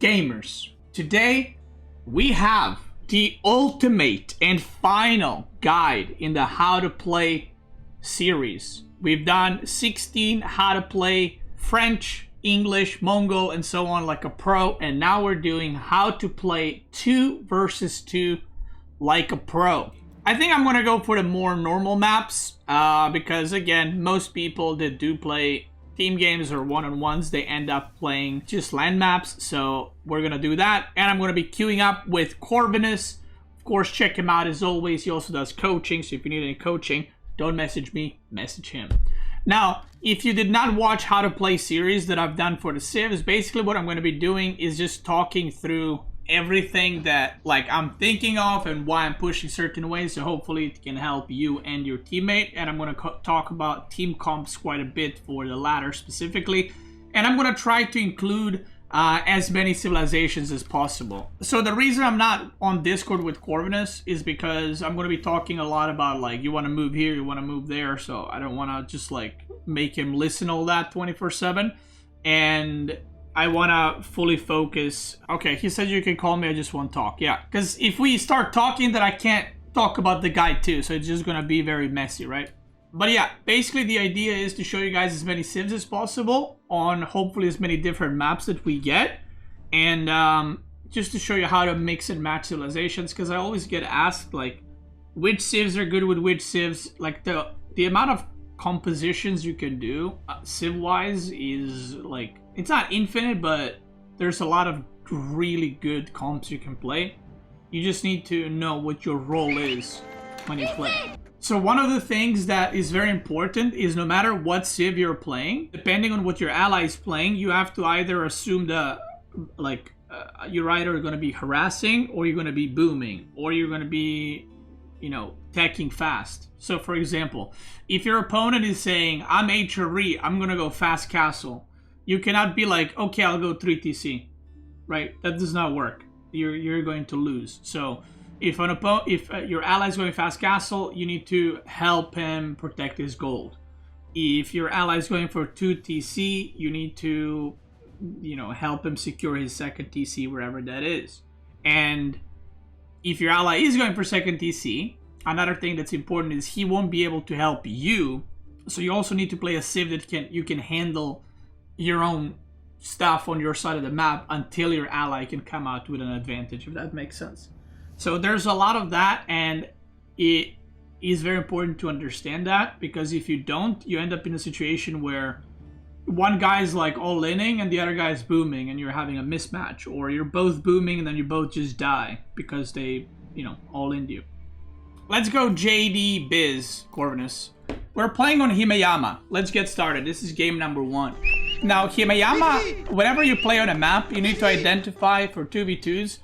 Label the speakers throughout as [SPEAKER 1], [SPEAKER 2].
[SPEAKER 1] gamers, today we have the ultimate and final guide in the how to play series. We've done 16 how to play French, English, Mongol, and so on like a pro, and now we're doing how to play 2 versus 2 like a pro. I think I'm gonna go for the more normal maps because again, most people that do play team games or one-on-ones, they end up playing just land maps, so we're gonna do that. And I'm gonna be queuing up with Corvinus. Of course, check him out as always. He also does coaching, so if you need any coaching, don't message me, message him. Now, if you did not watch how to play series that I've done for the civs, basically what I'm going to be doing is just talking through everything that like I'm thinking of and why I'm pushing certain ways, so hopefully it can help you and your teammate. And I'm going to talk about team comps quite a bit for the latter specifically, and I'm going to try to include as many civilizations as possible. So the reason I'm not on Discord with Corvinus is because I'm going to be talking a lot about like you want to move here, you want to move there, so I don't want to just like make him listen all that 24/7, and I want to fully focus. Okay, he said you can call me, I just want to talk. Yeah, because if we start talking, then I can't talk about the guide too, so it's just going to be very messy, right? But yeah, basically the idea is to show you guys as many civs as possible on hopefully as many different maps that we get, and just to show you how to mix and match civilizations, because I always get asked like which civs are good with which civs. Like the amount of compositions you can do civ wise is like, it's not infinite, but there's a lot of really good comps you can play. You just need to know what your role is when you play. So one of the things that is very important is no matter what civ you're playing, depending on what your ally is playing, you have to either assume the you're either going to be harassing, or you're going to be booming, or you're going to be, you know, teching fast. So for example, if your opponent is saying I'm HRE, I'm going to go fast castle, you cannot be like, okay, I'll go 3 TC, right? That does not work. You're going to lose. So if your ally is going fast castle, you need to help him protect his gold. If your ally is going for 2 TC, you need to, you know, help him secure his second TC wherever that is. And if your ally is going for second TC, another thing that's important is he won't be able to help you. So you also need to play a civ that you can handle your own stuff on your side of the map until your ally can come out with an advantage, if that makes sense. So there's a lot of that, and it is very important to understand that, because if you don't, you end up in a situation where one guy's like all-inning and the other guy's booming, and you're having a mismatch, or you're both booming and then you both just die because they, you know, all-inned you. Let's go JD Biz, Corvinus. We're playing on Himayama. Let's get started. This is game number 1. Now, Himayama, whenever you play on a map, you need to identify for 2v2s,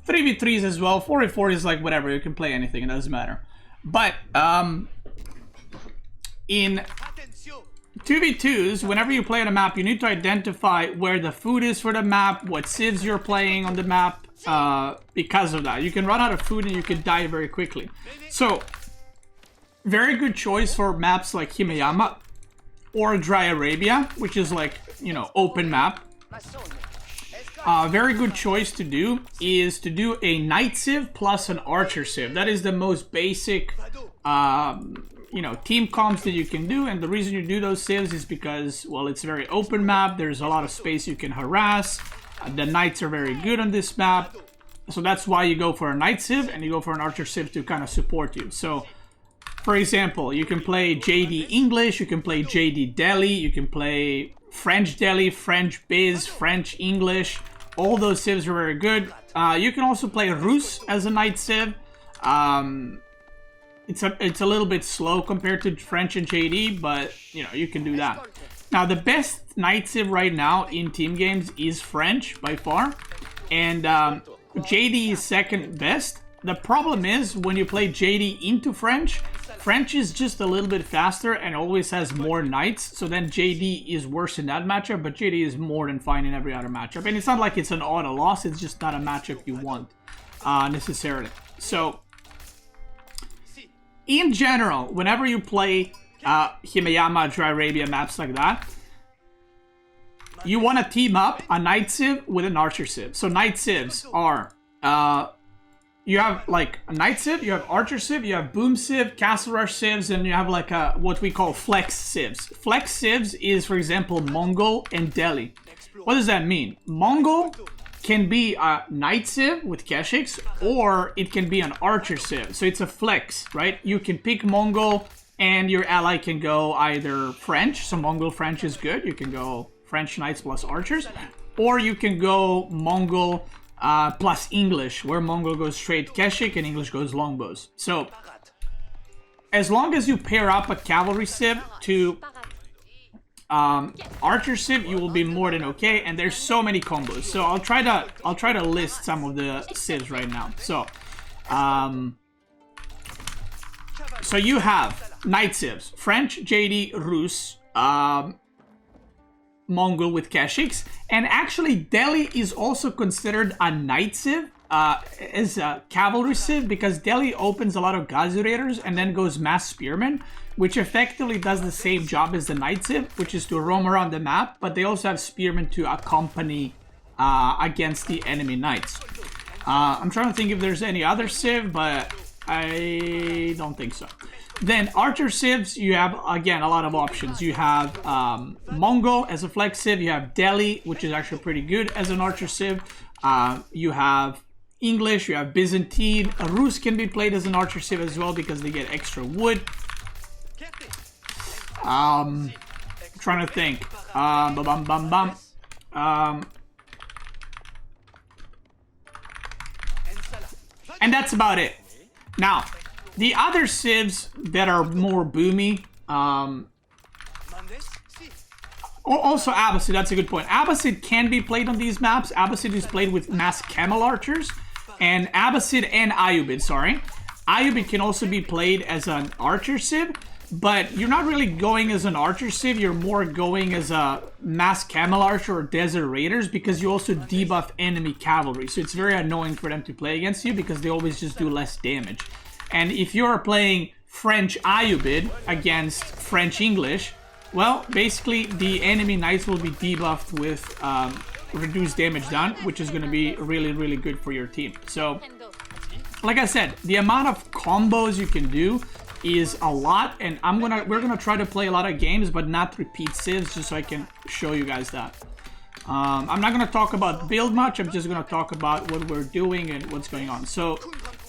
[SPEAKER 1] 3v3s as well. 4v4 is like whatever, you can play anything, it doesn't matter. But in 2v2s, whenever you play on a map, you need to identify where the food is for the map, what civs you're playing on the map, because of that. You can run out of food and you can die very quickly. So, very good choice for maps like Himayama or Dry Arabia, which is like, you know, open map. Very good choice to do is to do a knight civ plus an archer civ. That is the most basic, you know, team comps that you can do. And the reason you do those civs is because, well, it's a very open map. There's a lot of space you can harass. The knights are very good on this map. So that's why you go for a knight civ and you go for an archer civ to kind of support you. So, for example, you can play JD English, you can play JD Delhi, you can play French Delhi, French Biz, French English. All those civs are very good. You can also play Rus as a knight civ. It's a little bit slow compared to French and JD, but you know, you can do that. Now, the best knight civ right now in team games is French by far, and JD is second best. The problem is when you play JD into French, French is just a little bit faster and always has more knights, so then JD is worse in that matchup, but JD is more than fine in every other matchup. And it's not like it's an auto loss, it's just not a matchup you want necessarily. So, in general, whenever you play Himayama, Dry Arabia maps like that, you want to team up a knight civ with an archer civ. So knight civs are, you have like a knight civ, you have archer civ, you have boom civ, castle rush civs, and you have like a what we call flex civs. Flex civs is, for example, Mongol and Delhi. What does that mean? Mongol can be a knight civ with Keshiks, or it can be an archer civ. So it's a flex, right? You can pick Mongol, and your ally can go either French. So Mongol French is good. You can go French knights plus archers, or you can go Mongol plus English, where Mongol goes straight Keshik and English goes longbows. So as long as you pair up a cavalry civ to archer civ, you will be more than okay. And there's so many combos. So I'll try to list some of the civs right now. So so you have knight civs, French, JD, Rus, Mongol with Keshiks, and actually Delhi is also considered a knight civ as a cavalry civ, because Delhi opens a lot of Gazi raiders and then goes mass spearmen, which effectively does the same job as the knight civ, which is to roam around the map, but they also have spearmen to accompany against the enemy knights. I'm trying to think if there's any other civ, but I don't think so. Then archer civs, you have again a lot of options. You have Mongol as a flex civ, you have Delhi, which is actually pretty good as an archer civ. You have English, you have Byzantine. Rus can be played as an archer civ as well because they get extra wood. Trying to think. And that's about it. Now, the other civs that are more boomy, also Abbasid, that's a good point. Abbasid can be played on these maps. Abbasid is played with mass camel archers, and Abbasid and Ayyubid, sorry. Ayyubid can also be played as an archer civ, but you're not really going as an archer civ, you're more going as a mass camel archer or desert raiders, because you also debuff enemy cavalry. So it's very annoying for them to play against you because they always just do less damage. And if you're playing French Ayyubid against French English, well, basically the enemy knights will be debuffed with reduced damage done, which is going to be really, really good for your team. So, like I said, the amount of combos you can do is a lot, and we're gonna try to play a lot of games, but not repeat civs, just so I can show you guys that. I'm not gonna talk about build much. I'm just gonna talk about what we're doing and what's going on. So,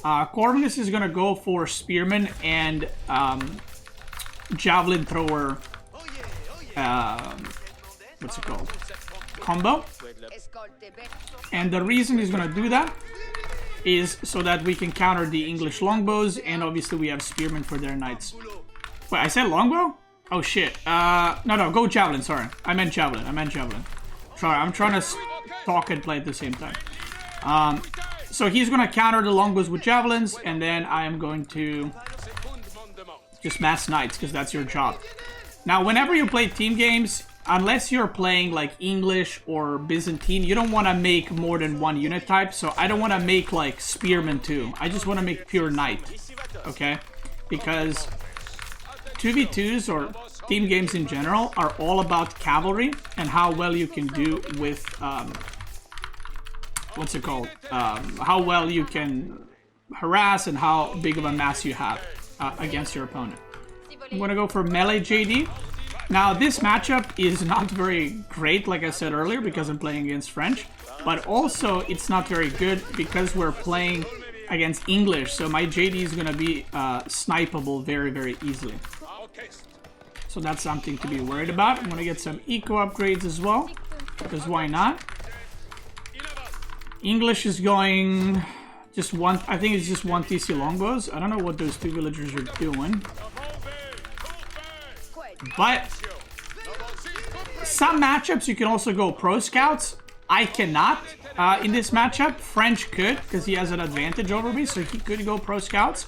[SPEAKER 1] Corvinus is gonna go for spearman and javelin thrower. What's it called? Combo. And the reason he's gonna do that is so that we can counter the English longbows, and obviously we have spearmen for their knights. Wait, I said longbow? Oh shit. No, go javelin, sorry. I meant javelin. Sorry, I'm trying to talk and play at the same time. So he's gonna counter the longbows with javelins, and then I am going to just mass knights, because that's your job. Now, whenever you play team games, unless you're playing like English or Byzantine, you don't want to make more than one unit type. So I don't want to make like spearman 2. I just want to make pure knight, okay? Because 2v2s or team games in general are all about cavalry and how well you can do with what's it called? How well you can harass and how big of a mass you have against your opponent. I'm gonna go for melee JD. Now, this matchup is not very great, like I said earlier, because I'm playing against French. But also, it's not very good because we're playing against English. So my JD is gonna be snipeable very, very easily. So that's something to be worried about. I'm gonna get some eco upgrades as well, because why not? English is going just one. I think it's just one TC longbows. I don't know what those two villagers are doing. But some matchups you can also go pro scouts. I cannot in this matchup. French could, because he has an advantage over me, so he could go pro scouts,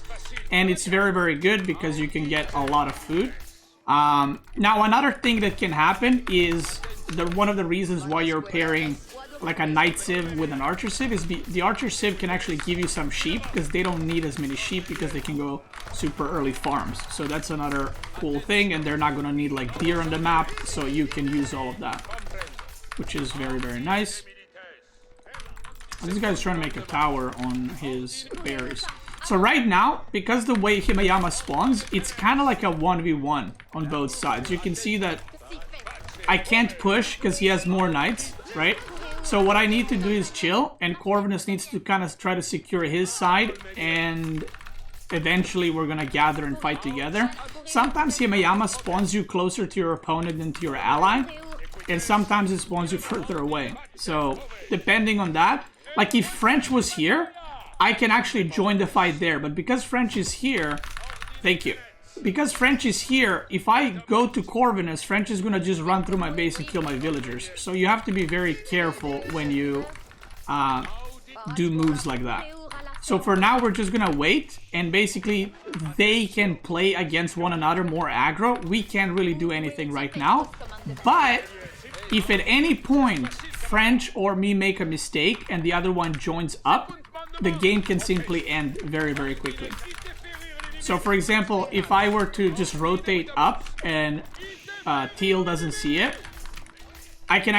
[SPEAKER 1] and it's very, very good because you can get a lot of food. Now, another thing that can happen is one of the reasons why you're pairing like a knight civ with an archer civ is the archer civ can actually give you some sheep, because they don't need as many sheep because they can go super early farms. So that's another cool thing, and they're not going to need like deer on the map, so you can use all of that. which is very, very nice. This guy's trying to make a tower on his berries. So right now, because the way Himayama spawns, it's kind of like a 1v1 on both sides. You can see that I can't push because he has more knights, right? So what I need to do is chill, and Corvinus needs to kind of try to secure his side, and eventually we're gonna gather and fight together. Sometimes Himayama spawns you closer to your opponent than to your ally, and sometimes it spawns you further away. So depending on that, like if French was here, I can actually join the fight there, but because French is here, thank you. Because French is here, if I go to Corvinus, French is gonna just run through my base and kill my villagers. So you have to be very careful when you do moves like that. So for now, we're just gonna wait, and basically they can play against one another more aggro. We can't really do anything right now, but if at any point French or me make a mistake and the other one joins up, the game can simply end very, very quickly. So for example, if I were to just rotate up and Teal doesn't see it, we can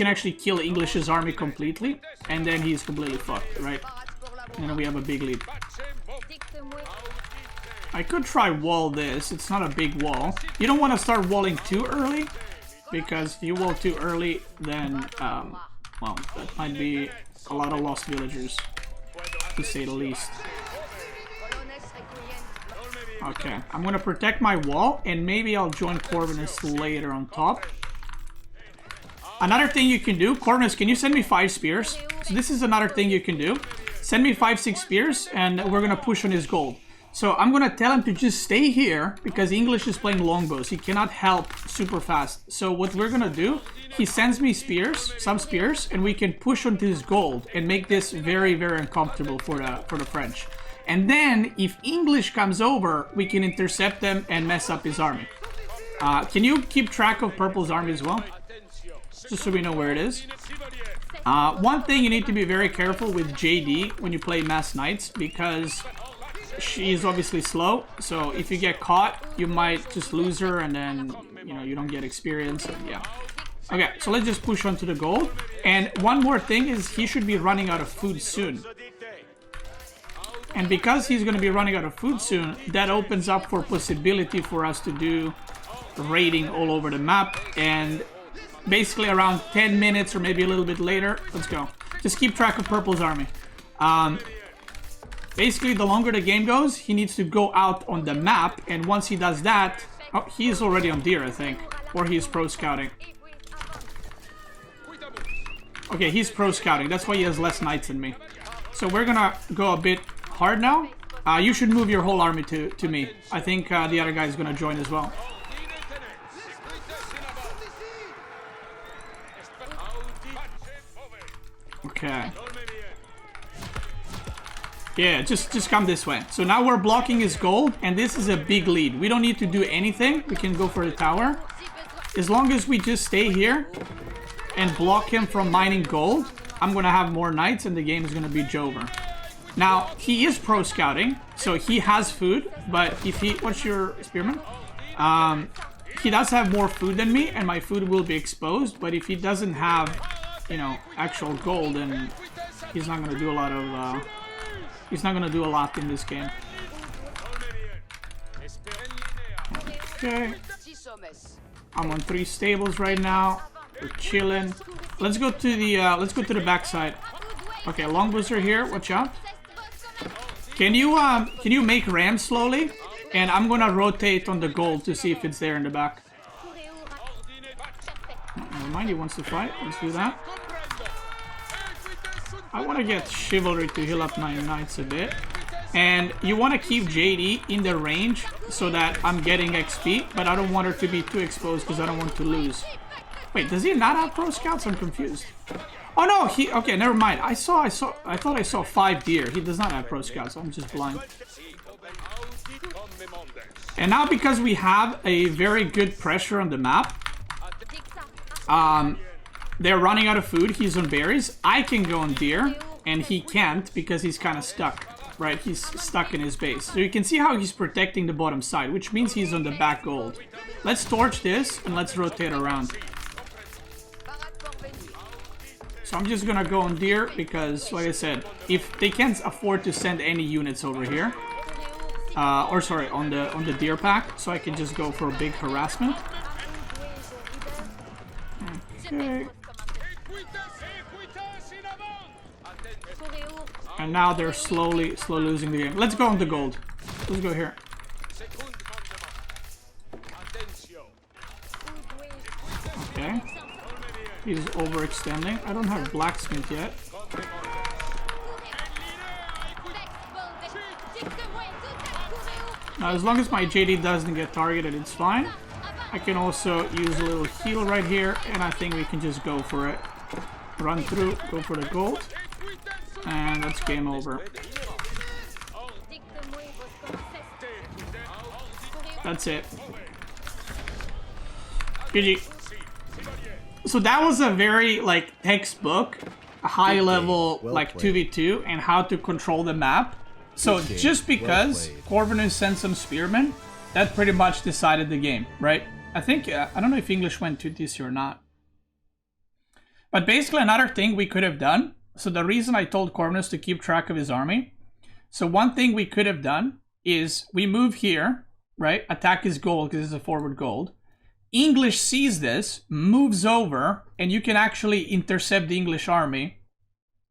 [SPEAKER 1] actually kill English's army completely, and then he's completely fucked, right? And then we have a big lead. I could try wall this. It's not a big wall. You don't want to start walling too early, because if you wall too early, then, well, that might be a lot of lost villagers, to say the least. Okay, I'm gonna protect my wall, and maybe I'll join Corvinus later on top. Another thing you can do, Corvinus, can you send me 5 spears? So this is another thing you can do. Send me 5-6 spears, and we're gonna push on his gold. So I'm gonna tell him to just stay here, because English is playing longbows. He cannot help super fast. So what we're gonna do, he sends me spears, some spears, and we can push onto his gold and make this very, very uncomfortable for the French. And then, if English comes over, we can intercept them and mess up his army. Can you keep track of Purple's army as well? Just so we know where it is. One thing you need to be very careful with JD when you play Mass Knights, because she is obviously slow. So if you get caught, you might just lose her, and then, you know, you don't get experience. And yeah. Okay, so let's just push onto the gold. And one more thing is he should be running out of food soon. And because he's going to be running out of food soon, that opens up for possibility for us to do raiding all over the map. And basically around 10 minutes or maybe a little bit later, let's go. Just keep track of Purple's army. Basically, the longer the game goes, he needs to go out on the map. And once he does that... Oh, he's already on deer, I think. Or he's pro scouting. Okay, he's pro scouting. That's why he has less knights than me. So we're gonna go a bit hard now. You should move your whole army to me. I think the other guy is gonna join as well. Okay. Yeah, just come this way. So now we're blocking his gold, and this is a big lead. We don't need to do anything. We can go for the tower. As long as we just stay here and block him from mining gold, I'm gonna have more knights, and the game is gonna be Jover. Now, he is pro scouting, so he has food, but if he... What's your spearman? He does have more food than me, and my food will be exposed, but if he doesn't have, you know, actual gold, then he's not gonna do a lot of... he's not gonna do a lot in this game. Okay. I'm on 3 stables right now. We're chilling. Let's go to the backside. Okay, longbows are here. Watch out. Can you make rams slowly? And I'm gonna rotate on the gold to see if it's there in the back. Never mind, he wants to fight. Let's do that. I want to get Chivalry to heal up my knights a bit. And you want to keep JD in the range so that I'm getting XP, but I don't want her to be too exposed because I don't want to lose. Wait, does he not have pro scouts? I'm confused. Oh no, okay, never mind. I thought I saw 5 deer. He does not have pro scouts. I'm just blind. And now because we have a very good pressure on the map, they're running out of food. He's on berries. I can go on deer, and he can't because he's kind of stuck. Right, he's stuck in his base. So you can see how he's protecting the bottom side, which means he's on the back gold. Let's torch this, and let's rotate around. So I'm just gonna go on deer because, like I said, if they can't afford to send any units over here, or sorry, on the deer pack, so I can just go for a big harassment. Okay. And now they're slowly losing the game. Let's go on the gold. Let's go here. Okay. He's overextending. I don't have blacksmith yet. Now, as long as my JD doesn't get targeted, it's fine. I can also use a little heal right here, and I think we can just go for it. Run through, go for the gold, and that's game over. That's it. GG. So that was a very, like, textbook, high level, like, 2v2, and how to control the map. So just because Corvinus sent some spearmen, that pretty much decided the game, right? I think, I don't know if English went to this or not. But basically another thing we could have done, so the reason I told Corvinus to keep track of his army, so one thing we could have done is we move here, right? Attack his gold because it's a forward gold. English sees this, moves over, and you can actually intercept the English army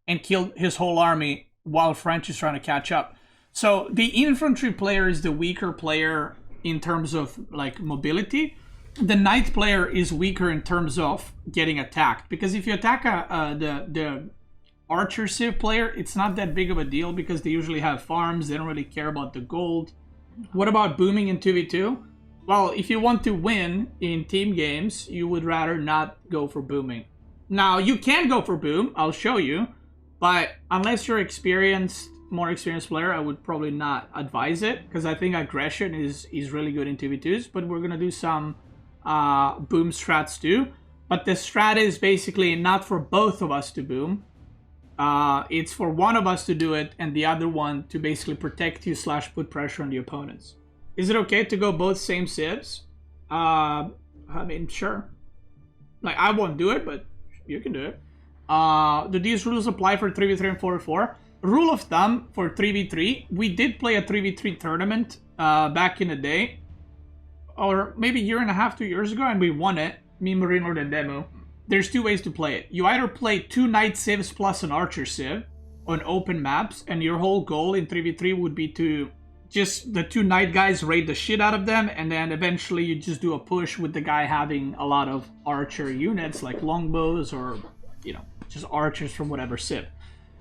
[SPEAKER 1] and kill his whole army while French is trying to catch up. So the infantry player is the weaker player in terms of like mobility. The knight player is weaker in terms of getting attacked, because if you attack the archer civ player, it's not that big of a deal because they usually have farms. They don't really care about the gold. What about booming in 2v2? Well, if you want to win in team games, you would rather not go for booming. Now, you can go for boom, I'll show you, but unless you're more experienced player, I would probably not advise it, because I think aggression is really good in 2v2s, but we're going to do some boom strats too. But the strat is basically not for both of us to boom. It's for one of us to do it and the other one to basically protect you / put pressure on the opponents. Is it okay to go both same civs? I mean, sure. Like, I won't do it, but you can do it. Do these rules apply for 3v3 and 4v4? Rule of thumb for 3v3, we did play a 3v3 tournament back in the day. Or maybe a year and a half, 2 years ago, and we won it. Me, Marine Lord, and Demo. There's two ways to play it. You either play 2 knight civs plus an archer civ on open maps, and your whole goal in 3v3 would be to just the 2 knight guys raid the shit out of them, and then eventually you just do a push with the guy having a lot of archer units like longbows or, you know, just archers from whatever civ.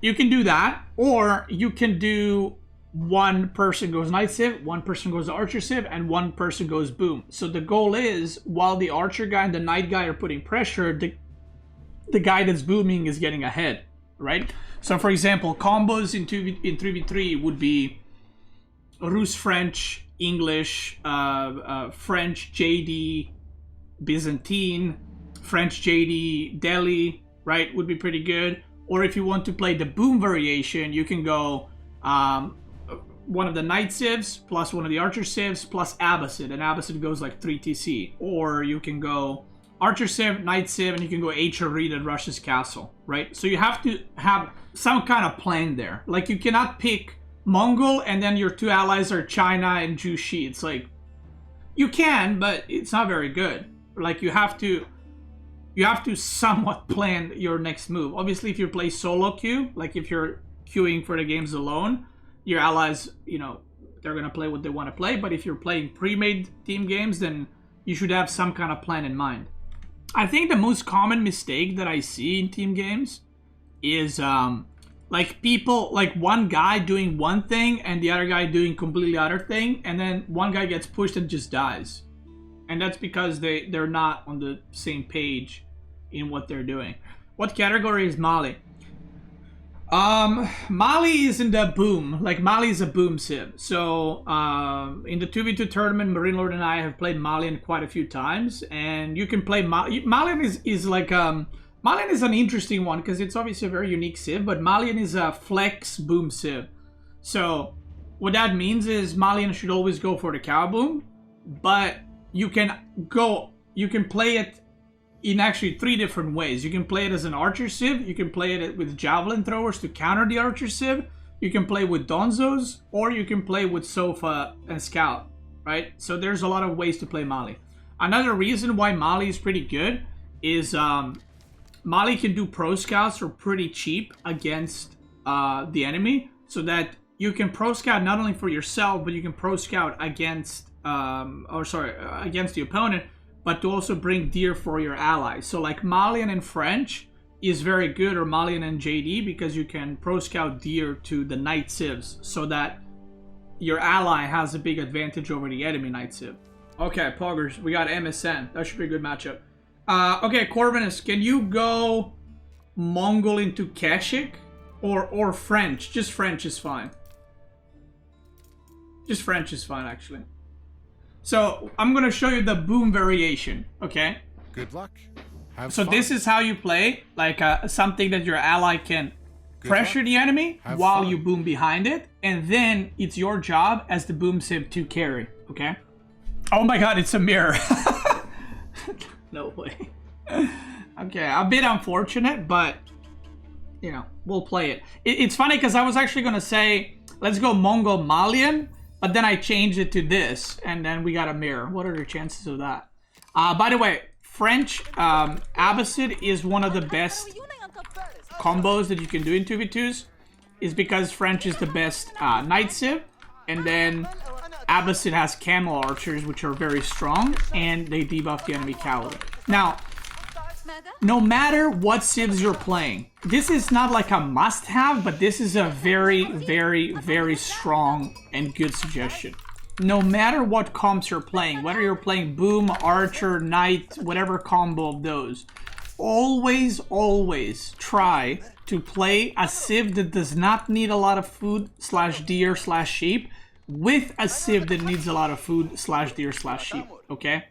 [SPEAKER 1] You can do that, or you can do one person goes knight civ, one person goes archer civ, and one person goes boom. So the goal is, while the archer guy and the knight guy are putting pressure, the guy that's booming is getting ahead, right? So for example, combos in 3v3 would be Rus French, English, French JD, Byzantine, French JD, Delhi, right? Would be pretty good. Or if you want to play the boom variation, you can go one of the knight civs plus one of the archer civs plus Abbasid, and Abbasid goes like 3 TC. Or you can go archer civ, knight civ, and you can go HRE that rushes castle, right? So you have to have some kind of plan there. Like, you cannot pick Mongol and then your 2 allies are China and Jushi. It's like, you can, but it's not very good. Like, you have to somewhat plan your next move. Obviously, if you play solo queue, like if you're queuing for the games alone, your allies, you know, they're gonna play what they want to play. But if you're playing pre-made team games, then you should have some kind of plan in mind. I think the most common mistake that I see in team games is like people, like one guy doing one thing and the other guy doing completely other thing, and then one guy gets pushed and just dies. And that's because they're not on the same page in what they're doing. What category is Mali? Mali is in the boom. Like, Mali is a boom civ. So in the 2v2 tournament, Marine Lord and I have played Malian quite a few times, and you can play Malian is like Malian is an interesting one because it's obviously a very unique civ, but Malian is a flex boom civ. So what that means is Malian should always go for the cow boom, but you can play it in actually 3 different ways. You can play it as an archer civ, you can play it with javelin throwers to counter the archer civ, you can play with donzos, or you can play with sofa and scout, right? So there's a lot of ways to play Mali. Another reason why Mali is pretty good is Mali can do pro scouts for pretty cheap against the enemy, so that you can pro scout not only for yourself, but you can pro scout against against the opponent, but to also bring deer for your allies. So like Malian and French is very good, or Malian and JD, because you can pro scout deer to the knight civs, so that your ally has a big advantage over the enemy knight civ. Okay, Poggers, we got MSN. That should be a good matchup. Okay, Corvinus, can you go Mongol into Keshik? Or French? Just French is fine. Just French is fine, actually. So, I'm gonna show you the boom variation, okay?
[SPEAKER 2] Good luck.
[SPEAKER 1] So this is how you play, like something that your ally can pressure the enemy while you boom behind it, and then it's your job as the boom civ to carry, okay? Oh my god, it's a mirror. No way. Okay, a bit unfortunate, but, you know, we'll play it. It's funny because I was actually going to say, let's go Mongol Malian, but then I changed it to this, and then we got a mirror. What are the chances of that? By the way, French Abbasid is one of the best combos that you can do in 2v2s, is because French is the best knight civ, and then Abbasid has camel archers, which are very strong, and they debuff the enemy cavalry. Now, no matter what civs you're playing, this is not like a must-have, but this is a very, very, very strong and good suggestion. No matter what comps you're playing, whether you're playing boom, archer, knight, whatever combo of those, always, always try to play a civ that does not need a lot of food / deer / sheep with a civ that needs a lot of food / deer / sheep, okay?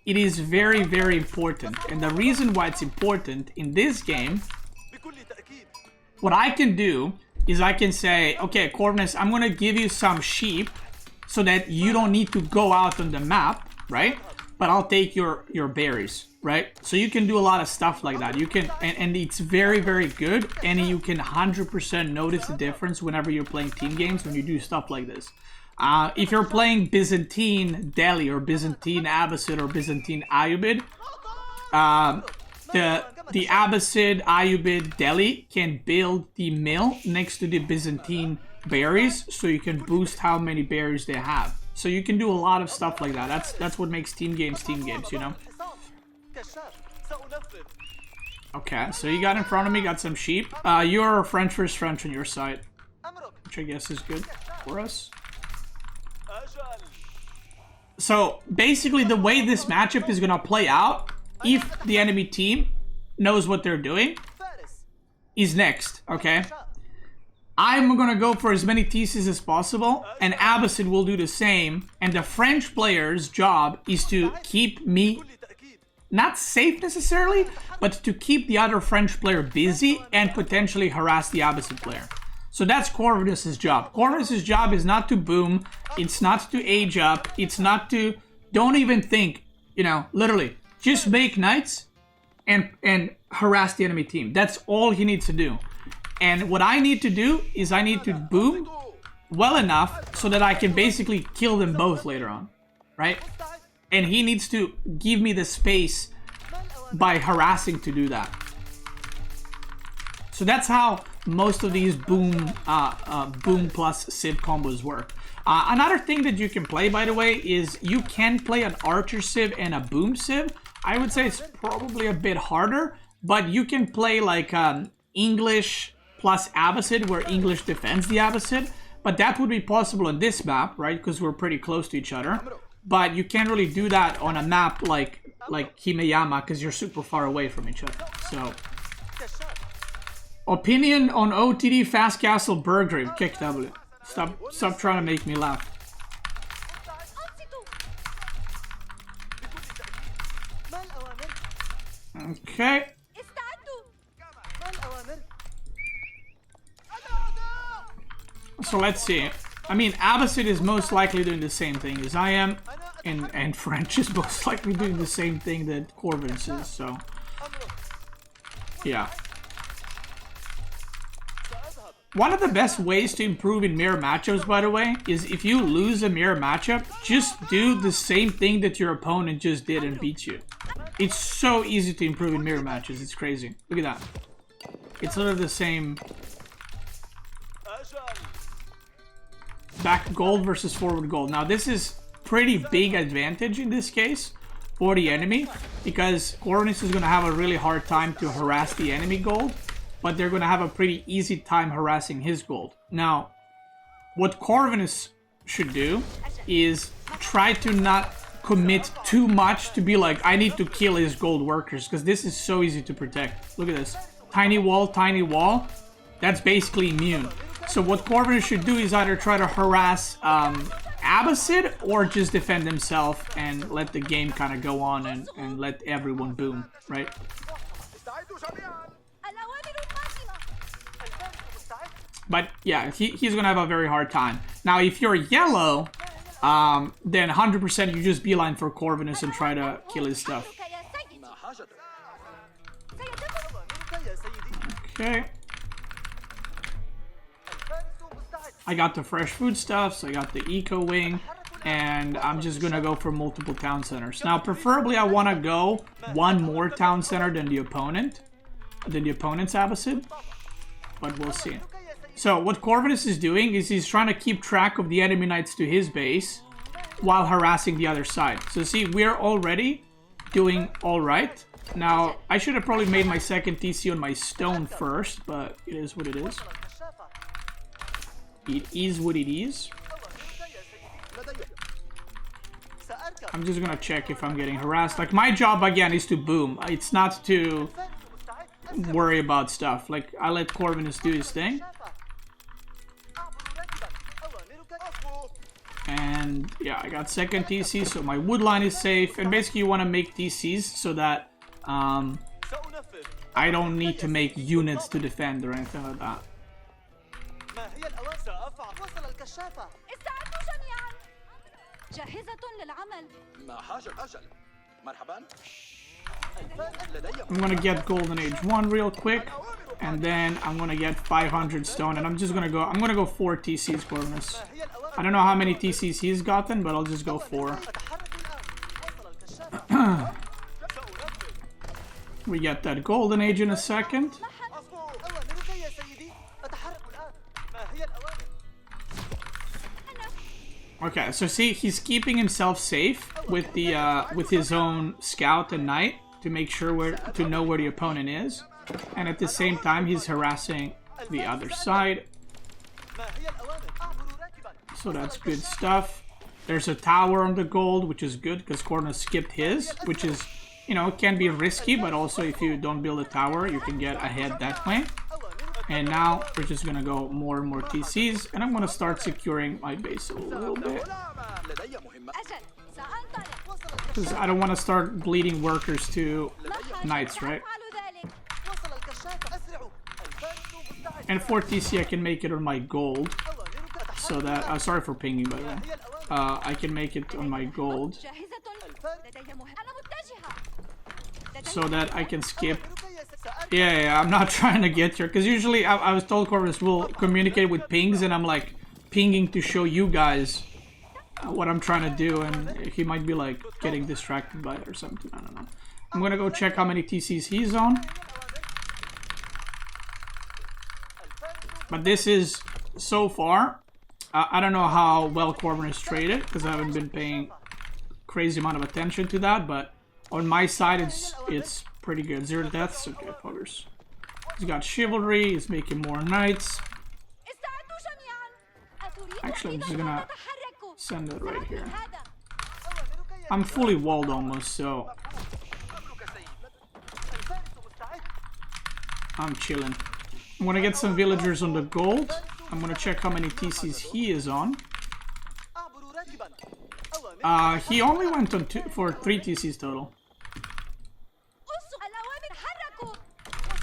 [SPEAKER 1] It is very, very important. And the reason why it's important in this game, what I can do is I can say, okay, Corvinus, I'm going to give you some sheep so that you don't need to go out on the map, right? But I'll take your berries, right? So you can do a lot of stuff like that. You can, and it's very, very good. And you can 100% notice the difference whenever you're playing team games when you do stuff like this. If you're playing Byzantine Delhi or Byzantine Abbasid or Byzantine Ayubid, the Abbasid Ayubid Delhi can build the mill next to the Byzantine berries, so you can boost how many berries they have. So you can do a lot of stuff like that. That's what makes team games, you know? Okay, so you got in front of me, got some sheep. You're French versus French on your side, which I guess is good for us. So basically the way this matchup is going to play out, if the enemy team knows what they're doing, is next, okay? I'm going to go for as many theses as possible, and Abbasid will do the same, and the French player's job is to keep me, not safe necessarily, but to keep the other French player busy and potentially harass the Abbasid player. So that's Corvinus' job. Corvinus' job is not to boom, it's not to age up, it's not to, don't even think, you know, literally, just make knights and harass the enemy team. That's all he needs to do. And what I need to do is I need to boom well enough so that I can basically kill them both later on, right? And he needs to give me the space by harassing to do that. So that's how most of these boom plus civ combos work. Another thing that you can play, by the way, is you can play an archer civ and a boom civ. I would say it's probably a bit harder, but you can play like English plus Abbasid, where English defends the Abbasid. But that would be possible on this map, right? Because we're pretty close to each other. But you can't really do that on a map like Himeyama, because you're super far away from each other. So, opinion on OTD Fast Castle Burgrave. Kick W. Stop trying to make me laugh. Okay. So let's see. I mean, Abbasid is most likely doing the same thing as I am. And French is most likely doing the same thing that Corvinus is, so yeah. One of the best ways to improve in mirror matchups, by the way, is if you lose a mirror matchup, just do the same thing that your opponent just did and beat you. It's so easy to improve in mirror matches, it's crazy. Look at that. It's sort of the same. Back gold versus forward gold. Now this is pretty big advantage in this case for the enemy, because Corvinus is going to have a really hard time to harass the enemy gold, but they're going to have a pretty easy time harassing his gold. Now, what Corvinus should do is try to not commit too much to be like, I need to kill his gold workers, because this is so easy to protect. Look at this. Tiny wall. That's basically immune. So what Corvinus should do is either try to harass Abbasid or just defend himself and let the game kind of go on and let everyone boom, right? But yeah, he's gonna have a very hard time. Now, if you're yellow, then 100% you just beeline for Corvinus and try to kill his stuff. Okay. I got the fresh foodstuffs, I got the eco wing, and I'm just gonna go for multiple town centers. Now, preferably I want to go one more town center than the opponent's Abbasid, but we'll see. So what Corvinus is doing is he's trying to keep track of the enemy knights to his base while harassing the other side. So see, we're already doing alright. Now, I should have probably made my second TC on my stone first, but it is what it is. It is what it is. I'm just gonna check if I'm getting harassed. Like, my job again is to boom. It's not to worry about stuff. Like, I let Corvinus do his thing. And yeah, I got second TC, so my wood line is safe. And basically you want to make TCs so that I don't need to make units to defend or anything like that. I'm gonna get Golden Age 1 real quick, and then I'm gonna get 500 stone, and I'm gonna go 4 TCs Corvinus. I don't know how many TCs he's gotten, but I'll just go 4. We get that Golden Age in a second. Okay, so see, he's keeping himself safe with the with his own scout and knight to make sure to know where the opponent is, and at the same time he's harassing the other side. So that's good stuff. There's a tower on the gold, which is good because Corvinus skipped his, which is, you know, it can be risky, but also if you don't build a tower, you can get ahead that way. And now we're just gonna go more and more TCs, and I'm gonna start securing my base a little bit, because I don't want to start bleeding workers to knights, right? And for TC I can make it on my gold, so that sorry for pinging, by the way. I can make it on my gold so that I can skip. Yeah, I'm not trying to get here, because usually I was told Corvinus will communicate with pings, and I'm like pinging to show you guys what I'm trying to do, and he might be like getting distracted by it or something. I don't know. I'm gonna go check how many TCs he's on. But this is, so far, I don't know how well Corvinus traded, because I haven't been paying crazy amount of attention to that, but on my side it's pretty good. 0 deaths, okay, poggers. He's got chivalry, he's making more knights. Actually, I'm just gonna send it right here. I'm fully walled almost, so I'm chilling. I'm gonna get some villagers on the gold. I'm gonna check how many TCs he is on. He only went on for 3 TCs total.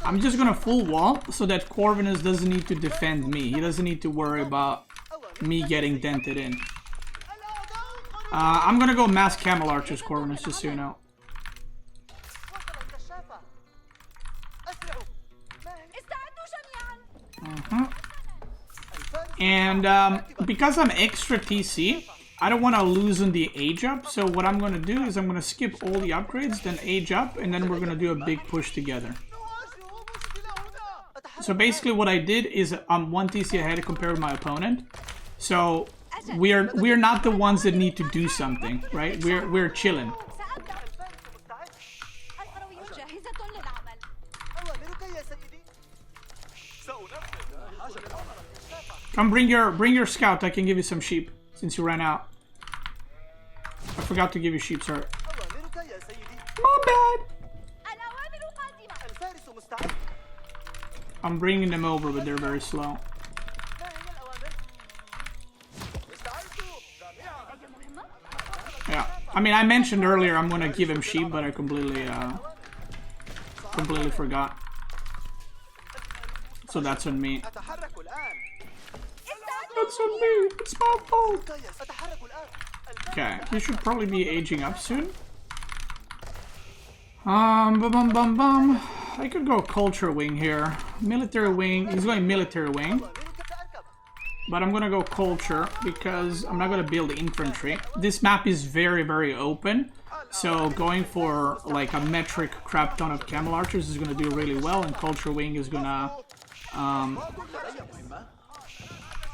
[SPEAKER 1] I'm just gonna full wall so that Corvinus doesn't need to defend me. He doesn't need to worry about me getting dented in. I'm gonna go mass camel archers, Corvinus, just so you know. And because I'm extra TC, I don't want to loosen the age up. So what I'm gonna do is I'm gonna skip all the upgrades, then age up, and then we're gonna do a big push together. So basically what I did is I'm 1 TC ahead compared to my opponent. So we're not the ones that need to do something, right? We're chilling. Come bring your scout. I can give you some sheep since you ran out. I forgot to give you sheep, sorry. My bad. I'm bringing them over, but they're very slow. Yeah, I mean, I mentioned earlier I'm gonna give him sheep, but I completely forgot. So that's on me. That's on me. It's my fault. Okay, he should probably be aging up soon. I could go culture wing here. Military wing. He's going military wing. But I'm gonna go culture because I'm not gonna build infantry. This map is very, very open. So going for like a metric crap ton of camel archers is gonna do really well, and culture wing is gonna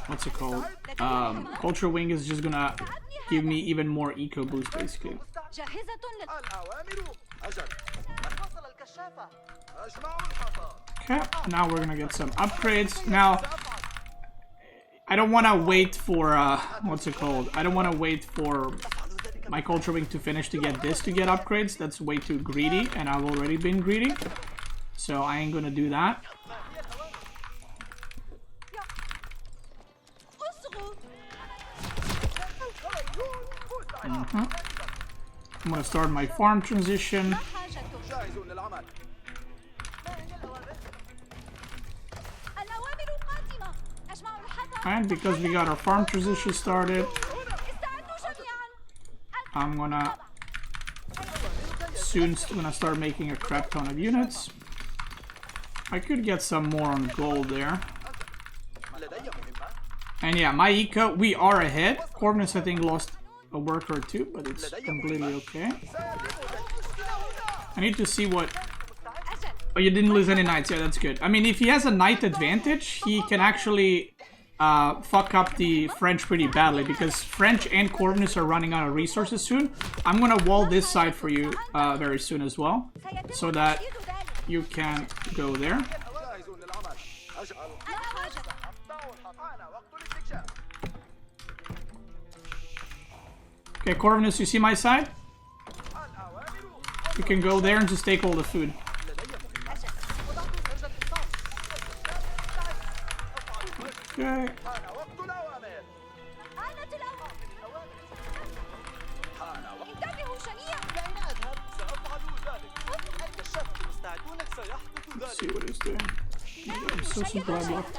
[SPEAKER 1] what's it called? Culture wing is just gonna give me even more eco boost basically. Okay, now we're gonna get some upgrades. Now, I don't want to wait for, what's it called? I don't want to wait for my culture wing to finish to get this to get upgrades. That's way too greedy, and I've already been greedy. So I ain't gonna do that. I'm gonna start my farm transition. And because we got our farm transition started, I'm gonna soon start making a crap ton of units. I could get some more on gold there. And yeah, my eco, we are ahead. Corvinus, I think, lost a worker or two, but it's completely okay. I need to see what... Oh, you didn't lose any knights. Yeah, that's good. I mean, if he has a knight advantage, he can actually fuck up the French pretty badly, because French and Corvinus are running out of resources soon. I'm gonna wall this side for you very soon as well, so that you can go there. Okay, Corvinus, you see my side? You can go there and just take all the food. Okay. Let's see what he's doing. I'm so supply blocked.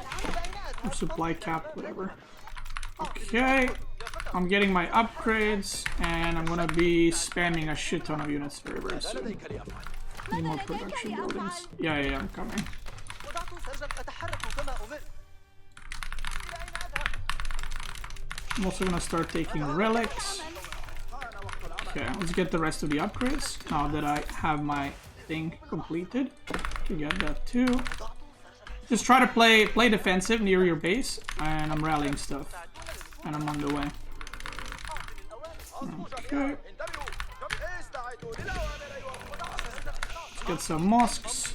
[SPEAKER 1] Or supply capped, whatever. Okay. I'm getting my upgrades, and I'm gonna be spamming a shit ton of units very, very soon. Need more production buildings. Yeah, I'm coming. I'm also gonna start taking relics. Okay, let's get the rest of the upgrades now that I have my thing completed. To get that too. Just try to play defensive near your base, and I'm rallying stuff, and I'm on the way. Okay. Let's get some mosques.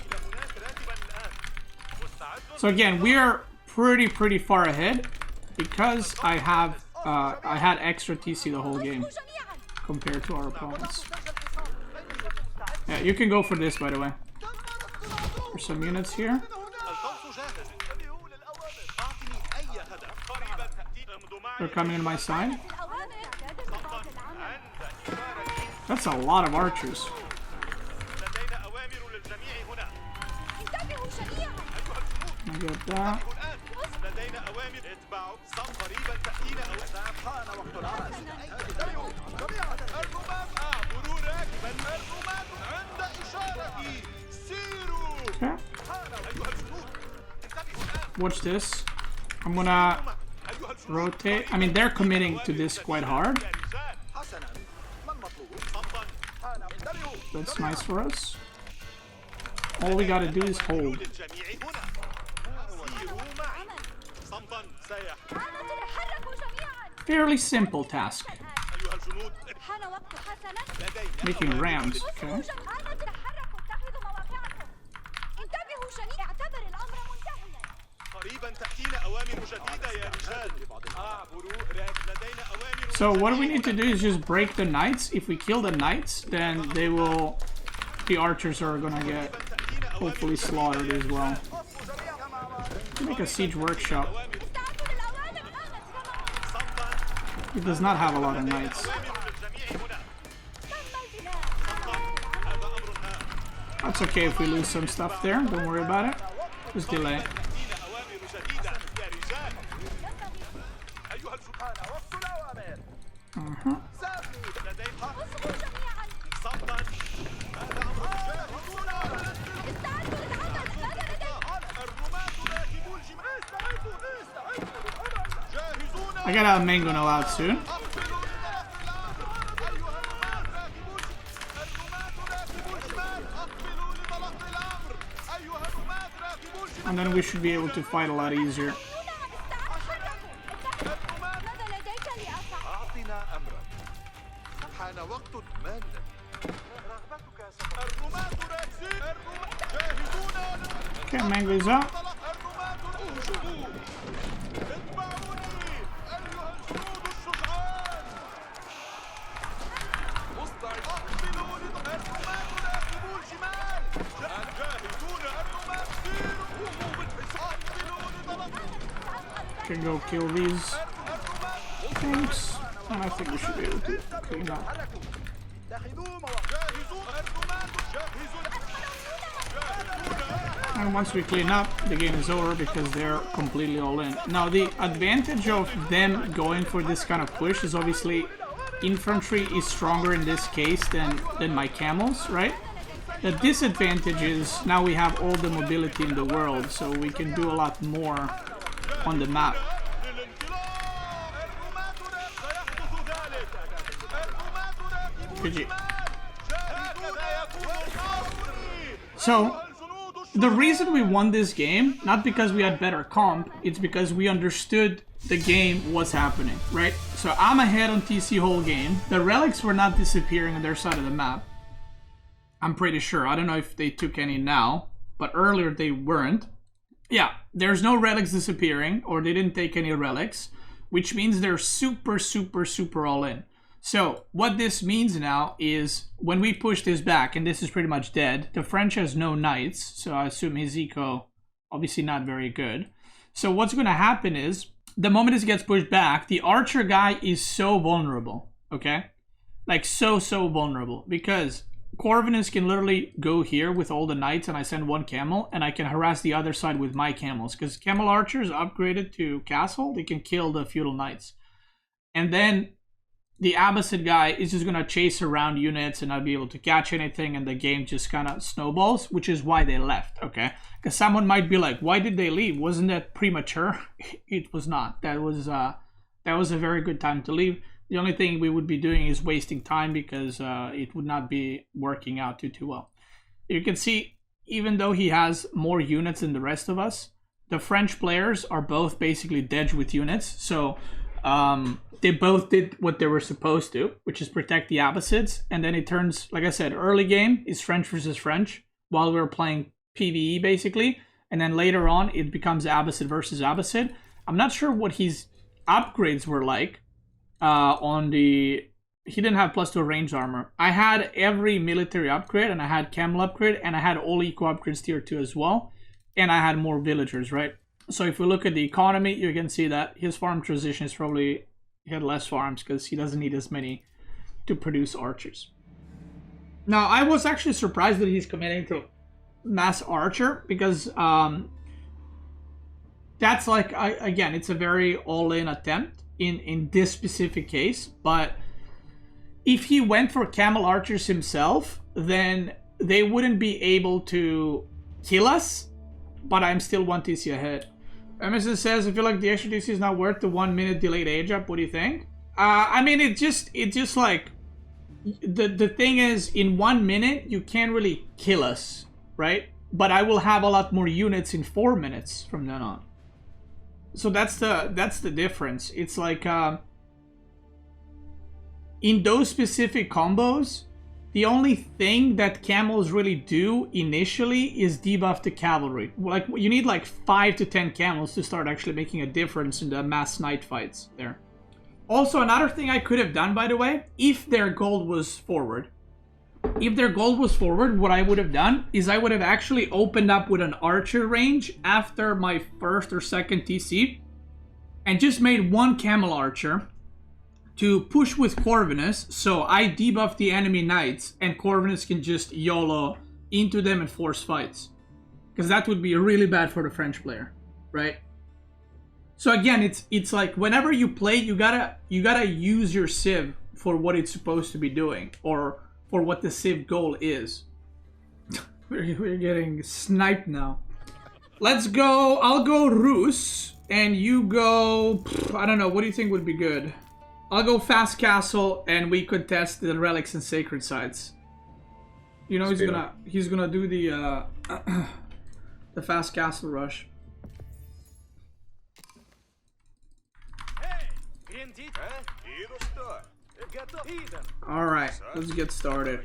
[SPEAKER 1] So again, we are pretty far ahead because I had extra TC the whole game compared to our opponents. Yeah, you can go for this, by the way. There's some units here. They're coming on my side. That's a lot of archers. I get that. Okay. Watch this. I'm gonna rotate. I mean, they're committing to this quite hard. That's nice for us. All we gotta do is hold. Fairly simple task. Making rams, okay. So what we need to do is just break the knights. If we kill the knights, then they will... The archers are gonna get hopefully slaughtered as well. Make a siege workshop. It does not have a lot of knights. That's okay if we lose some stuff there. Don't worry about it. Just delay. I got a mango now out soon. And then we should be able to fight a lot easier. Okay, mango's up. Can go kill these things, and I think we should be able to clean up. And once we clean up, the game is over because they're completely all in. Now the advantage of them going for this kind of push is obviously infantry is stronger in this case than my camels, right? The disadvantage is now we have all the mobility in the world, so we can do a lot more on the map. GG. So, the reason we won this game, not because we had better comp, it's because we understood the game was happening, right? So I'm ahead on TC whole game. The relics were not disappearing on their side of the map. I'm pretty sure. I don't know if they took any now, but earlier they weren't. Yeah, there's no relics disappearing, or they didn't take any relics, which means they're super, super, super all in. So what this means now is when we push this back, and this is pretty much dead, the French has no knights, so I assume his eco obviously not very good. So what's going to happen is the moment this gets pushed back, the archer guy is so vulnerable, okay? Like so vulnerable, because Corvinus can literally go here with all the knights and I send one camel and I can harass the other side with my camels, because camel archers upgraded to castle, they can kill the feudal knights. And then the Abbasid guy is just going to chase around units and not be able to catch anything, and the game just kind of snowballs, which is why they left, okay? Because someone might be like, why did they leave? Wasn't that premature? It was not. That was a very good time to leave. The only thing we would be doing is wasting time, because it would not be working out too well. You can see, even though he has more units than the rest of us, the French players are both basically dead with units. So they both did what they were supposed to, which is protect the Abbasids. And then it turns, like I said, early game is French versus French while we were playing PvE basically. And then later on, it becomes Abbasid versus Abbasid. I'm not sure what his upgrades were like. He didn't have +2 range armor. I had every military upgrade, and I had camel upgrade, and I had all eco upgrades tier 2 as well, and I had more villagers, right? So if we look at the economy, you can see that his farm transition is probably, he had less farms because he doesn't need as many to produce archers. Now I was actually surprised that he's committing to mass archer, because that's like, again, it's a very all-in attempt in this specific case. But if he went for camel archers himself, then they wouldn't be able to kill us. But I'm still 1 TC ahead. Emerson says, I feel like the extra TC is not worth the 1 minute delayed age up. What do you think? I mean, it just like, the thing is, in 1 minute, you can't really kill us, right? But I will have a lot more units in 4 minutes from then on. So that's the difference. It's like, in those specific combos, the only thing that camels really do initially is debuff the cavalry. Like, you need like 5 to 10 camels to start actually making a difference in the mass knight fights there. Also, another thing I could have done, by the way, if their gold was forward. If their gold was forward, what I would have done is I would have actually opened up with an archer range after my first or second TC and just made 1 camel archer to push with Corvinus, so I debuff the enemy knights and Corvinus can just YOLO into them and force fights. Because that would be really bad for the French player, right? So again, it's like whenever you play, you gotta use your Civ for what it's supposed to be doing, or for what the Civ goal is. We're getting sniped now. Let's go. I'll go Rus, and you go. I don't know. What do you think would be good? I'll go Fast Castle, and we could test the relics and sacred sites. You know, he's gonna do the the Fast Castle rush. All right, let's get started.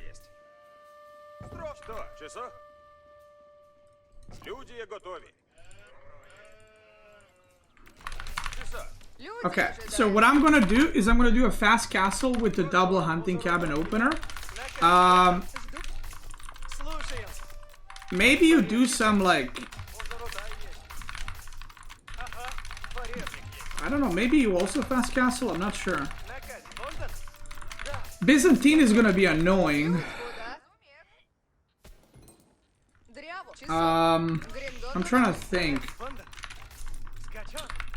[SPEAKER 1] Okay, so what I'm gonna do is I'm gonna do a Fast Castle with the double hunting cabin opener. Maybe you do some like, I don't know, maybe you also Fast Castle, I'm not sure. Byzantine is gonna be annoying. I'm trying to think.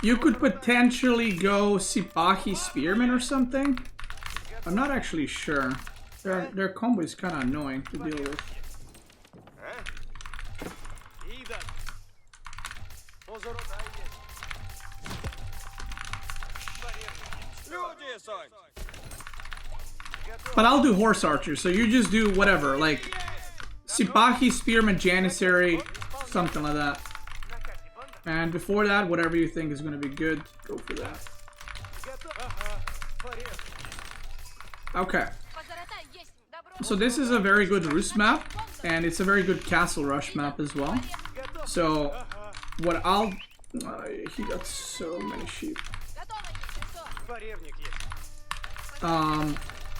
[SPEAKER 1] You could potentially go Sipahi Spearman or something. I'm not actually sure. Their combo is kind of annoying to deal with. But I'll do horse archers, so you just do whatever, like Sipahi, Spearman, Janissary, something like that. And before that, whatever you think is going to be good, go for that. Okay. So this is a very good Rus map, and it's a very good Castle Rush map as well. So what I'll... he got so many sheep.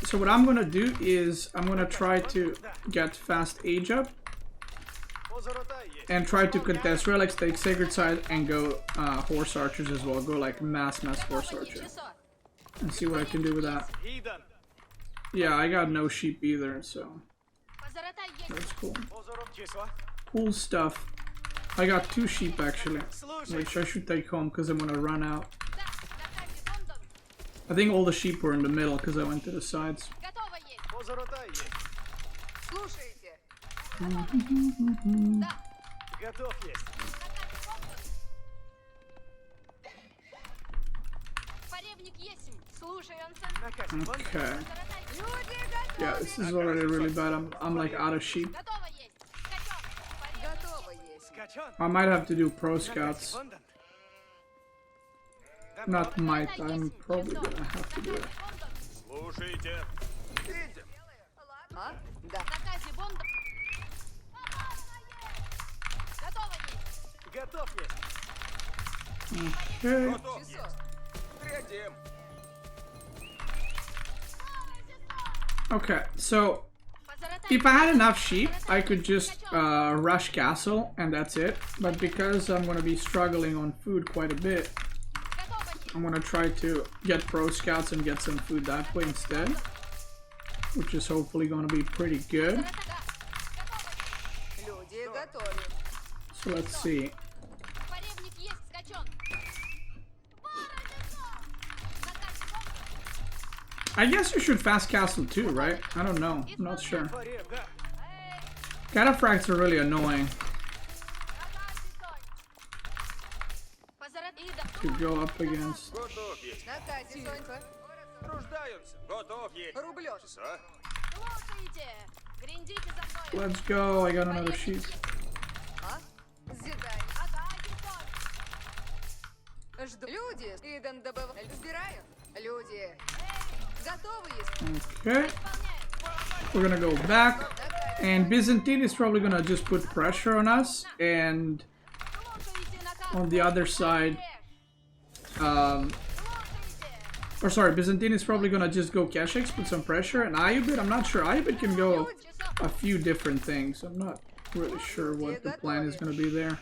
[SPEAKER 1] So what I'm going to do is I'm going to try to get fast age up. And try to contest relics, take sacred side, and go horse archers as well. Go like mass horse archer. And see what I can do with that. Yeah, I got no sheep either, so that's cool. Cool stuff. I got 2 sheep actually, which I should take home because I'm gonna run out. I think all the sheep were in the middle because I went to the sides. Okay. Yeah, this is already really bad. I'm like out of sheep. I might have to do pro scouts. Not might, I'm probably gonna have to do it. Okay. Okay, so if I had enough sheep, I could just rush castle and that's it. But because I'm gonna be struggling on food quite a bit, I'm gonna try to get pro scouts and get some food that way instead, which is hopefully gonna be pretty good. So let's see. I guess you should fast castle too, right? I don't know. I'm not sure. Cataphracts are really annoying to go up against. Let's go. I got another sheep. Okay. We're gonna go back. And Byzantine is probably gonna just put pressure on us. And on the other side, or sorry, Byzantine is probably gonna just go Keshex, put some pressure, and Ayubid, I'm not sure. Ayubid can go a few different things. I'm not really sure what the plan is gonna be there.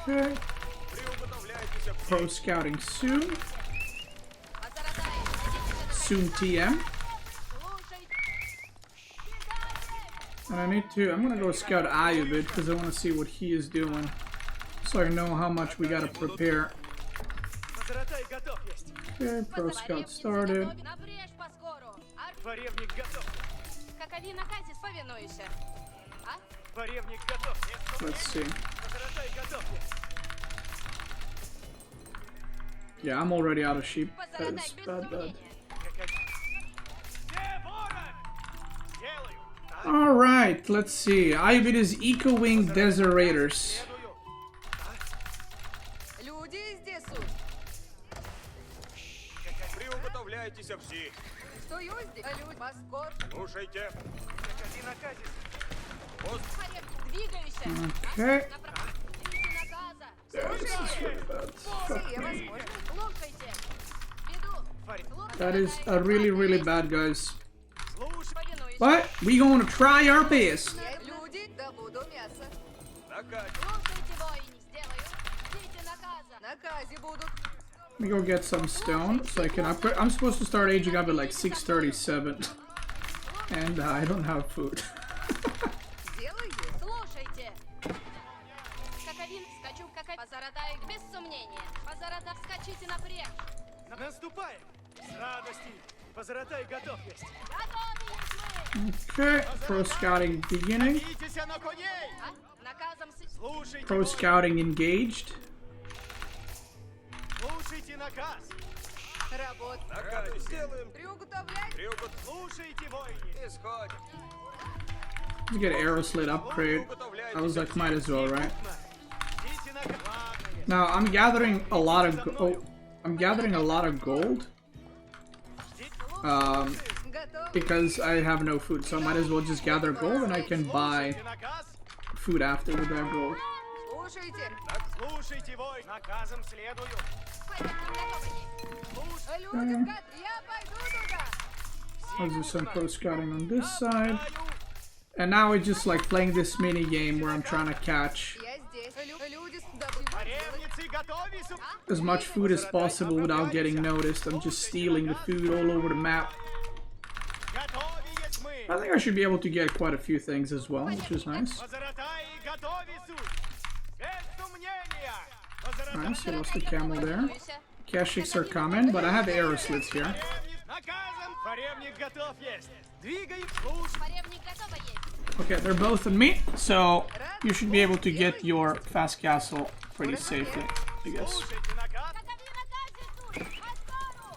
[SPEAKER 1] Okay. Pro scouting soon. Soon TM. And I'm gonna go scout Ayubid because I want to see what he is doing. So I know how much we gotta prepare. Okay, pro scout started. Let's see. Yeah, I'm already out of sheep. That is bad. Alright, let's see. Ayubid is Eco-Wing Deserators. Okay. That is a really bad, guys. But we gonna try our best. Let me go get some stone so I can upgrade. I'm supposed to start aging up at like 637. And I don't have food. Okay, pro scouting beginning. Pro scouting engaged. Let's get arrow slit upgrade. I was like, might as well, right? Now I'm gathering a lot of gold. Because I have no food, so I might as well just gather gold and I can buy food after with that gold. I'll do some pro scouting on this side. And now we're just like playing this mini game where I'm trying to catch as much food as possible without getting noticed. I'm just stealing the food all over the map. I think I should be able to get quite a few things as well, which is nice. Nice, I lost the camel there. Keshiks are coming, but I have arrow slits here. Okay, they're both on me, so you should be able to get your fast castle pretty safely, I guess.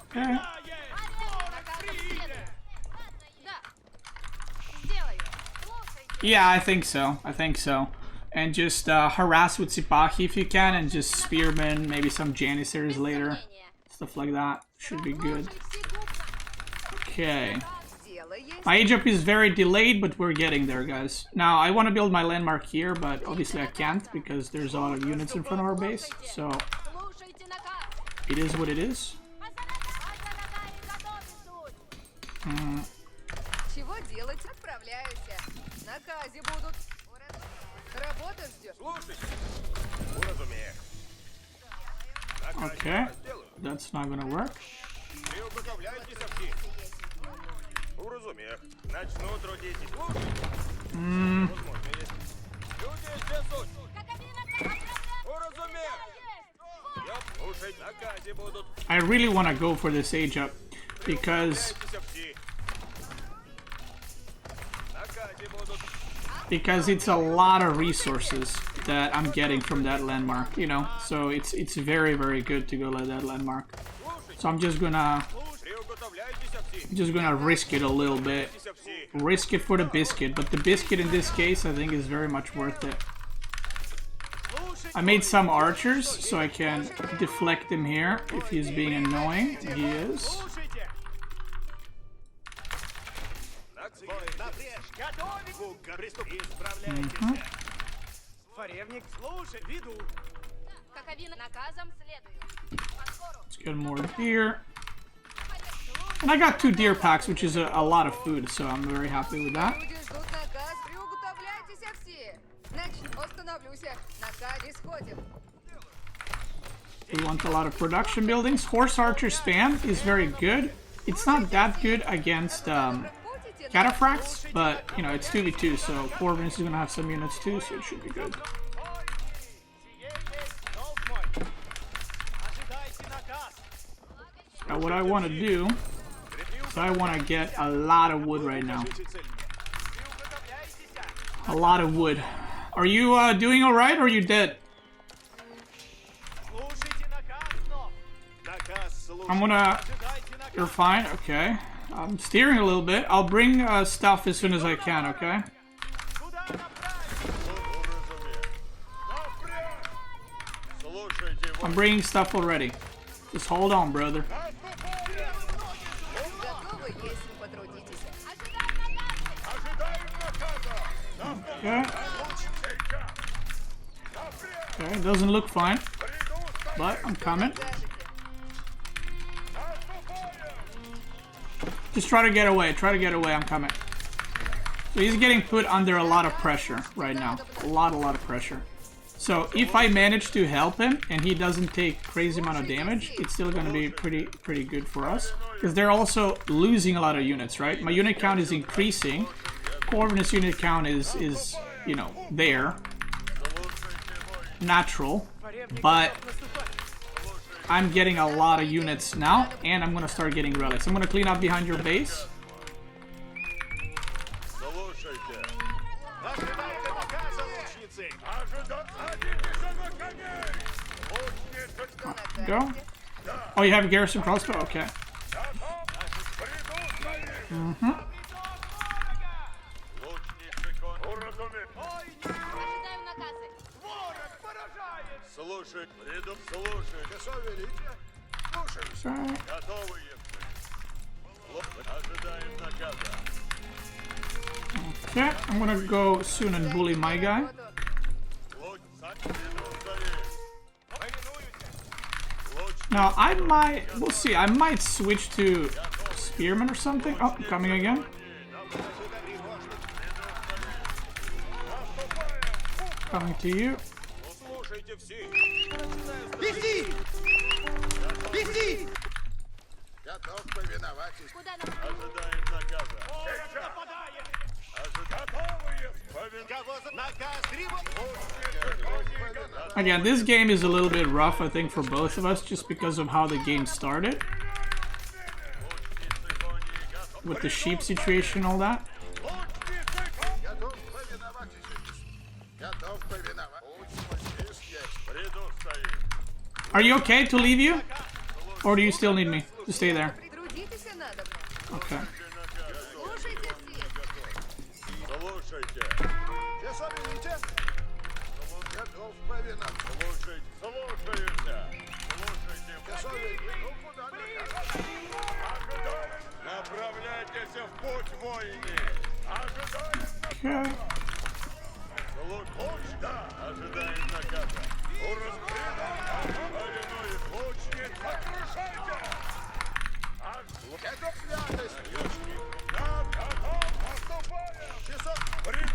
[SPEAKER 1] Okay. Yeah, I think so. And just harass with Sipahi if you can, and just spearmen, maybe some janissaries later. Stuff like that. Should be good. Okay. My age up is very delayed, but we're getting there, guys. Now, I want to build my landmark here, but obviously I can't because there's a lot of units in front of our base. So, it is what it is. Okay, that's not gonna work. I really want to go for this age up because it's a lot of resources that I'm getting from that landmark, you know. So it's very, very good to go at that landmark. So I'm just gonna risk it a little bit. Risk it for the biscuit, but the biscuit in this case I think is very much worth it. I made some archers so I can deflect him here if he's being annoying. He is. Let's get more deer. And I got 2 deer packs, which is a lot of food, so I'm very happy with that. We want a lot of production buildings. Horse archer spam is very good. It's not that good against cataphracts, but you know, it's 2v2, so Corbin is gonna have some units too, so it should be good. Now what I want to do is I want to get a lot of wood right now. A lot of wood. Are you doing alright or are you dead? I'm gonna... You're fine? Okay. I'm steering a little bit. I'll bring stuff as soon as I can, okay? I'm bringing stuff already. Just hold on, brother. Okay. Okay, doesn't look fine, but I'm coming. Just try to get away, I'm coming. So he's getting put under a lot of pressure right now. A lot of pressure. So if I manage to help him and he doesn't take crazy amount of damage, it's still gonna be pretty good for us. Because they're also losing a lot of units, right? My unit count is increasing. Corvinus unit count is you know, there. Natural. But I'm getting a lot of units now, and I'm gonna start getting relics. I'm gonna clean up behind your base. Go. Oh, you have a garrison crossbow? Okay. Okay, I'm gonna go soon and bully my guy. Now, we'll see, I might switch to Spearman or something. Oh, coming again. Coming to you. Again, this game is a little bit rough, I think, for both of us, just because of how the game started. With the sheep situation and all that. Are you okay to leave you? Or do you still need me to stay there? Okay. Okay.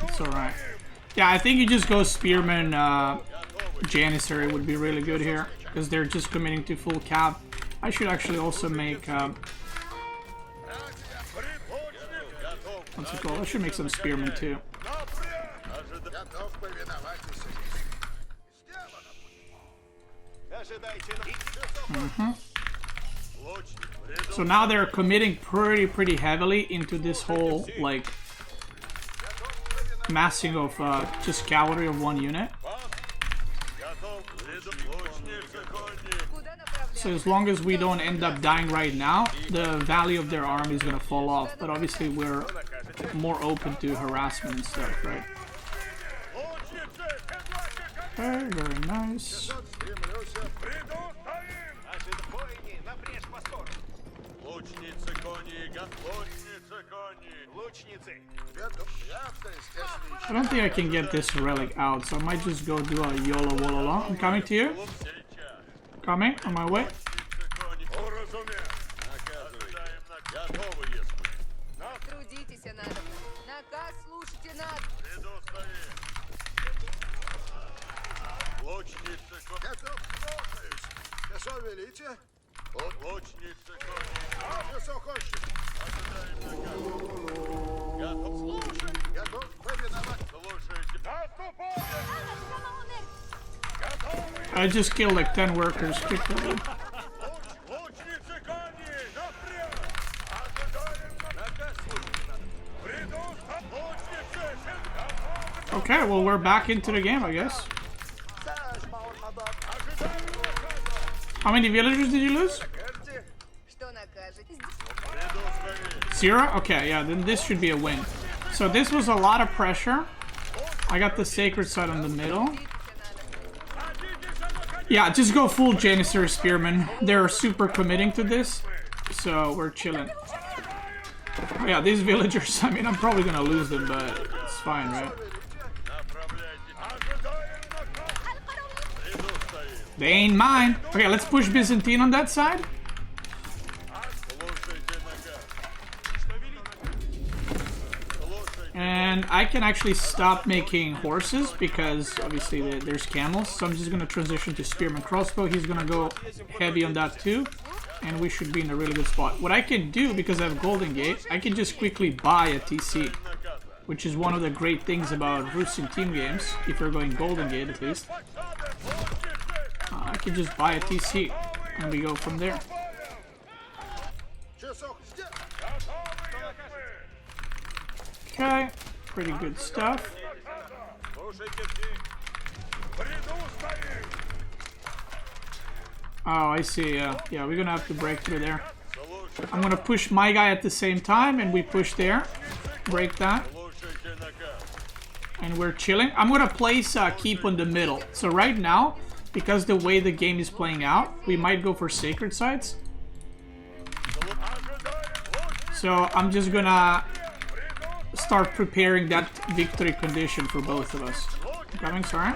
[SPEAKER 1] It's alright. Yeah, I think you just go Spearman, Janissary would be really good here, because they're just committing to full cap. I should actually also make what's it called? I should make some spearmen too. So now they're committing pretty heavily into this whole like massing of just cavalry of one unit. So as long as we don't end up dying right now, the value of their army is gonna fall off. But obviously we're more open to harassment and stuff, right? Okay, very nice. I don't think I can get this relic out, so I might just go do a YOLO WOLOLO. I'm coming to you. Coming, on my way. I just killed like 10 workers quickly. Okay, well we're back into the game, I guess. How many villagers did you lose? 0? Okay, yeah, then this should be a win. So this was a lot of pressure. I got the sacred side on the middle. Yeah, just go full Janissary Spearmen. They're super committing to this, so we're chilling. Oh, yeah, these villagers, I mean, I'm probably gonna lose them, but it's fine, right? They ain't mine. Okay, let's push Byzantine on that side. And I can actually stop making horses because obviously there's camels. So I'm just going to transition to Spearman Crossbow. He's going to go heavy on that too. And we should be in a really good spot. What I can do, because I have Golden Gate, I can just quickly buy a TC. Which is one of the great things about Rus in team games. If you're going Golden Gate at least. I can just buy a TC. And we go from there. Okay, pretty good stuff. Oh, I see, yeah, we're gonna have to break through there. I'm gonna push my guy at the same time, and we push there. Break that. And we're chilling. I'm gonna place keep on the middle. So right now, because the way the game is playing out, we might go for sacred sites. So I'm just gonna start preparing that victory condition for both of us. Coming, sorry.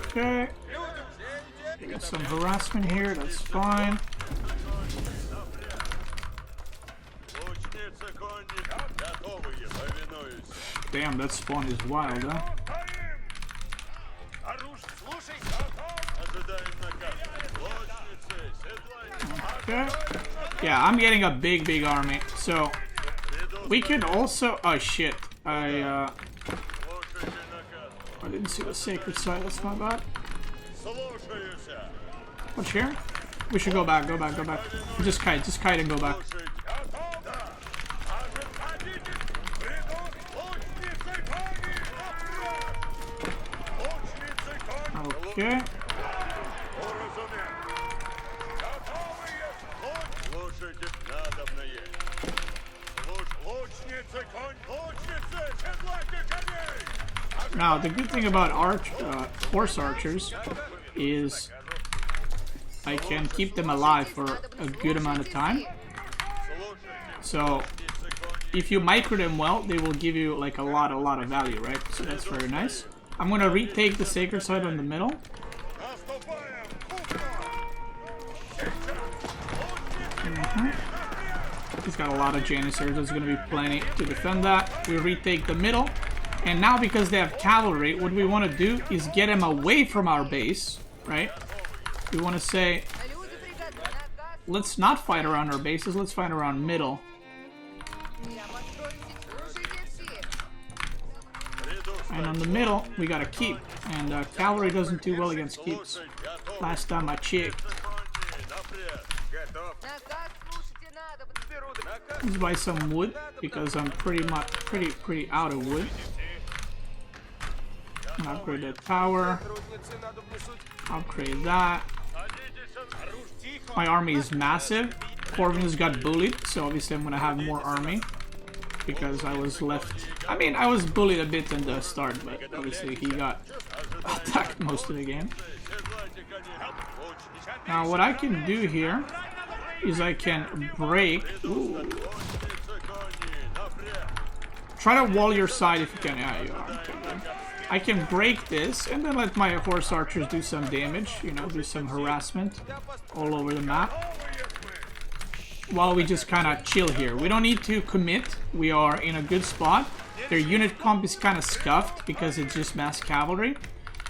[SPEAKER 1] Okay. Get some harassment here, that's fine. Damn, that spawn is wild, huh? Okay. Yeah, I'm getting a big army. So we could also. Oh shit! I didn't see the sacred site. That's not bad. What's here? We should go back. Go back. Just kite and go back. Okay. Now, the good thing about horse archers is I can keep them alive for a good amount of time. So, if you micro them well, they will give you like a lot of value, right? So that's very nice. I'm gonna retake the sacred site on the middle. He's got a lot of Janissaries. There's gonna be plenty to defend that. We retake the middle. And now because they have cavalry, what we want to do is get them away from our base, right? We want to say, let's not fight around our bases, let's fight around middle. And on the middle, we got a keep. And cavalry doesn't do well against keeps. Last time I checked. Let's buy some wood because I'm pretty out of wood. Upgrade that tower. Upgrade that. My army is massive. Corvinus got bullied, so obviously I'm gonna have more army because I was left. I mean, I was bullied a bit in the start, but obviously he got attacked most of the game. Now, what I can do here is I can break. Ooh. Try to wall your side if you can. Yeah, you are. I can break this and then let my horse archers do some damage, you know, do some harassment all over the map. While we just kind of chill here. We don't need to commit. We are in a good spot. Their unit comp is kind of scuffed because it's just mass cavalry.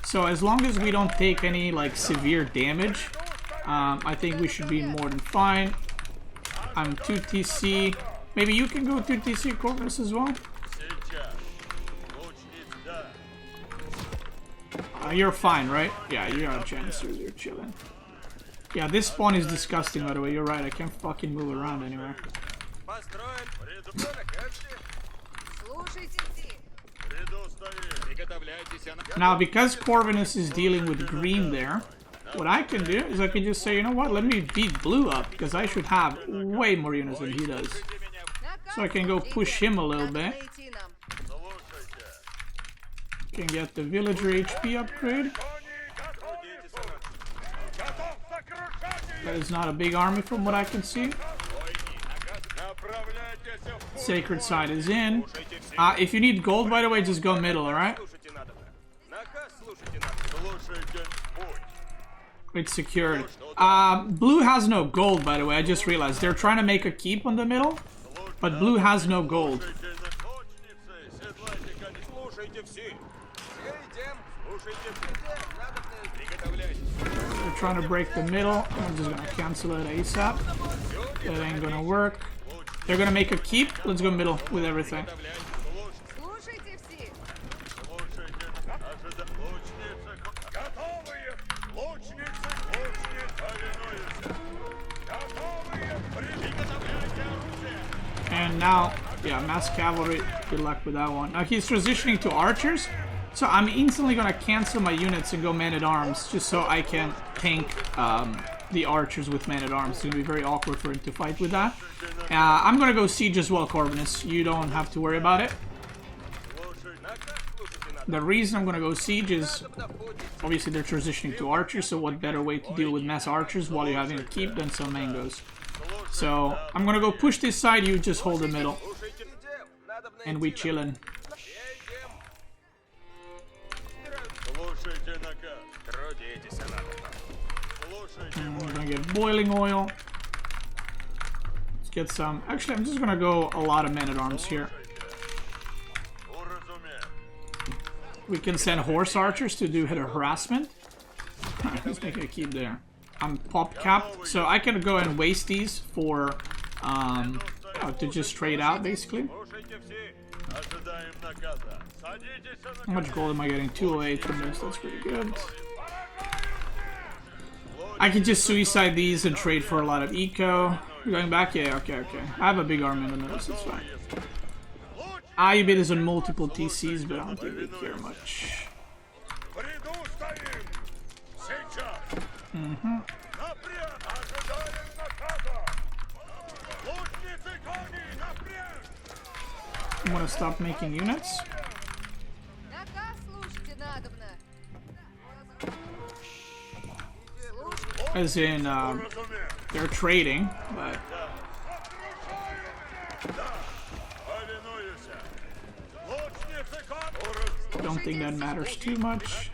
[SPEAKER 1] So as long as we don't take any like severe damage, I think we should be more than fine. I'm 2 TC. Maybe you can go 2 TC Corvus as well. You're fine, right? Yeah, you got a chance. You're chilling. Yeah, this spawn is disgusting, by the way. You're right. I can't fucking move around anywhere. Now, because Corvinus is dealing with green there, what I can do is I can just say, you know what? Let me beat blue up, because I should have way more units than he does. So I can go push him a little bit. Can get the villager HP upgrade. That is not a big army from what I can see. Sacred side is in. If you need gold, by the way, just go middle, alright? It's secured. Blue has no gold, by the way. I just realized. They're trying to make a keep on the middle, but blue has no gold. They're trying to break the middle. I'm just gonna cancel it ASAP. That ain't gonna work. They're gonna make a keep. Let's go middle with everything. And now, yeah, mass cavalry. Good luck with that one. Now he's transitioning to archers. So I'm instantly gonna cancel my units and go man-at-arms just so I can tank the archers with man-at-arms. It's gonna be very awkward for him to fight with that. I'm gonna go siege as well, Corvinus. You don't have to worry about it. The reason I'm gonna go siege is obviously they're transitioning to archers, so what better way to deal with mass archers while you're having a keep than some mangoes. So I'm gonna go push this side, you just hold the middle. And we chillin'. And we're gonna get boiling oil. Let's get some. Actually, I'm just gonna go a lot of men-at-arms here. We can send horse archers to do harassment. Let's make a keep there. I'm pop capped, so I can go and waste these for to just trade out basically. How much gold am I getting? 208 from this. That's pretty good. I can just suicide these and trade for a lot of eco. You're going back? Yeah, okay. I have a big army in the middle, so it's fine. Ayubit is on multiple TCs, but I don't think they care much. I'm gonna stop making units. As in, they're trading, but I don't think that matters too much.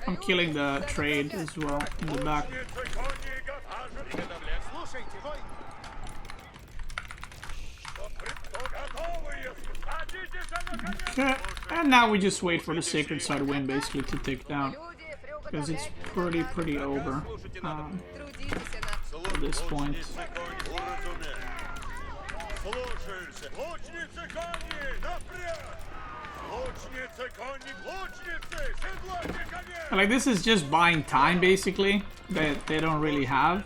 [SPEAKER 1] I'm killing the trade as well in the back. Okay, and now we just wait for the sacred side win basically to take down, because it's pretty over at this point. Like, this is just buying time basically that they don't really have.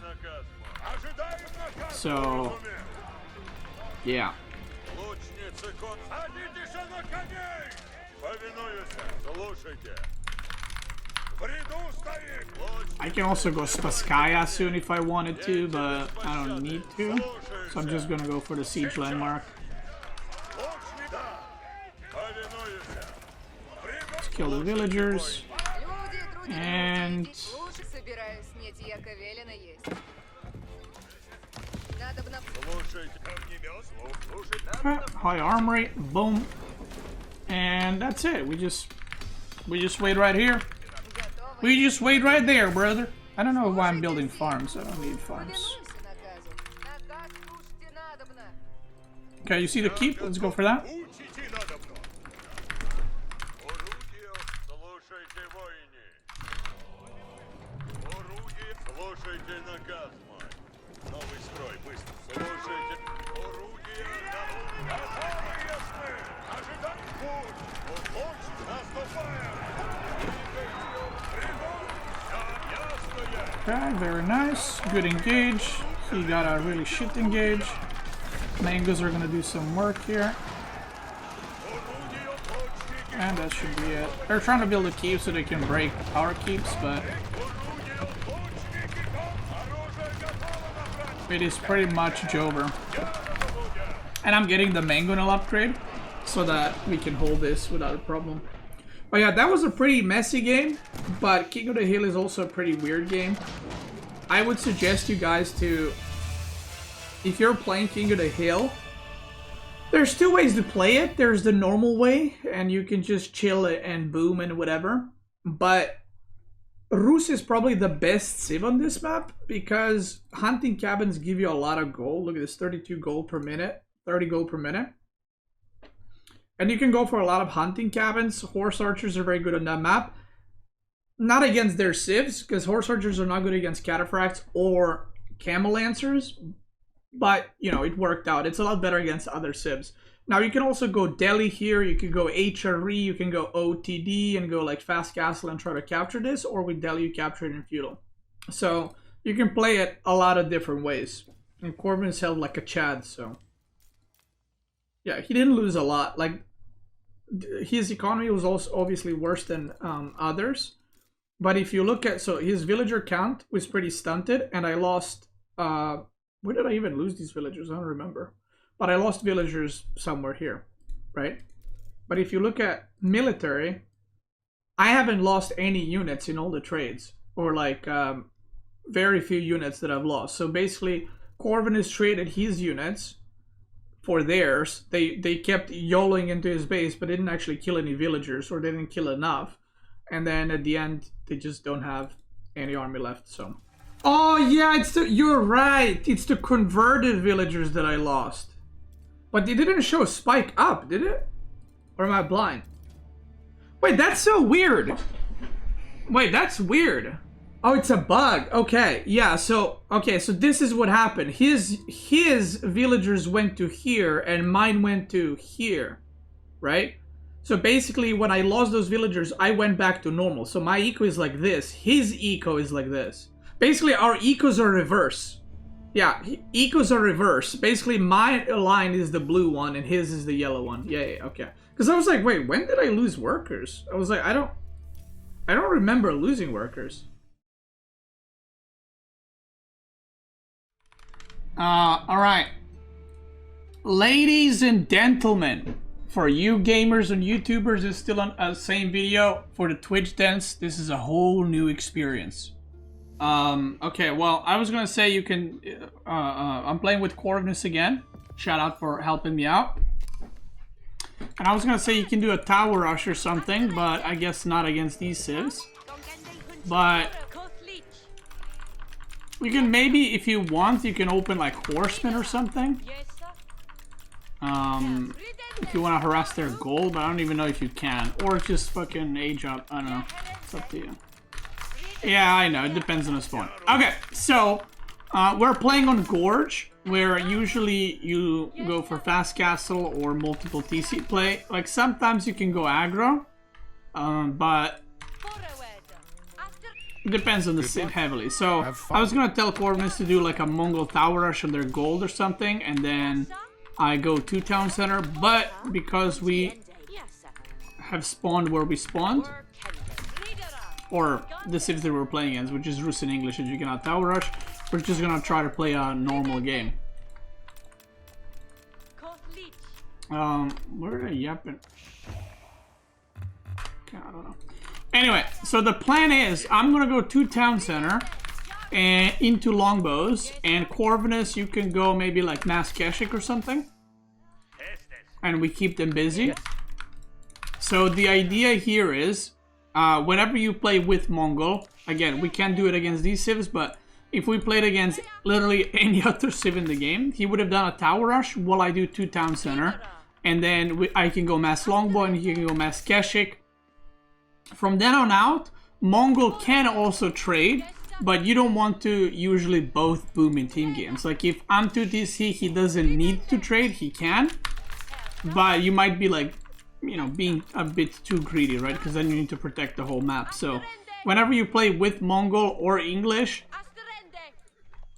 [SPEAKER 1] So yeah. I can also go Spaskaya soon if I wanted to, but I don't need to. So I'm just gonna go for the siege landmark. Let's kill the villagers. And high arm rate, boom. And that's it. We just wait right here. We just wait right there, brother. I don't know why I'm building farms. I don't need farms. Okay, you see the keep? Let's go for that. Okay, very nice. Good engage. He got a really shit engage. Mangoes are gonna do some work here. And that should be it. They're trying to build a keep so they can break our keeps, but it is pretty much over. And I'm getting the mangonel upgrade so that we can hold this without a problem. But yeah, that was a pretty messy game, but King of the Hill is also a pretty weird game. I would suggest you guys to, if you're playing King of the Hill, there's two ways to play it. There's the normal way, and you can just chill and boom and whatever. But Rus is probably the best civ on this map, because hunting cabins give you a lot of gold. Look at this, 32 gold per minute, 30 gold per minute. And you can go for a lot of hunting cabins. Horse archers are very good on that map. Not against their civs, because horse archers are not good against cataphracts or camel lancers. But, you know, it worked out. It's a lot better against other civs. Now, you can also go Delhi here. You can go HRE. You can go OTD and go like fast castle and try to capture this. Or with Delhi, you capture it in feudal. So, you can play it a lot of different ways. And Corbin is held like a Chad, so. Yeah, he didn't lose a lot. Like, his economy was also obviously worse than others. But if you look at, so his villager count was pretty stunted, and I lost, where did I even lose these villagers? I don't remember. But I lost villagers somewhere here, right? But if you look at military, I haven't lost any units in all the trades, or like very few units that I've lost. So basically, Corvin has traded his units for theirs. They kept YOLOing into his base, but didn't actually kill any villagers, or they didn't kill enough. And then at the end, they just don't have any army left, so. Oh yeah, it's the, you're right. It's the converted villagers that I lost. But it didn't show spike up, did it? Or am I blind? Wait, that's so weird. Wait, that's weird. Oh, it's a bug. Okay, yeah, so, okay, so this is what happened. His villagers went to here, and mine went to here, right? So basically, when I lost those villagers, I went back to normal. So my eco is like this. His eco is like this. Basically, our ecos are reverse. Yeah, ecos are reverse. Basically, my line is the blue one, and his is the yellow one. Yeah, okay. Because I was like, wait, when did I lose workers? I was like, I don't remember losing workers. Alright. Ladies and gentlemen, for you gamers and YouTubers, it's still on the same video. For the Twitch dens, this is a whole new experience. Okay, well, I was gonna say you can, I'm playing with Corvinus again. Shout out for helping me out. And I was gonna say you can do a tower rush or something, but I guess not against these civs. But you can maybe, if you want, you can open like horsemen or something. If you want to harass their goal, but I don't even know if you can. Or just fucking age up. I don't know. It's up to you. Yeah, I know. It depends on the spawn. Okay, so we're playing on Gorge, where usually you go for fast castle or multiple TC play. Like sometimes you can go aggro, but it depends on the civ heavily. So I was gonna tell Corvinus to do like a Mongol tower rush on their gold or something, and then I go to town center. But because we have spawned where we spawned, or the civs that we're playing against, which is Rus in English, and you cannot tower rush, we're just gonna try to play a normal game. Where are they yapping? Okay, I don't know. Anyway, so the plan is I'm gonna go to town center and into longbows, and Corvinus, you can go maybe like Mass Keshik or something, and we keep them busy. So the idea here is whenever you play with Mongol, again, we can't do it against these civs, but if we played against literally any other civ in the game, he would have done a tower rush while I do to town center, and then I can go Mass Longbow and he can go Mass Keshik. From then on out, Mongol can also trade, but you don't want to usually both boom in team games. Like if I'm 2TC, he doesn't need to trade, he can, but you might be like, you know, being a bit too greedy, right? Because then you need to protect the whole map. So whenever you play with Mongol or English,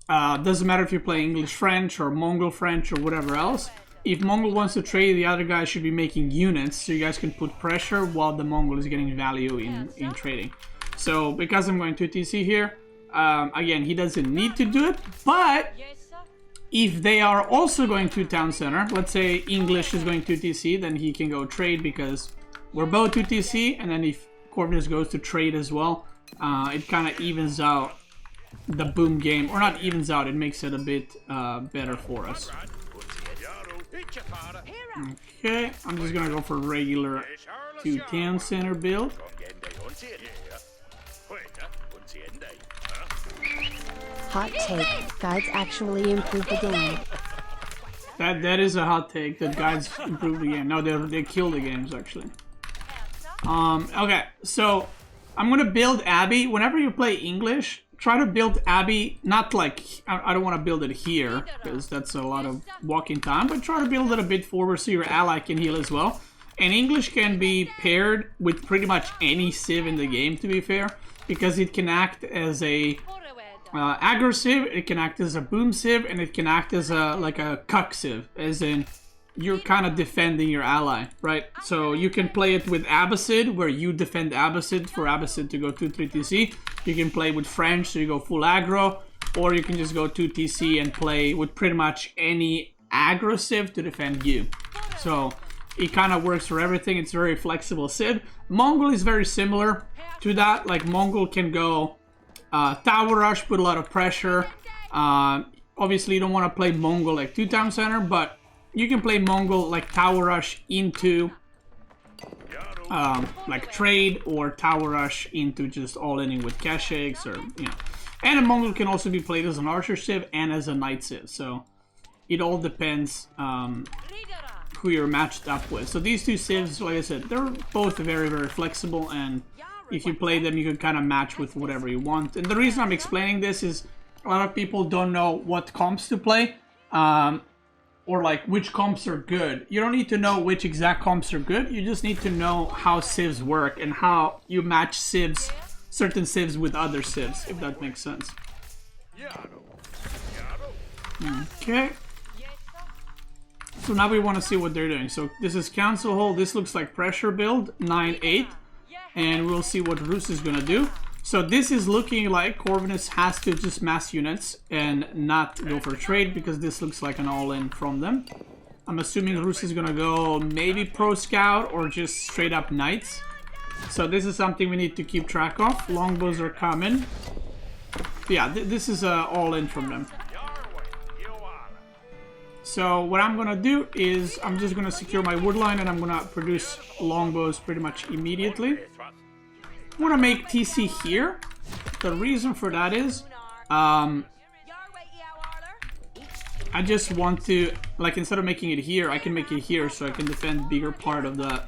[SPEAKER 1] doesn't matter if you play English French or Mongol French or whatever else, if Mongol wants to trade, the other guy should be making units so you guys can put pressure while the Mongol is getting value in trading. So because I'm going to TC here, again, he doesn't need to do it, but if they are also going to town center, let's say English is going to TC, then he can go trade because we're both to TC, and then if Corvinus goes to trade as well, it kind of evens out the boom game, or not evens out, it makes it a bit better for us. Okay, I'm just gonna go for regular to town center build.
[SPEAKER 2] Hot take, guides actually improve the game.
[SPEAKER 1] That is a hot take, that guides improve the game. No, they kill the games actually. Okay, so I'm gonna build Abbey. Whenever you play English, try to build Abbey, not like, I don't want to build it here, because that's a lot of walking time, but try to build it a bit forward so your ally can heal as well. And English can be paired with pretty much any civ in the game, to be fair, because it can act as a aggro civ, it can act as a boom civ, and it can act as a like a cuck civ, as in you're kind of defending your ally, right? So you can play it with Abbasid, where you defend Abbasid for Abbasid to go 2-3 TC. You can play with French, so you go full aggro, or you can just go 2 TC and play with pretty much any aggro civ to defend you. So it kind of works for everything. It's very flexible civ. Mongol is very similar to that. Like Mongol can go tower rush, put a lot of pressure. Obviously you don't want to play Mongol like 2 town center, but you can play Mongol like tower rush into like trade, or tower rush into just all-inning with Keshiks, or you know. And a Mongol can also be played as an archer civ and as a knight civ. So it all depends who you're matched up with. So these two civs, like I said, they're both very, very flexible, and if you play them, you can kind of match with whatever you want. And the reason I'm explaining this is a lot of people don't know what comps to play. Or like which comps are good. You don't need to know which exact comps are good. You just need to know how civs work and how you match civs, certain civs with other civs, if that makes sense. Okay. So now we want to see what they're doing. So this is Council Hall. This looks like pressure build, 9-8. And we'll see what Rus is going to do. So this is looking like Corvinus has to just mass units and not go for trade, because this looks like an all-in from them. I'm assuming Rus is gonna go maybe pro scout or just straight up knights. So this is something we need to keep track of. Longbows are coming. Yeah, this is all-in from them. So what I'm gonna do is I'm just gonna secure my wood line, and I'm gonna produce longbows pretty much immediately. I want to make TC here, the reason for that is, I just want to, like, instead of making it here, I can make it here so I can defend bigger part of the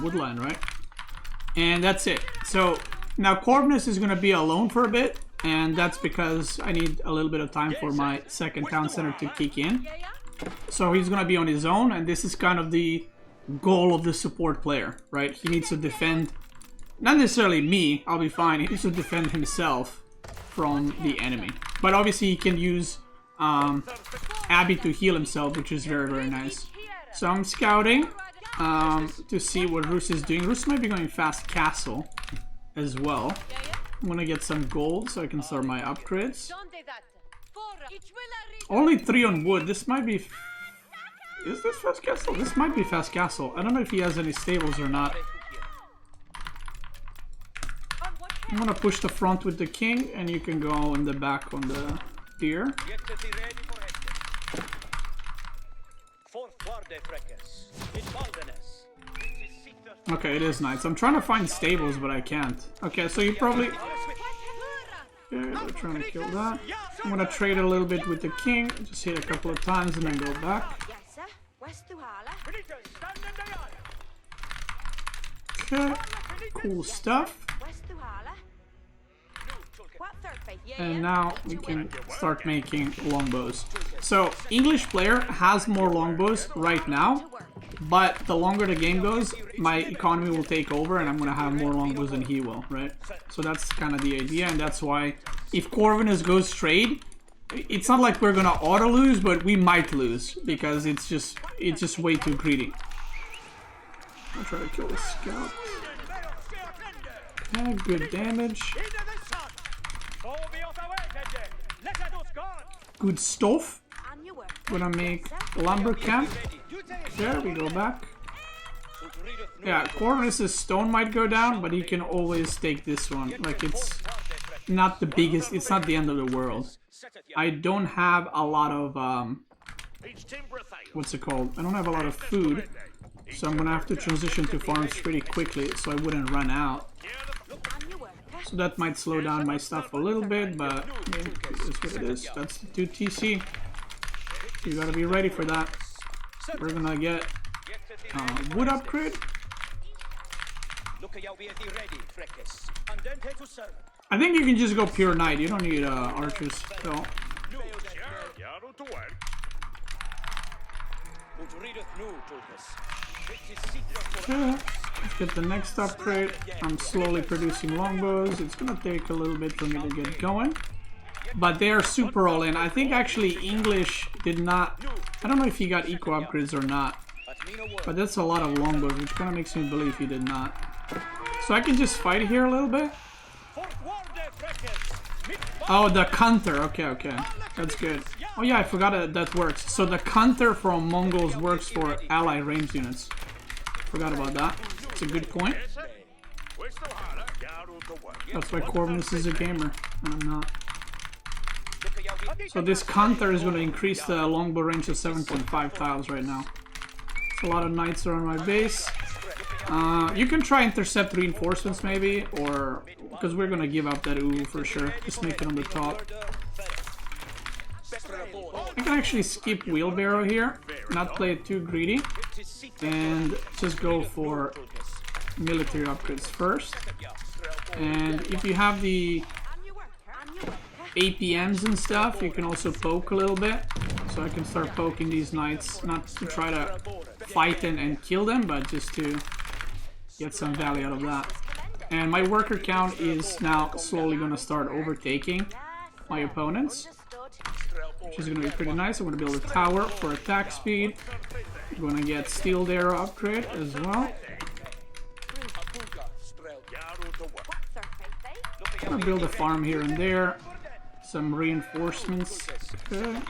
[SPEAKER 1] woodland, right? And that's it. So now Corvinus is going to be alone for a bit, and that's because I need a little bit of time for my second town center to kick in. So he's going to be on his own, and this is kind of the goal of the support player, right? He needs to defend, not necessarily me, I'll be fine. He needs to defend himself from the enemy. But obviously he can use Abby to heal himself, which is very, very nice. So I'm scouting to see what Rus is doing. Rus might be going fast castle as well. I'm gonna get some gold so I can start my upgrades. Only 3 on wood. This might be... Is this fast castle? This might be fast castle. I don't know if he has any stables or not. I'm gonna push the front with the king, and you can go in the back on the deer. Okay, it is nice. I'm trying to find stables, but I can't. Okay, so you probably... Okay, we're trying to kill that. I'm gonna trade a little bit with the king. Just hit a couple of times and then go back. Okay, cool stuff. And now we can start making longbows. So English player has more longbows right now, but the longer the game goes, my economy will take over and I'm gonna have more longbows than he will, right? So that's kind of the idea, and that's why if Corvinus goes trade, it's not like we're gonna auto lose, but we might lose because it's just way too greedy. I'll try to kill the scout. Okay, good damage. Good stuff. Gonna make lumber camp. There we go back. Yeah, Corvinus' stone might go down, but he can always take this one. Like, it's not the biggest, it's not the end of the world. I don't have a lot of what's it called? I don't have a lot of food, so I'm gonna have to transition to farms pretty quickly so I wouldn't run out. So that might slow down my stuff a little bit, but I mean, it is what it is. That's the 2 TC. You gotta be ready for that. We're gonna get wood upgrade. I think you can just go pure knight. You don't need archers. So. Okay, let's get the next upgrade. I'm slowly producing longbows. It's gonna take a little bit for me to get going, but they are super all in. I think actually English did not. I don't know if he got eco upgrades or not, but that's a lot of longbows, which kind of makes me believe he did not. So I can just fight here a little bit. Oh, the counter. Okay, okay, that's good. Oh yeah, I forgot that works. So the counter from Mongols works for ally range units. Forgot about that. It's a good point. That's why Corvinus is a gamer and I'm not. So this counter is going to increase the longbow range to 7.5 tiles right now. So a lot of knights are on my base. You can try intercept reinforcements maybe, or because we're going to give up that ooh for sure. Just make it on the top. I can actually skip wheelbarrow here, not play it too greedy, and just go for military upgrades first. And if you have the APMs and stuff, you can also poke a little bit. So I can start poking these knights, not to try to fight and kill them, but just to get some value out of that. And my worker count is now slowly going to start overtaking my opponents, which is going to be pretty nice. I'm going to build a tower for attack speed. I'm going to get steel arrow upgrade as well. I'm going to build a farm here and there. Some reinforcements. Okay.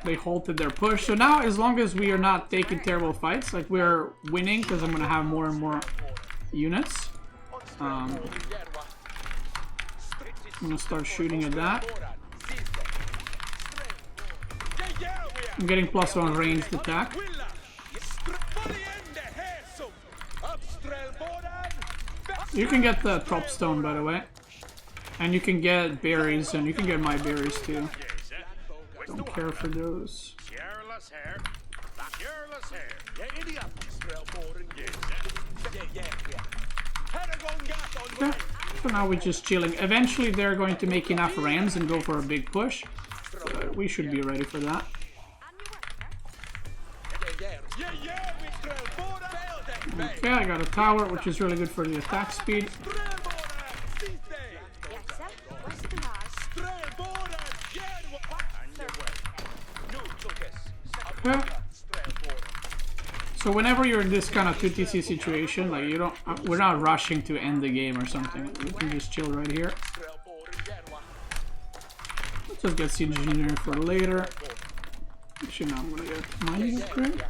[SPEAKER 1] They halted their push. So now, as long as we are not taking terrible fights, like we're winning, because I'm going to have more and more units. I'm going to start shooting at that. I'm getting +1 ranged attack. You can get the top stone, by the way. And you can get berries, and you can get my berries too. Don't care for those. Okay. So now we're just chilling. Eventually they're going to make enough rams and go for a big push. So we should be ready for that. Okay, I got a tower, which is really good for the attack speed. Okay. So whenever you're in this kind of 2TC situation, like we're not rushing to end the game or something. We can just chill right here. Let's just get siege engineering for later. Actually, now I'm gonna get mining upgrade.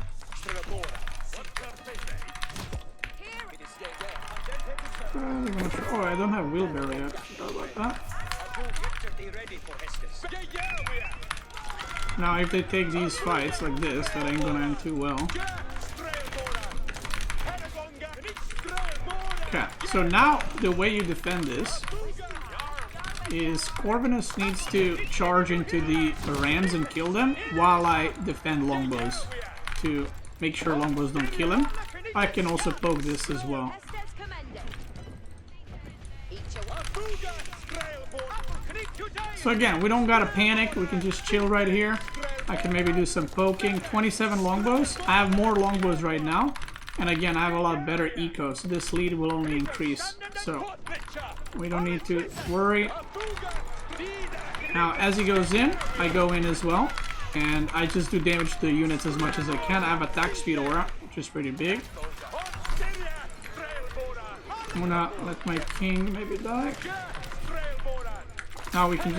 [SPEAKER 1] Oh, I don't have wheelbarrow yet. Forgot about that. Now, if they take these fights like this, that ain't gonna end too well. Okay, so now the way you defend this is Corvinus needs to charge into the rams and kill them while I defend longbows to make sure longbows don't kill him. I can also poke this as well. So again, we don't gotta panic, we can just chill right here. I can maybe do some poking. 27 longbows. I have more longbows right now. And again, I have a lot better eco, so this lead will only increase. So we don't need to worry. Now, as he goes in, I go in as well. And I just do damage to the units as much as I can. I have attack speed aura, which is pretty big. I'm gonna let my king maybe die. Now we can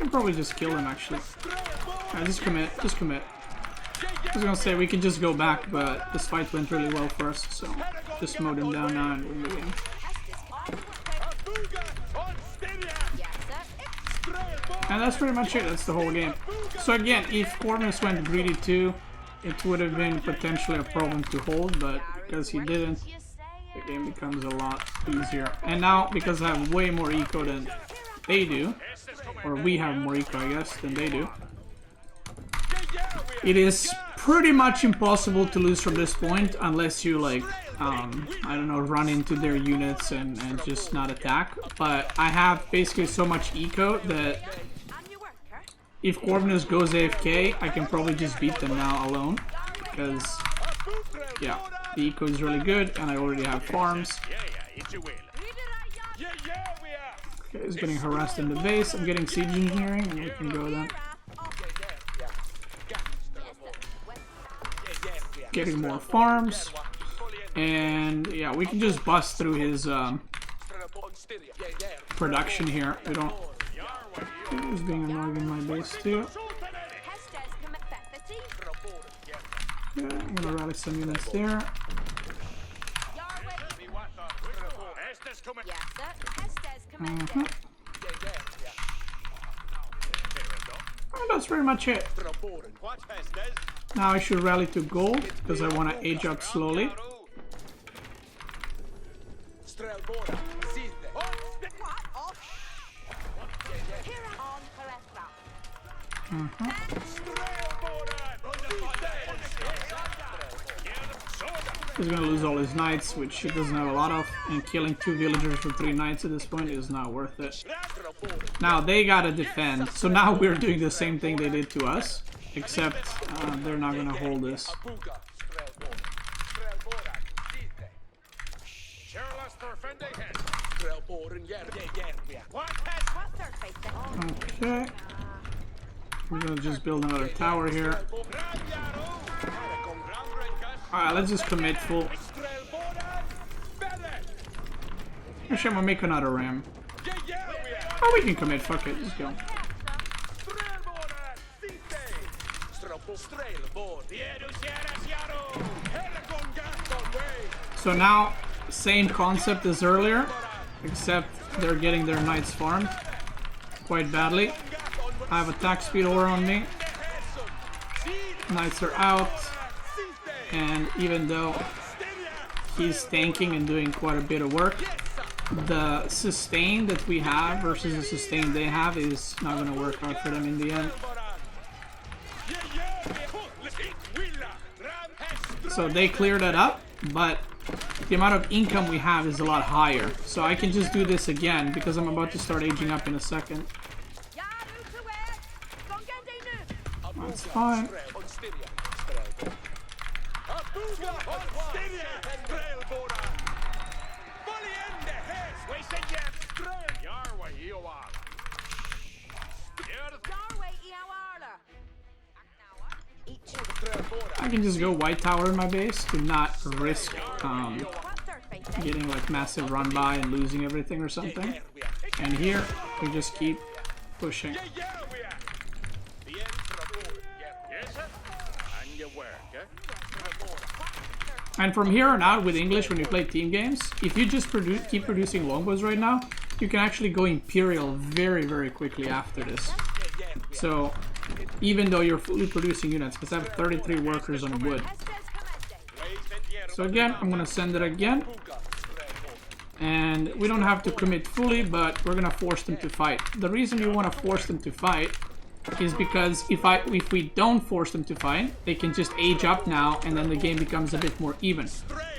[SPEAKER 1] probably just kill him actually. Alright, just commit. I was gonna say we can just go back, but this fight went really well for us, so just mowed him down now and win the game. And that's pretty much it, that's the whole game. So again, if Corvinus went greedy too, it would have been potentially a problem to hold, but because he didn't, the game becomes a lot easier. And now, because I have way more eco than they do, or we have more eco, I guess, than they do, it is pretty much impossible to lose from this point unless you, like, I don't know, run into their units and just not attack. But I have basically so much eco that if Corvinus goes AFK, I can probably just beat them now alone. Because, yeah, the eco is really good and I already have farms. Okay, he's getting harassed in the base. I'm getting siege engineering and we can go then. Getting more farms. And yeah, we can just bust through his production here. We don't. He's being annoyed in my base too. Yeah, I'm gonna rally some units there. Oh, that's pretty much it. Now I should rally to gold because I want to age up slowly. He's gonna lose all his knights, which he doesn't have a lot of, and killing 2 villagers for 3 knights at this point is not worth it. Now they gotta defend, so now we're doing the same thing they did to us, except they're not gonna hold this. Okay. We're gonna just build another tower here. Alright, let's just commit full. Actually, I'm gonna make another ram. Oh, we can commit, fuck it, just go. So now, same concept as earlier, except they're getting their knights farmed quite badly. I have attack speed aura on me. Knights are out. And even though he's tanking and doing quite a bit of work. The sustain that we have versus the sustain they have is not going to work out for them in the end. So they cleared that up, but the amount of income we have is a lot higher. So I can just do this again because I'm about to start aging up in a second. That's fine. I can just go white tower in my base to not risk getting like massive run by and losing everything or something. And here we just keep pushing. And from here on out with English, when you play team games, if you just keep producing longbows right now, you can actually go Imperial very, very quickly after this. So, even though you're fully producing units, because I have 33 workers on wood. So again, I'm going to send it again. And we don't have to commit fully, but we're going to force them to fight. The reason you want to force them to fight is because if we don't force them to fight, they can just age up now, and then the game becomes a bit more even.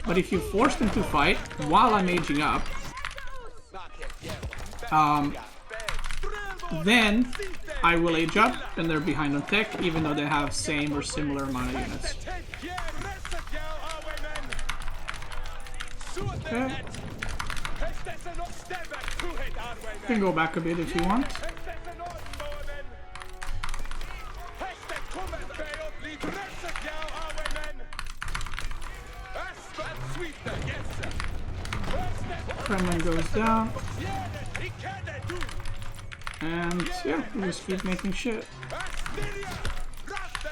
[SPEAKER 1] But if you force them to fight while I'm aging up, then I will age up and they're behind on tech, even though they have same or similar amount of units. Okay. You can go back a bit if you want. Kremlin goes down. And yeah, we just keep making shit.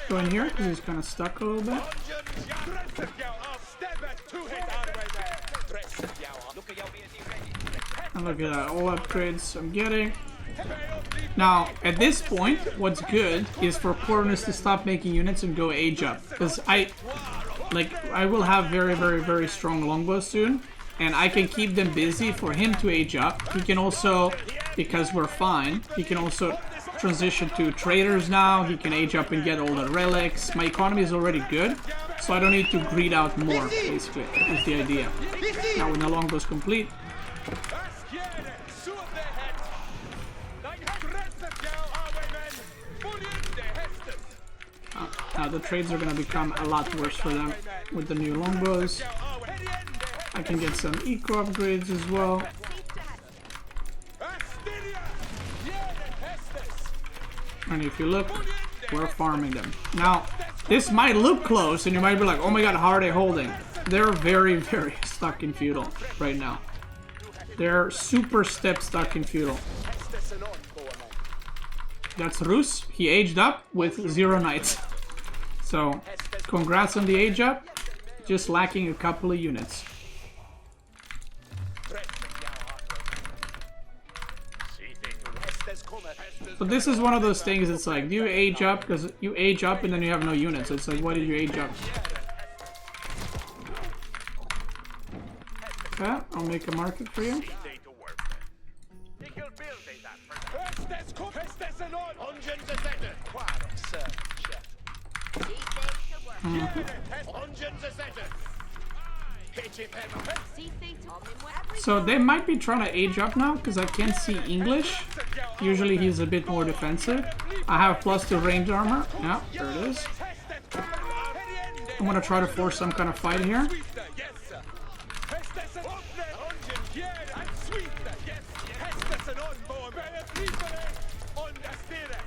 [SPEAKER 1] Go in here because he's kind of stuck a little bit. And look at that, all upgrades I'm getting. Now, at this point, what's good is for Corvinus to stop making units and go age up. Because I will have very, very, very strong longbows soon. And I can keep them busy for him to age up. He can also, because we're fine, he can also transition to traders now. He can age up and get all the relics. My economy is already good, so I don't need to greed out more, basically, is the idea. Now when the longbow's complete, now the trades are going to become a lot worse for them with the new longbows. I can get some eco upgrades as well. And if you look, we're farming them. Now, this might look close and you might be like, oh my god, how are they holding? They're very, very stuck in feudal right now. They're super step stuck in feudal. That's Rus. He aged up with 0 knights. So, congrats on the age up. Just lacking a couple of units. But this is one of those things, it's like, do you age up? Because you age up and then you have no units. It's like, why did you age up? Okay, I'll make a market for you. So they might be trying to age up now because I can't see English. Usually he's a bit more defensive. I have +2 range armor. Yeah, there it is. I'm gonna try to force some kind of fight here.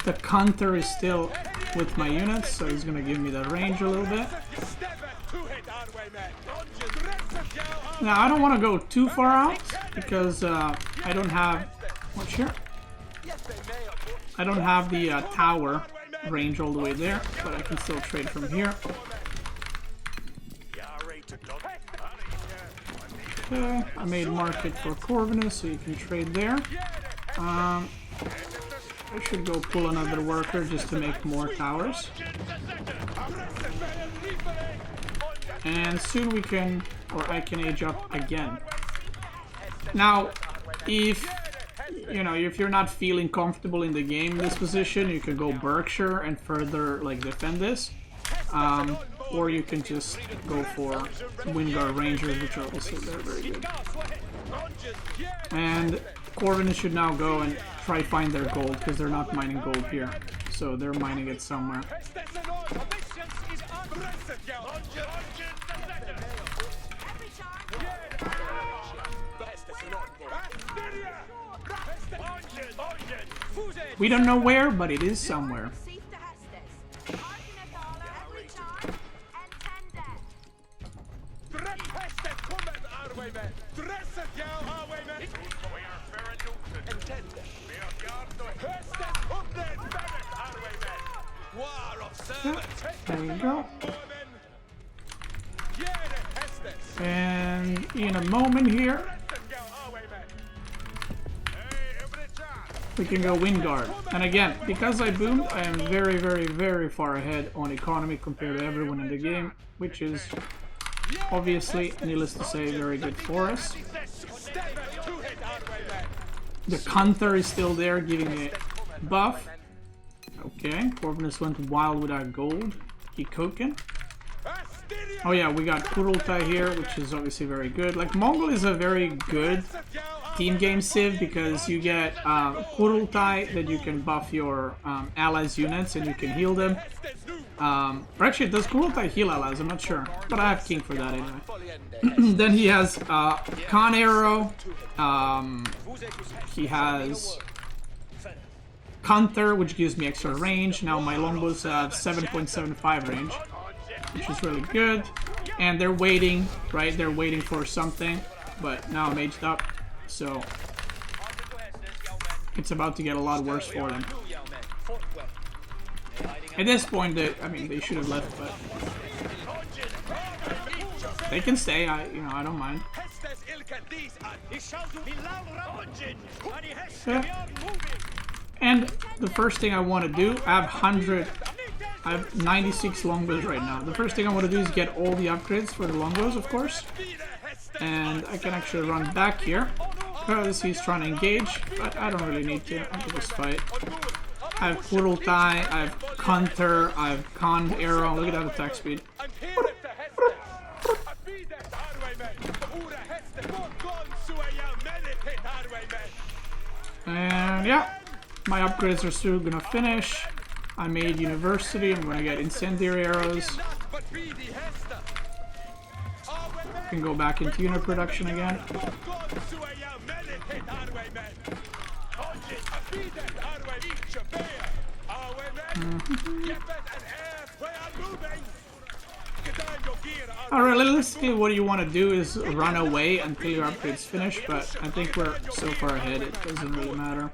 [SPEAKER 1] The counter is still with my units, so he's gonna give me the range a little bit. Now I don't want to go too far out because I don't have much here. I don't have the tower range all the way there, but I can still trade from here. Okay, I made market for Corvinus, so you can trade there. I should go pull another worker just to make more towers. And soon we can, or I can age up again. Now, if if you're not feeling comfortable in the game in this position, you can go Berkshire and further like defend this. Or you can just go for Windguard Rangers, which are also very good. And Corvinus should now go and try find their gold, because they're not mining gold here. So they're mining it somewhere. We don't know where, but it is somewhere. There we go. And in a moment here, we can go Windguard. And again, because I boomed, I am very far ahead on economy compared to everyone in the game, which is obviously, needless to say, very good for us. The Gunther is still there, giving me a buff. Okay, Corvinus went wild without gold. He cooking. Oh yeah, we got Kurultai here, which is obviously very good. Like, Mongol is a very good team game civ because you get Kurultai that you can buff your allies' units and you can heal them. Or actually, does Kurultai heal allies? I'm not sure. But I have King for that anyway. Then he has Khan Arrow. He has Gunther, which gives me extra range. Now my longbows have 7.75 range, which is really good. And they're waiting, right? They're waiting for something. But now I'm aged up, so it's about to get a lot worse for them. At this point, they should have left, but they can stay. I don't mind. Yeah. And the first thing I want to do, I have 96 longbows right now. The first thing I want to do is get all the upgrades for the longbows, of course. And I can actually run back here because he's trying to engage, but I don't really need to. I can just fight. I have Kurultai, I have Gunther, I have Khan Arrow. Look at that attack speed. And yeah, my upgrades are still gonna finish. I made University, I'm gonna get Incendiary Arrows. I can go back into unit production again. Alright, realistically what you want to do is run away until your upgrades finish, but I think we're so far ahead it doesn't really matter.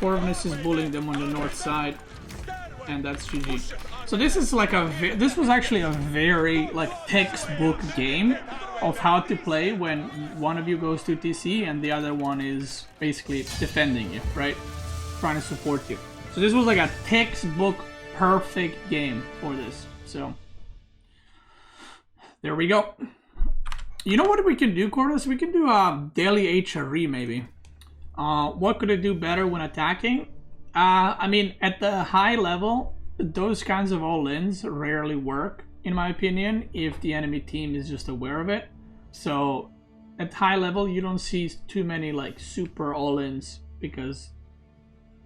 [SPEAKER 1] Corvinus is bullying them on the north side, and that's GG. So this is like this was actually a very like textbook game of how to play when one of you goes to TC and the other one is basically defending you, right? Trying to support you. So this was like a textbook perfect game for this. So there we go. You know what we can do, Corvus? We can do a Delhi HRE maybe. What could it do better when attacking? I mean, at the high level, those kinds of all-ins rarely work, in my opinion, if the enemy team is just aware of it. So at high level, you don't see too many like super all-ins, because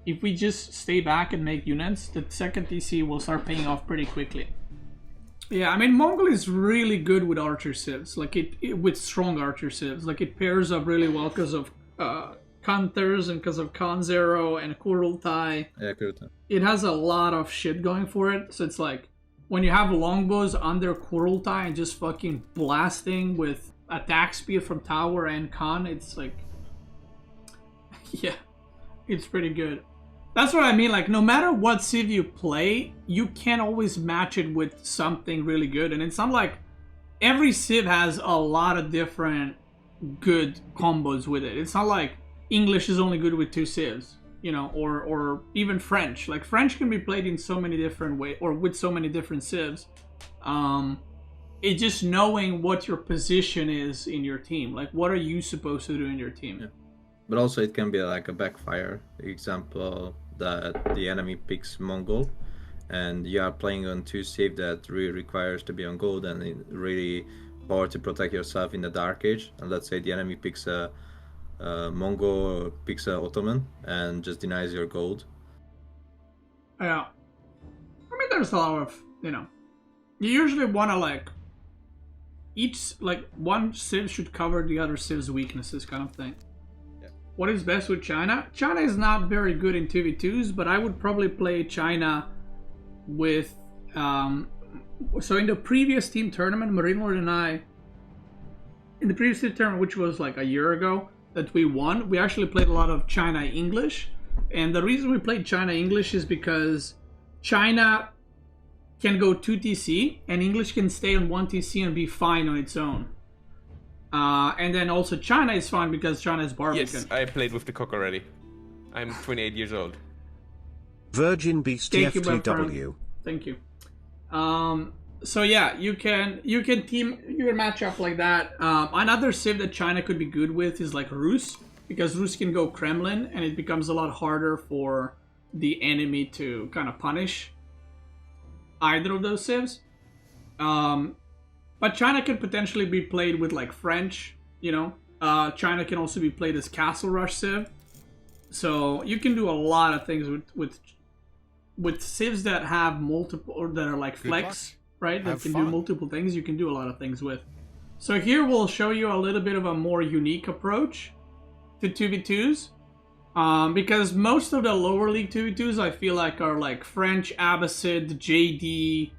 [SPEAKER 1] if we just stay back and make units, the second TC will start paying off pretty quickly. Yeah, I mean, Mongol is really good with archer civs, like with strong archer civs. Like it pairs up really well because of Gunther's and because of Khan's Arrow and Kurultai.
[SPEAKER 3] Yeah, Kurultai.
[SPEAKER 1] It has a lot of shit going for it, so it's like when you have longbows under Kurultai and just fucking blasting with attack speed from tower and Khan, it's like, yeah, it's pretty good. That's what I mean, like no matter what civ you play, you can't always match it with something really good. And it's not like every civ has a lot of different good combos with it. It's not like English is only good with 2 civs, you know, or even French. Like French can be played in so many different ways, or with so many different civs. it's just knowing what your position is in your team. Like, what are you supposed to do in your team?
[SPEAKER 3] Yeah. But also it can be like a backfire. Example that the enemy picks Mongol and you are playing on 2 civ that really requires to be on gold and it's really hard to protect yourself in the Dark Age. And let's say the enemy picks a Mongol or picks a Ottoman and just denies your gold.
[SPEAKER 1] Yeah. I mean, there's a lot of, you know, you usually want to like, one civ should cover the other civ's weaknesses kind of thing. Yeah. What is best with China? China is not very good in 2v2s, but I would probably play China with, so in the previous team tournament, Marinlord and I, in the previous team tournament, which was like a year ago, that we won, we actually played a lot of China English. And the reason we played China English is because China can go 2 TC and English can stay on 1 TC and be fine on its own. And then also China is fine because China is Barbican.
[SPEAKER 4] Yes, I played with the cock already. I'm 28 years old.
[SPEAKER 5] Virgin Beastyqt.
[SPEAKER 1] Thank you. So yeah, you can match up like that. Another civ that China could be good with is like Rus, because Rus can go Kremlin and it becomes a lot harder for the enemy to kind of punish either of those civs. But China could potentially be played with like French, you know. China can also be played as Castle Rush civ. So you can do a lot of things with civs that have multiple, or that are like flex, right? That can do multiple things. You can do a lot of things with. So here we'll show you a little bit of a more unique approach to 2v2s. Because most of the lower league 2v2s I feel like are like French, Abbasid, JD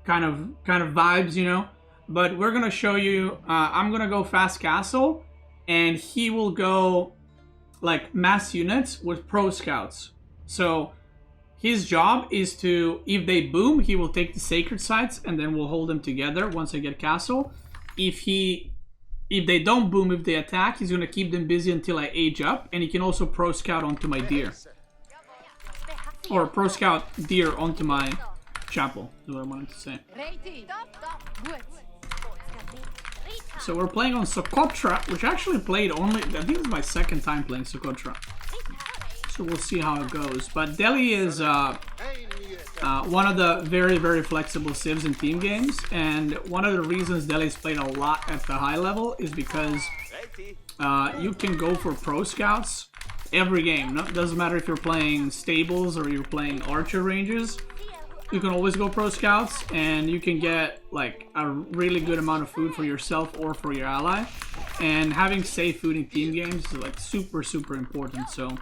[SPEAKER 1] kind of vibes, you know. But we're gonna show you, I'm gonna go fast castle and he will go like mass units with pro scouts. So his job is to, if they boom, he will take the sacred sites and then we'll hold them together once I get castle. If they don't boom, if they attack, he's going to keep them busy until I age up. And he can also pro scout onto my deer. Or pro scout deer onto my chapel, is what I wanted to say. So we're playing on Socotra, which I actually played only, I think it's my second time playing Socotra. So we'll see how it goes. But Delhi is one of the very, very flexible civs in team games. And one of the reasons Delhi's played a lot at the high level is because you can go for pro scouts every game. No, it doesn't matter if you're playing stables or you're playing archer ranges. You can always go pro scouts and you can get like a really good amount of food for yourself or for your ally. And having safe food in team games is like super, super important. So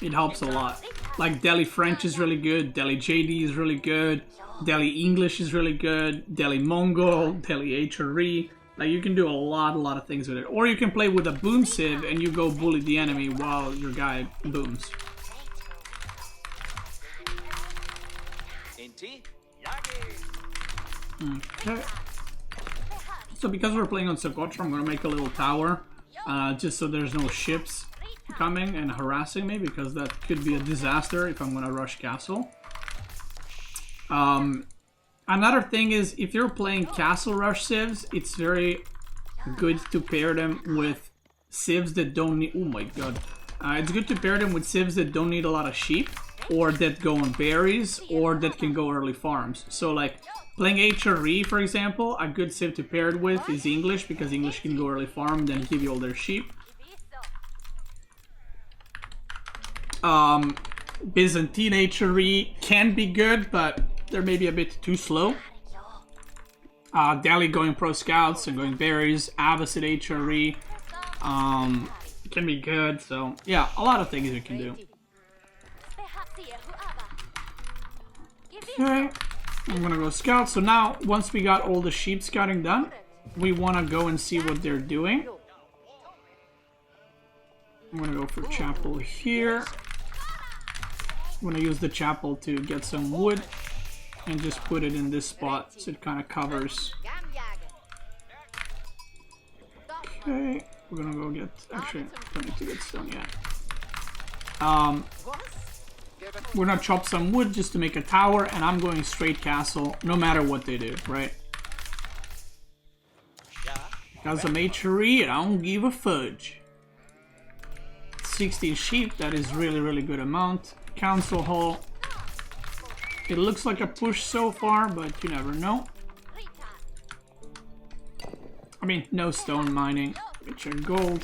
[SPEAKER 1] it helps a lot. Like Delhi French is really good, Delhi JD is really good, Delhi English is really good, Delhi Mongol, Delhi HRE. Like you can do a lot of things with it. Or you can play with a boom civ and you go bully the enemy while your guy booms. Okay. So because we're playing on Socotra, I'm gonna make a little tower, just so there's no ships coming and harassing me, because that could be a disaster if I'm gonna rush castle. Another thing is, if you're playing castle rush civs, it's very good to pair them with civs that don't need, oh my god, it's good to pair them with civs that don't need a lot of sheep, or that go on berries, or that can go early farms. So like playing HRE, for example, a good civ to pair it with is English, because English can go early farm and then give you all their sheep. Byzantine HRE can be good, but they're maybe a bit too slow. Delhi going pro scouts and going berries, Abbasid HRE can be good. So yeah, a lot of things you can do. Okay, I'm gonna go scout. So now, once we got all the sheep scouting done, we want to go and see what they're doing. I'm gonna go for chapel here. I'm gonna use the chapel to get some wood and just put it in this spot so it kind of covers. Okay, we're gonna go get, actually, don't need to get stone yet. we're gonna chop some wood just to make a tower, and I'm going straight castle no matter what they do, right? Because I'm HRE and I don't give a fudge. 16 sheep, that is really good amount. Council hall. It looks like a push so far, but you never know. I mean, no stone mining. Check gold.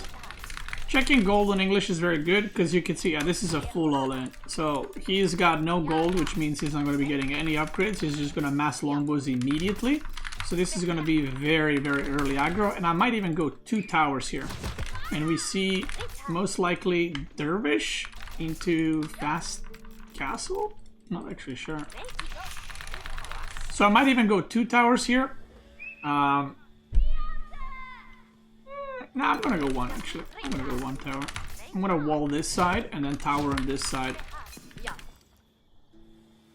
[SPEAKER 1] Checking gold in English is very good because you can see, yeah, this is a full all-in. So he's got no gold, which means he's not going to be getting any upgrades. He's just going to mass longbows immediately. So this is going to be very early aggro, and I might even go 2 towers here. And we see most likely Dervish into fast castle? Not actually sure. So I might even go 2 towers here. Nah, I'm gonna go 1 actually. I'm gonna go 1 tower. I'm gonna wall this side and then tower on this side.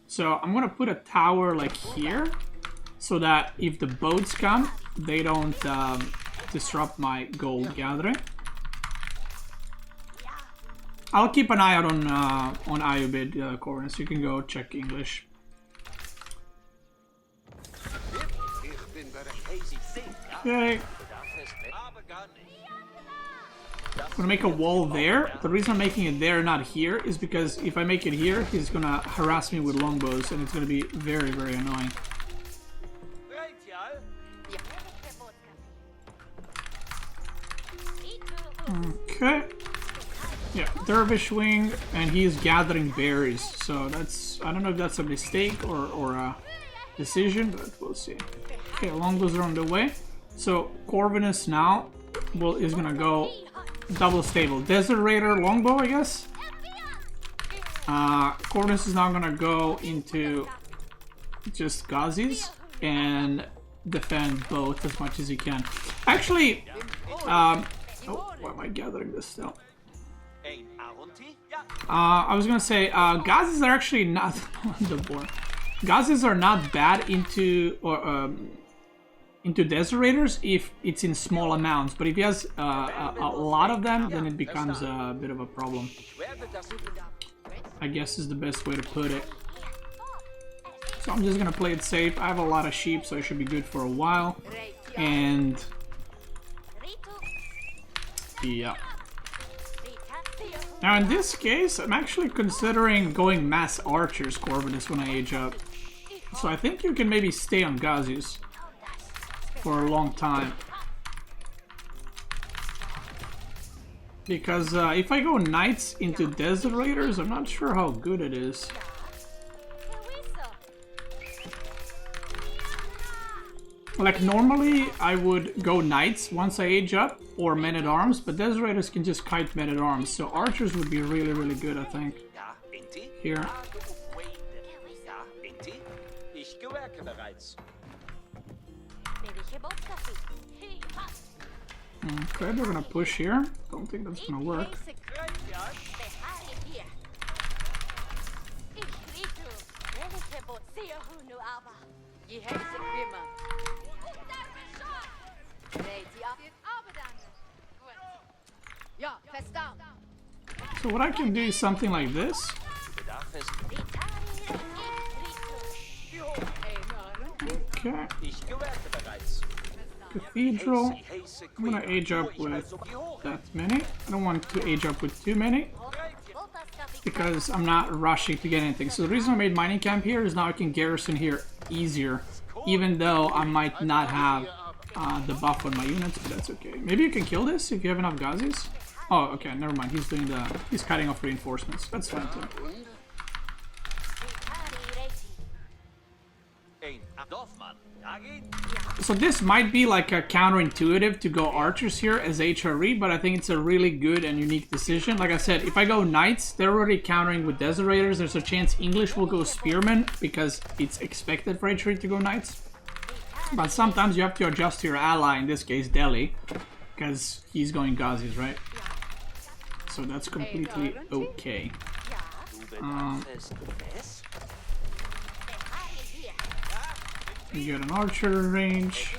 [SPEAKER 1] So I'm gonna put a tower like here, so that if the boats come, they don't disrupt my gold gathering. I'll keep an eye out on Ayubid Corvinus. You can go check English. Okay. I'm gonna make a wall there. The reason I'm making it there, not here, is because if I make it here, he's gonna harass me with longbows, and it's gonna be very annoying. Okay. Yeah, Dervish wing, and he is gathering berries. So that's, I don't know if that's a mistake or a decision, but we'll see. Okay, longbows are on the way. So Corvinus now is gonna go double stable. Desert Raider longbow, I guess. Corvinus is now gonna go into just Ghazis and defend both as much as he can. Actually, oh, why am I gathering this still? I was gonna say, Ghazis are actually not on the board. Ghazis are not bad into Desert Raiders if it's in small amounts, but if he has a lot of them, then it becomes a bit of a problem. I guess is the best way to put it. So I'm just gonna play it safe. I have a lot of sheep, so I should be good for a while. And yeah. Now in this case, I'm actually considering going mass archers Corvinus when I age up. So I think you can maybe stay on Ghazis for a long time. Because if I go knights into Desert Raiders, I'm not sure how good it is. Like normally I would go knights once I age up, or men-at-arms, but Desert Raiders can just kite men-at-arms, so archers would be really good, I think. Here. Okay, they're gonna push here. Don't think that's gonna work. So what I can do is something like this. Okay. Cathedral. I'm gonna age up with that many. I don't want to age up with too many, because I'm not rushing to get anything. So the reason I made mining camp here is now I can garrison here easier, even though I might not have the buff on my units, but that's okay. Maybe you can kill this if you have enough Ghazis. Oh, okay, never mind. He's cutting off reinforcements. That's fine too. So this might be like a counterintuitive to go archers here as HRE, but I think it's a really good and unique decision. Like I said, if I go knights, they're already countering with Desert Raiders. There's a chance English will go spearmen because it's expected for HRE to go knights. But sometimes you have to adjust to your ally, in this case Delhi, because he's going Ghazis, right? So that's completely okay. You get an archer range.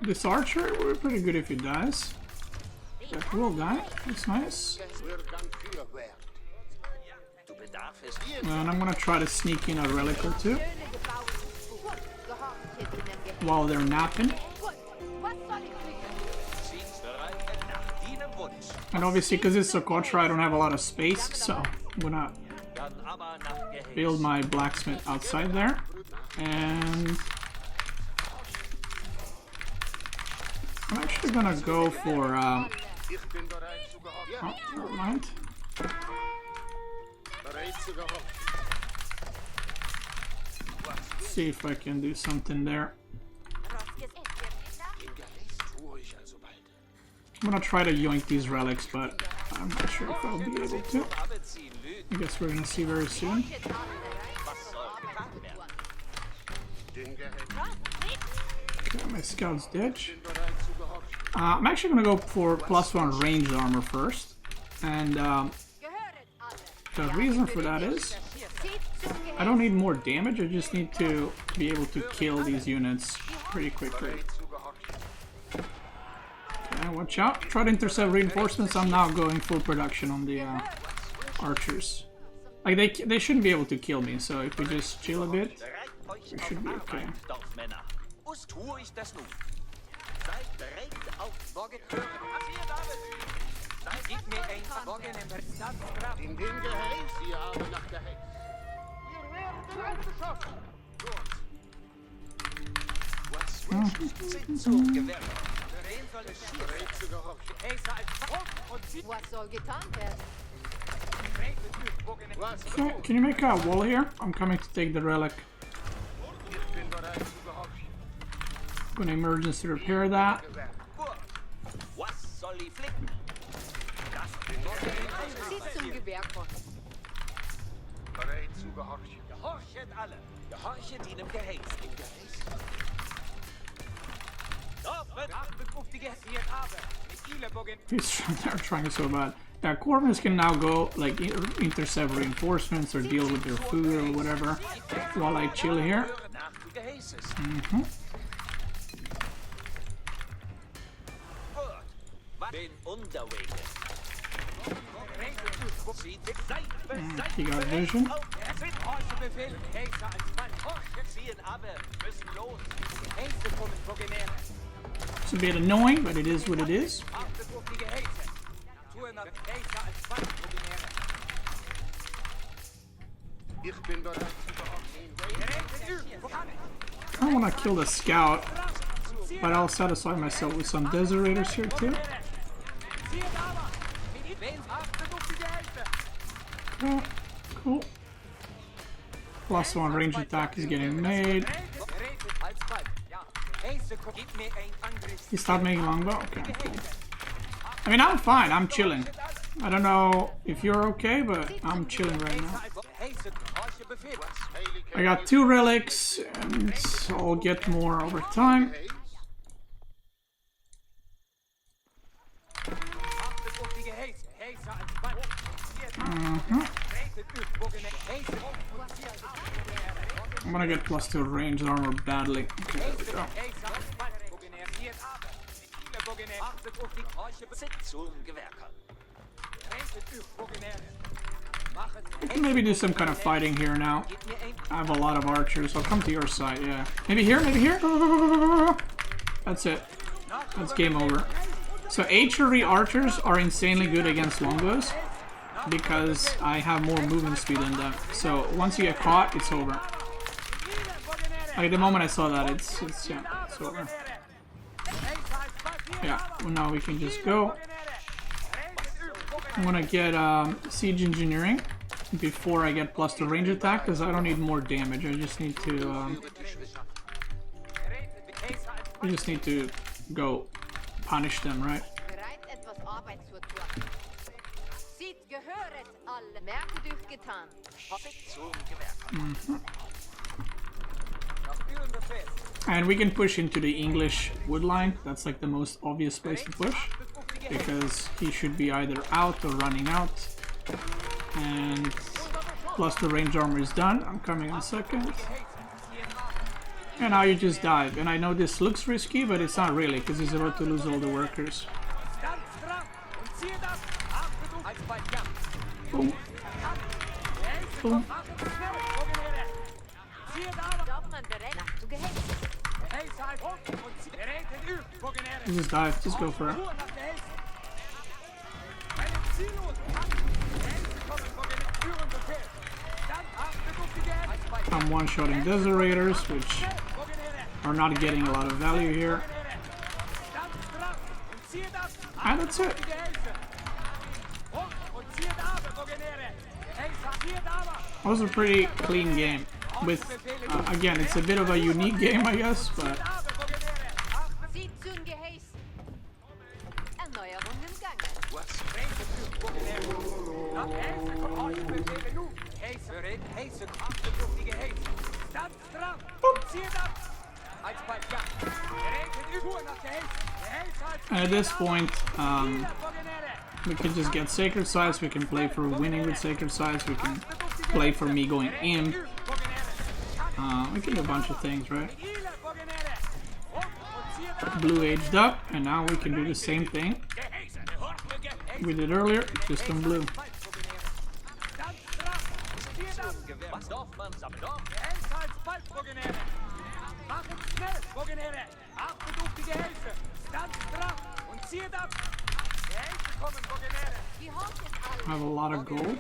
[SPEAKER 1] This archer will be pretty good if he dies. That will die. That's nice. And I'm gonna try to sneak in a relic or two while they're napping. And obviously, because it's Socotra, I don't have a lot of space, so I'm gonna build my blacksmith outside there. And I'm actually gonna go for oh, never mind. See if I can do something there. I'm gonna try to yoink these relics, but I'm not sure if I'll be able to. I guess we're gonna see very soon. Okay, my scout's dead. I'm actually gonna go for +1 ranged armor first, and the reason for that is I don't need more damage. I just need to be able to kill these units pretty quickly. Okay, watch out! Try to intercept reinforcements. I'm now going full production on the archers. Like they shouldn't be able to kill me. So if we just chill a bit, we should be okay. Okay, can you make a wall here? I'm coming to take the relic. Gonna emergency repair that. They're trying so bad. Yeah, corvus can now go like intercept reinforcements or deal with their food or whatever while I chill here. He got vision. It's a bit annoying, but it is what it is. I want to kill the scout, but I'll satisfy myself with some desert raiders here too. Oh, cool. +1 range attack is getting made. He stopped making longbow? Okay, cool. I mean, I'm fine. I'm chilling. I don't know if you're okay, but I'm chilling right now. I got 2 relics, and I'll get more over time. I'm gonna get +2 range armor badly. Okay, there we go. I can maybe do some kind of fighting here now. I have a lot of archers. I'll come to your side, yeah. Maybe here, maybe here? That's it. That's game over. So HRE archers are insanely good against longbows because I have more movement speed than them. So once you get caught, it's over. Like the moment I saw that, it's over. Yeah, well now we can just go. I'm gonna get siege engineering before I get +2 range attack because I don't need more damage. I just need to go punish them, right? And we can push into the English wood line. That's like the most obvious place to push because he should be either out or running out. And +2 range armor is done. I'm coming in a second. And now you just dive. And I know this looks risky, but it's not really, because he's about to lose all the workers. Boom. Boom. Just dive. Just go for it. I'm one-shotting Desorators, which are not getting a lot of value here. And that's it. That was a pretty clean game. With, again, it's a bit of a unique game, I guess, but... And at this point, we can just get Sacred Sites, we can play for winning with Sacred Sites, we can play for me going in. We can do a bunch of things, right? Blue aged up, and now we can do the same thing we did earlier, just on blue. I have a lot of gold.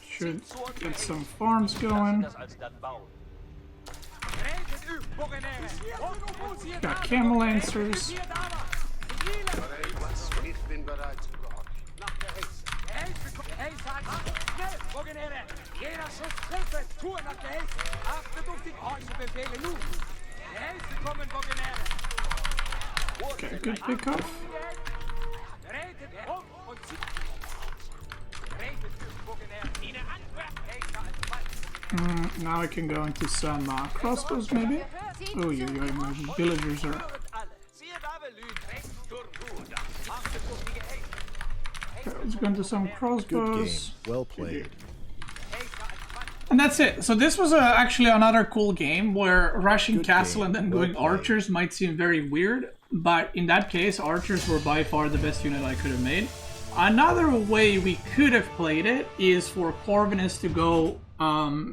[SPEAKER 1] Should get some farms going. Got Camel Lancers. Okay, good pickoff. Now I can go into some crossbows, maybe. Oh, my villagers are. Okay, let's go into some crossbows.
[SPEAKER 5] Good game. Well played.
[SPEAKER 1] And that's it. So this was actually another cool game where rushing castle and then going archers might seem very weird, but in that case, archers were by far the best unit I could have made. Another way we could have played it is for Corvinus to go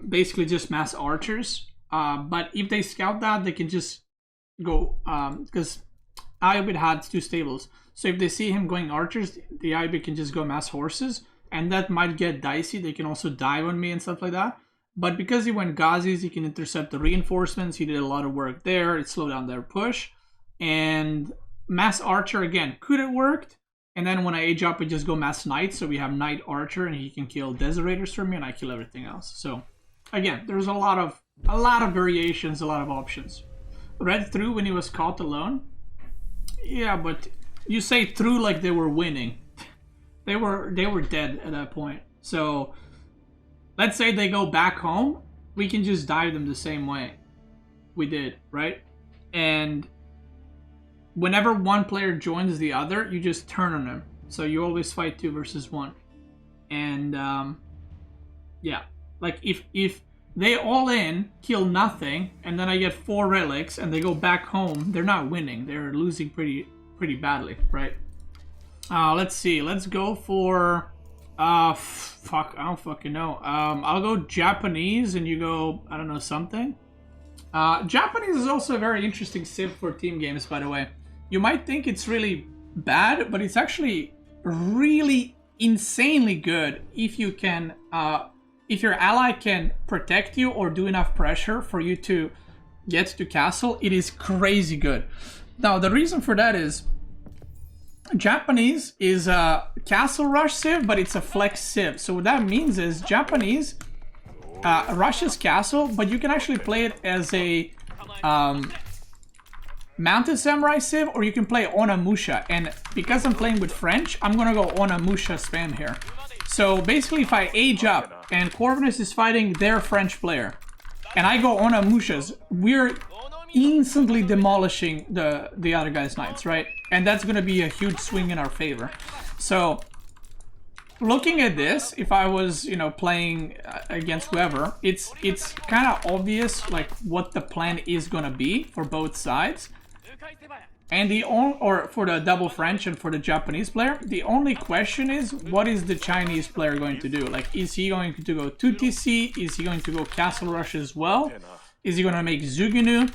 [SPEAKER 1] basically just mass archers. But if they scout that, they can just go, because Iobid had 2 stables. So if they see him going archers, the Iobid can just go mass horses. And that might get dicey. They can also dive on me and stuff like that. But because he went Ghazis, he can intercept the reinforcements. He did a lot of work there. It slowed down their push. And mass archer, again, could have worked. And then when I age up, I just go mass knight. So we have knight archer, and he can kill Desorators for me, and I kill everything else. So again, there's a lot of variations, a lot of options. Red through when he was caught alone. Yeah, but you say through like they were winning. They were dead at that point. So let's say they go back home, we can just dive them the same way we did, right? And whenever one player joins the other, you just turn on them. So you always fight 2 versus 1. And yeah, like if they all in, kill nothing, and then I get 4 relics and they go back home, they're not winning. They're losing pretty badly, right? Let's see. Let's go for fuck, I don't fucking know. I'll go Japanese and you go, I don't know, something. Japanese is also a very interesting civ for team games, by the way. You might think it's really bad, but it's actually really insanely good if you can, if your ally can protect you or do enough pressure for you to get to castle. It is crazy good. Now, the reason for that is Japanese is a castle rush civ, but it's a flex civ. So what that means is Japanese rushes castle, but you can actually play it as a mounted samurai civ, or you can play Onamusha. And because I'm playing with French, I'm gonna go Onamusha spam here. So basically, if I age up and Corvinus is fighting their French player, and I go Onamushas, we're instantly demolishing the other guy's knights, right? And that's gonna be a huge swing in our favor. So looking at this, if I was, you know, playing against whoever, it's kind of obvious like what the plan is gonna be for both sides. And or for the double French and for the Japanese player, the only question is, what is the Chinese player going to do? Like, is he going to go 2TC? Is he going to go Castle Rush as well? Is he going to make Zugunu?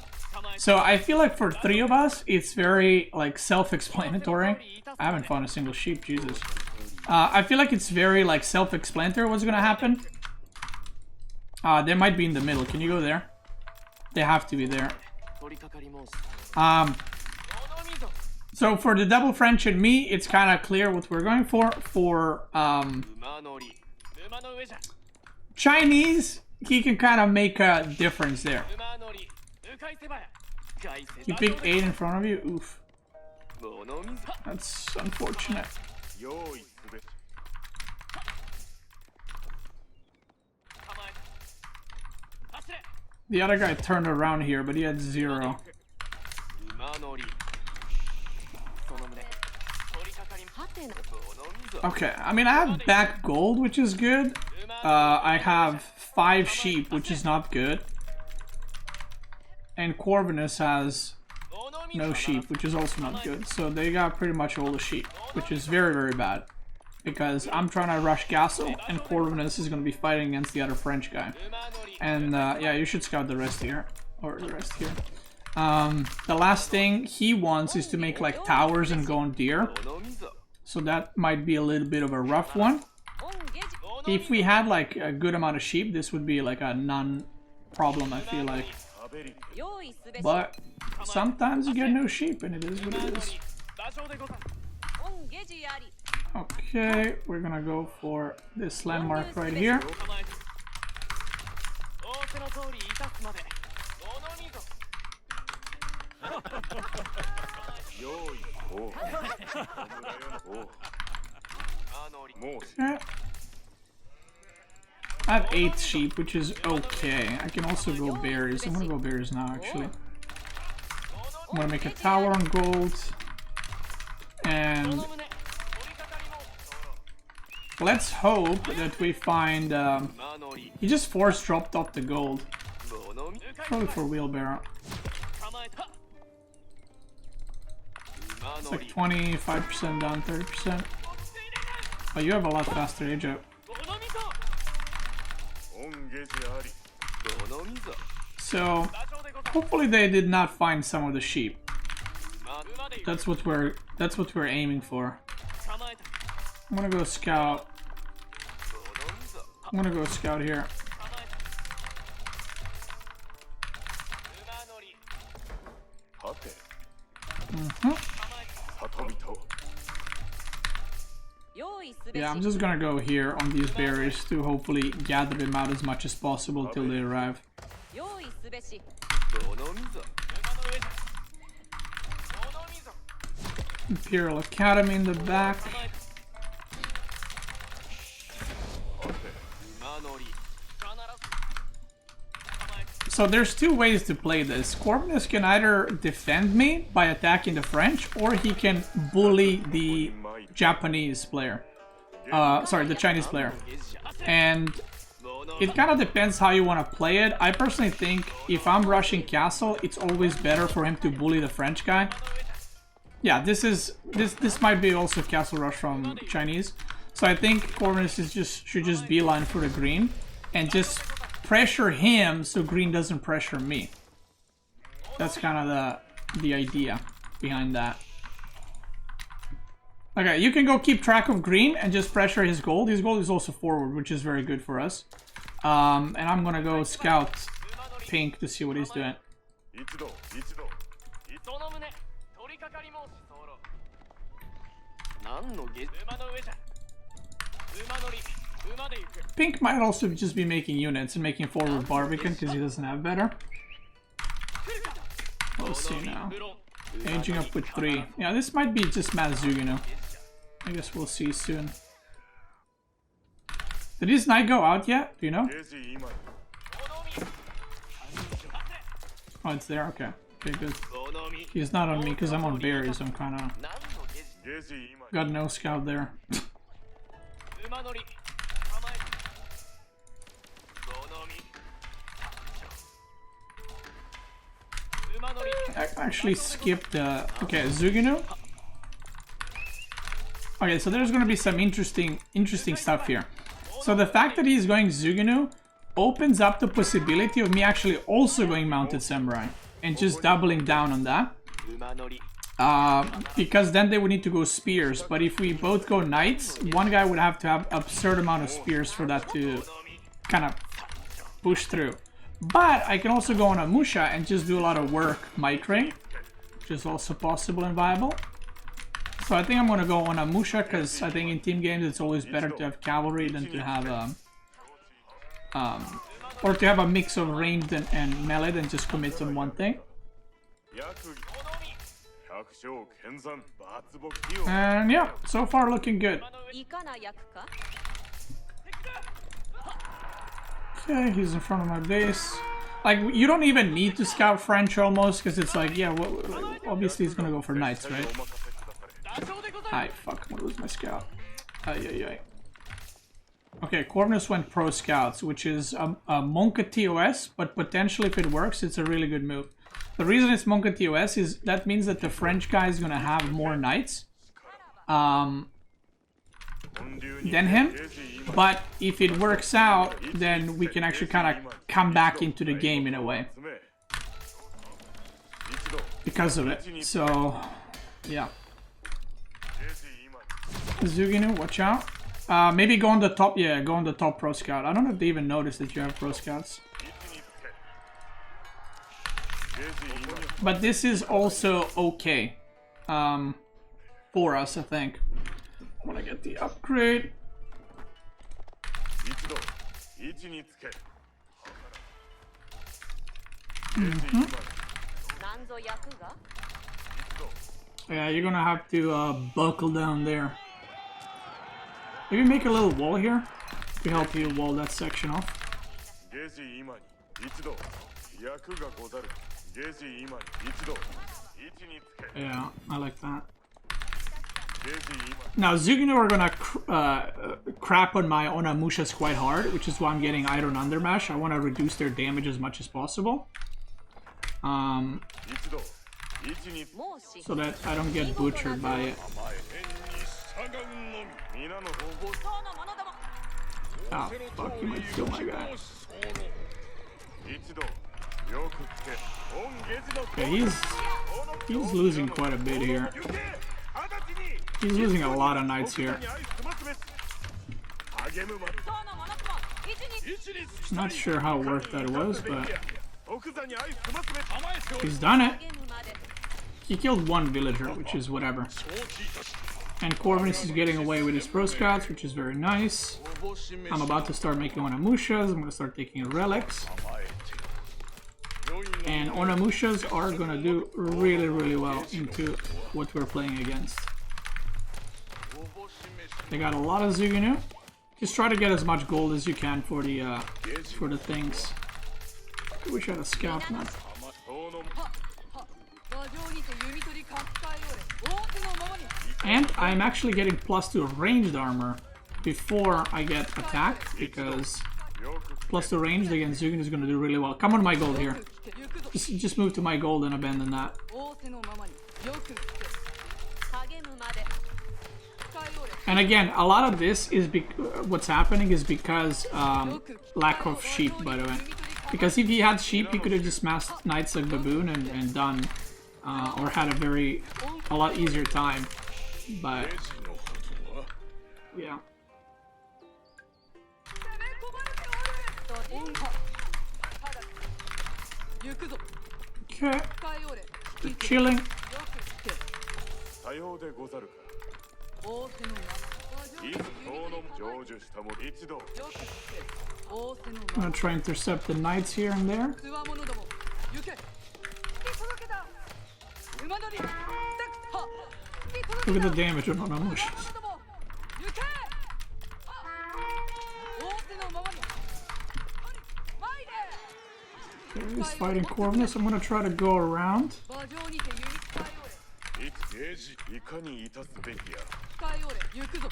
[SPEAKER 1] So I feel like for three of us, it's very like self-explanatory. I haven't found a single sheep, Jesus. I feel like it's very like self-explanatory what's going to happen. They might be in the middle. Can you go there? They have to be there. So for the double French and me, it's kind of clear what we're going for. For Chinese, he can kind of make a difference there. You picked 8 in front of you? Oof. That's unfortunate. The other guy turned around here, but he had 0. Okay, I mean, I have back gold, which is good. I have 5 sheep, which is not good. And Corvinus has no sheep, which is also not good. So they got pretty much all the sheep, which is very, very bad. Because I'm trying to rush Castle, and Corvinus is going to be fighting against the other French guy. And yeah, you should scout the rest here. Or the rest here. The last thing he wants is to make like towers and go on deer. So that might be a little bit of a rough one. If we had like a good amount of sheep, this would be like a non-problem, I feel like. But sometimes you get no sheep, and it is what it is. Okay, we're gonna go for this landmark right here. Okay. I have 8 sheep, which is okay. I can also go berries. I'm gonna go berries now, actually. I'm gonna make a tower on gold. And let's hope that we find... he just force dropped off the gold. Probably for wheelbarrow. It's like 25% down, 30%. Oh, you have a lot faster age up. So, hopefully they did not find some of the sheep. That's what we're aiming for. I'm gonna go scout. I'm gonna go scout here. Yeah, I'm just gonna go here on these berries to hopefully gather them out as much as possible till they arrive. Imperial Academy in the back. So there's 2 ways to play this. Corvinus can either defend me by attacking the French, or he can bully the Japanese player. Sorry, the Chinese player. And it kind of depends how you want to play it. I personally think if I'm rushing Castle, it's always better for him to bully the French guy. Yeah, this might be also Castle Rush from Chinese. So I think Corvinus should just beeline for the green and just pressure him so green doesn't pressure me. That's kind of the idea behind that. Okay, you can go keep track of green and just pressure his gold. His gold is also forward, which is very good for us. And I'm gonna go scout pink to see what he's doing. Pink might also just be making units and making forward Barbican because he doesn't have better. We'll see now. Aging up with 3. Yeah, this might be just Mazugino. I guess we'll see soon. Did his knight go out yet? Do you know? Oh, it's there? Okay. Okay, good. He's not on me because I'm on berries. I'm kind of got no scout there. I actually skipped okay, Zuginu. Okay, so there's gonna be some interesting stuff here. So the fact that he's going Zuginu opens up the possibility of me actually also going Mounted Samurai and just doubling down on that. Because then they would need to go spears, but if we both go knights, one guy would have to have absurd amount of spears for that to kind of push through. But I can also go on a Musha and just do a lot of work mitraing, which is also possible and viable. So I think I'm gonna go on a Musha because I think in team games it's always better to have cavalry than to have or to have a mix of ranged and melee than just commit on one thing. And yeah, so far looking good. Okay, he's in front of my base. Like, you don't even need to scout French almost, because it's like, yeah, well, obviously he's gonna go for knights, right? Hi, fuck, I'm gonna lose my scout. Okay, Corvinus went pro scouts, which is a Monka TOS, but potentially if it works, it's a really good move. The reason it's Monka TOS is that means that the French guy is gonna have more knights than him. But if it works out, then we can actually kind of come back into the game in a way. Because of it. So, yeah. Zuginu, watch out. Maybe go on the top, yeah, go on the top pro scout. I don't know if they even noticed that you have pro scouts. But this is also okay for us, I think. I want to get the upgrade. Yeah, you're gonna have to buckle down there. Maybe make a little wall here to help you wall that section off. Yeah, I like that. Now Zuginu are gonna crap on my Onamushas quite hard, which is why I'm getting Iron Undermash. I want to reduce their damage as much as possible. So that I don't get butchered by it. Oh fuck, you might kill my guy. Okay, he's losing quite a bit here. He's losing a lot of knights here. Not sure how worth that was, but he's done it. He killed one villager, which is whatever. And Corvinus is getting away with his pro scouts, which is very nice. I'm about to start making Onamushas. I'm going to start taking relics. And Onamushas are going to do really, really well into what we're playing against. They got a lot of Zuginu. Just try to get as much gold as you can for the things. I wish I had a scout map. And I'm actually getting +2 ranged armor before I get attacked, because +2 ranged against Zugin is going to do really well. Come on my gold here. Just move to my gold and abandon that. And again, a lot of this is what's happening is because lack of sheep, by the way. Because if he had sheep, he could have just massed Knights of Baboon and done, or had a lot easier time. But yeah. Okay. They're chilling. I'm gonna try and intercept the knights here and there. Look at the damage on Onamushas. Okay, He's fighting Corvinus. I'm gonna try to go around.
[SPEAKER 6] ゲージいかに致すべきや
[SPEAKER 7] スカイオーレ行くぞ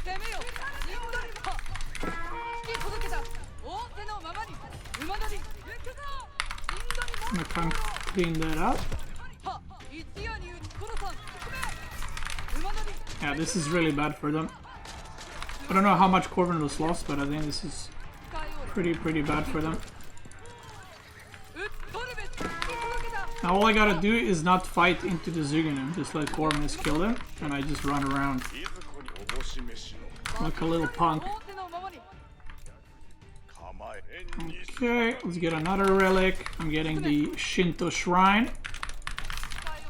[SPEAKER 7] 攻めよインドリマ引き届けた仰せのままに馬乗り行くぞインドリマ
[SPEAKER 1] I'm gonna kind of clean that up.
[SPEAKER 7] は一夜に打ち殺さん進め馬乗り
[SPEAKER 1] Yeah, this is really bad for them. I don't know how much Corvinus lost, but I think this is
[SPEAKER 7] スカイオーレ
[SPEAKER 1] pretty bad for them.
[SPEAKER 7] うっとるべ引き届けた
[SPEAKER 1] Now all I gotta do is not fight into the Zuganim, just let Corvinus kill them, and I just run around
[SPEAKER 6] いずこにおぼし飯の
[SPEAKER 1] like a little punk.
[SPEAKER 7] 仰せのままに
[SPEAKER 6] 構え縁に
[SPEAKER 1] Okay, let's get another relic. I'm getting the Shinto Shrine.
[SPEAKER 7] スカイ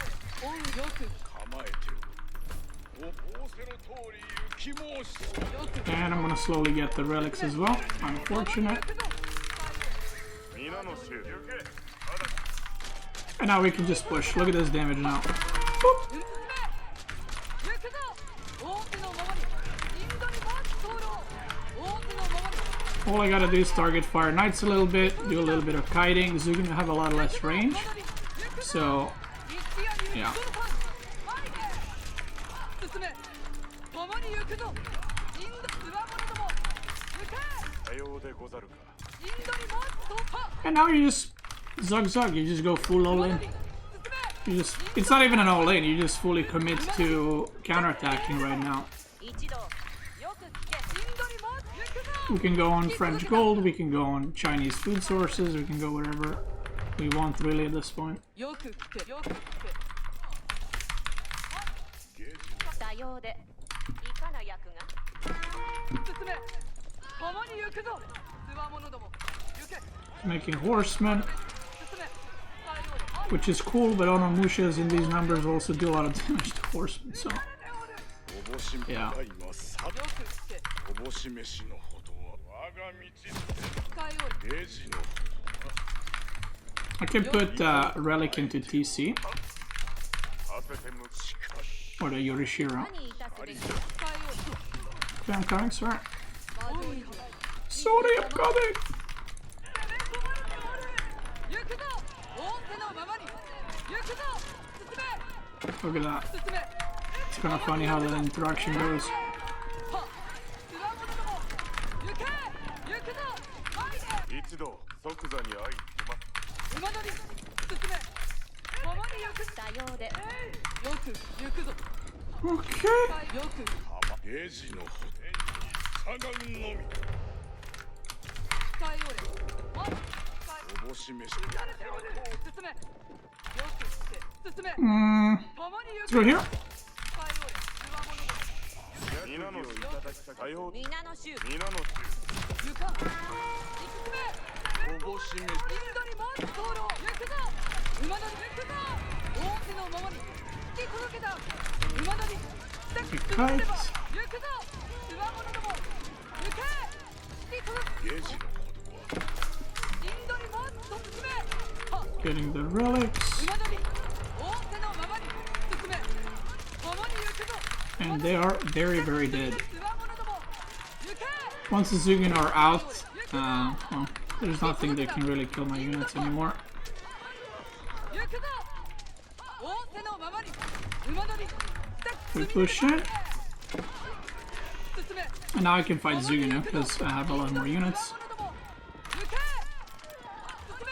[SPEAKER 7] オーレオンよく
[SPEAKER 6] 構えてるお仰せの通り行き申す
[SPEAKER 1] And I'm gonna slowly get the relics as well. Unfortunate.
[SPEAKER 6] 皆の衆
[SPEAKER 1] And now we can just push. Look at this damage now.
[SPEAKER 7] 行くぞ仰せのままにインドリマ灯籠仰せのままに
[SPEAKER 1] All I gotta do is target Fire Knights a little bit, do a little bit of kiting. Zugan have a lot less range. So, yeah.
[SPEAKER 7] 進め共に行くぞインドつわものども行け
[SPEAKER 6] さようでござるか
[SPEAKER 7] インドリマ突破
[SPEAKER 1] And now you just zug, you just go full all in. You just, it's not even an all in, you just fully commit to counterattacking right now.
[SPEAKER 7] 一度よく聞けインドリマ行くぞ
[SPEAKER 1] We can go on French gold, we can go on Chinese food sources, we can go whatever we want really at this point.
[SPEAKER 7] よく聞けよく聞け
[SPEAKER 8] さようでいかな役が
[SPEAKER 7] 進め共に行くぞつわものども行け
[SPEAKER 1] Making horsemen,
[SPEAKER 7] 進めスカイオーレ
[SPEAKER 1] which is cool, but Onomushas in these numbers also do a lot of damage to horsemen, so
[SPEAKER 6] おぼし
[SPEAKER 1] いや
[SPEAKER 6] 今さ
[SPEAKER 7] よく聞け
[SPEAKER 6] おぼし飯のほどは我が道
[SPEAKER 7] スカイオーレ
[SPEAKER 6] ゲージの
[SPEAKER 1] I can put Relic into TC,
[SPEAKER 6] させてむしかし
[SPEAKER 1] or the Yorishiro.
[SPEAKER 8] 何いたすべき
[SPEAKER 7] スカイオーレ
[SPEAKER 1] Okay, I'm coming, sorry.
[SPEAKER 7] 魔女に
[SPEAKER 1] Sorry, I'm coming!
[SPEAKER 7] 行くぞ仰せのままに行くぞ進め
[SPEAKER 1] Look at that.
[SPEAKER 7] 進め
[SPEAKER 1] It's kind of funny how that interaction goes.
[SPEAKER 7] はつわものども行け行くぞ前で
[SPEAKER 6] 一度即座に相手ま
[SPEAKER 7] 馬乗り進め共に行く
[SPEAKER 8] さようで
[SPEAKER 7] よく行くぞ
[SPEAKER 1] Okay.
[SPEAKER 7] よく
[SPEAKER 6] ゲージのほど縁に下がんのみ
[SPEAKER 7] スカイオーレワンスカイ
[SPEAKER 6] おぼし飯
[SPEAKER 7] 進めよく進め
[SPEAKER 1] Mm,
[SPEAKER 7] 共に
[SPEAKER 1] let's
[SPEAKER 7] 行
[SPEAKER 1] go
[SPEAKER 7] く
[SPEAKER 1] here.
[SPEAKER 7] スカイオーレつわものども
[SPEAKER 6] 皆の衆いただきたさよう
[SPEAKER 8] 皆の衆
[SPEAKER 6] 皆の衆
[SPEAKER 7] ゆか行くめ
[SPEAKER 6] おぼし飯
[SPEAKER 7] インドに回す道路行くぞ馬乗り行くぞ仰せのままに引き届けた馬乗り
[SPEAKER 1] Kite.
[SPEAKER 7] 行くぞつわものども行け引き届け
[SPEAKER 6] ゲージのほどは
[SPEAKER 7] インドに回すと進めは
[SPEAKER 1] Getting the relics.
[SPEAKER 7] 馬乗り仰せのままに進め共に行くぞ
[SPEAKER 1] And they are very dead.
[SPEAKER 7] つわものども行け
[SPEAKER 1] Once the Zugan are out, well, there's nothing that can really kill my units anymore.
[SPEAKER 7] 行くぞ仰せのままに馬乗り
[SPEAKER 1] We push in,
[SPEAKER 7] 進め
[SPEAKER 1] and now I can fight Zugan because I have a lot more units.
[SPEAKER 7] 行け進め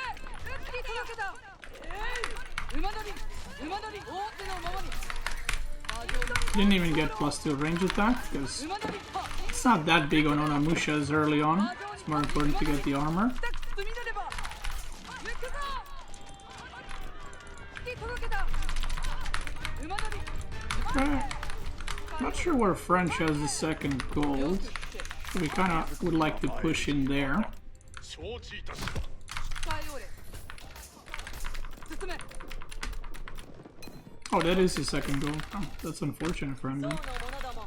[SPEAKER 7] 引き届けた馬乗り仰せのままに
[SPEAKER 1] Didn't even get +2 range attack because
[SPEAKER 7] 馬乗り
[SPEAKER 1] it's not that big on Onomushas early on. It's more important to get the armor.
[SPEAKER 7] 積み出れば行くぞ引き届けた馬乗り
[SPEAKER 1] Okay. Not sure where French has the second gold. We kind of would like to push in there.
[SPEAKER 6] 承知いたし
[SPEAKER 7] スカイオーレ進め
[SPEAKER 1] Oh, that is his second gold. Oh, that's unfortunate for him.
[SPEAKER 8] 党
[SPEAKER 1] Then.
[SPEAKER 8] の者ども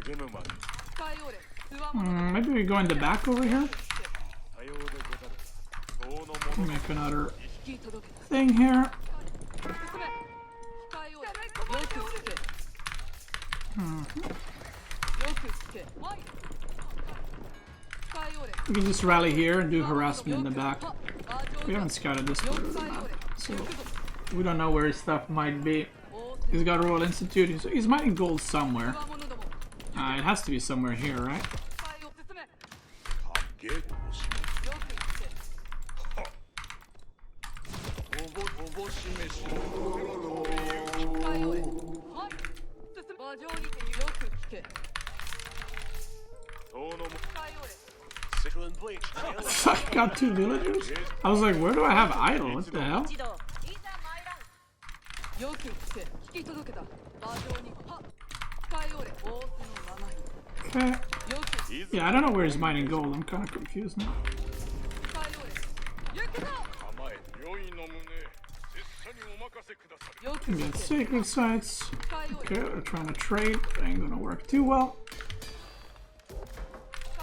[SPEAKER 6] 励むまで
[SPEAKER 7] スカイオーレつわもの
[SPEAKER 1] Maybe we go in the back over here.
[SPEAKER 6] さようでござる党の者
[SPEAKER 1] Make another
[SPEAKER 7] 引き届けた
[SPEAKER 1] thing here.
[SPEAKER 7] 進めスカイオーレよく聞けよく聞けスカイオーレ
[SPEAKER 1] We can just rally here and do harassment in the back.
[SPEAKER 7] は馬上
[SPEAKER 1] We haven't scouted this part of the map, so we don't know where his stuff might be. He's got Royal Institute. He's mining gold somewhere. It has to be somewhere here, right?
[SPEAKER 6] ゲートをしおぼしめし
[SPEAKER 7] 馬上にてよく聞け
[SPEAKER 1] I got 2 villagers? I was like, where do I have idle? What the hell?
[SPEAKER 7] よく聞け引き届けた馬上には使いおれ仰せのままに
[SPEAKER 1] Okay. Yeah, I don't know where he's mining gold. I'm kind of confused now.
[SPEAKER 7] 使いおれ行くぞ
[SPEAKER 6] 構え良いの胸拙者にお任せくだされ
[SPEAKER 7] よく
[SPEAKER 1] We
[SPEAKER 7] 聞
[SPEAKER 1] got
[SPEAKER 7] け
[SPEAKER 1] sacred sites.
[SPEAKER 7] 使いおれ
[SPEAKER 1] Okay, they're trying to trade. Ain't gonna work too well.
[SPEAKER 7] 使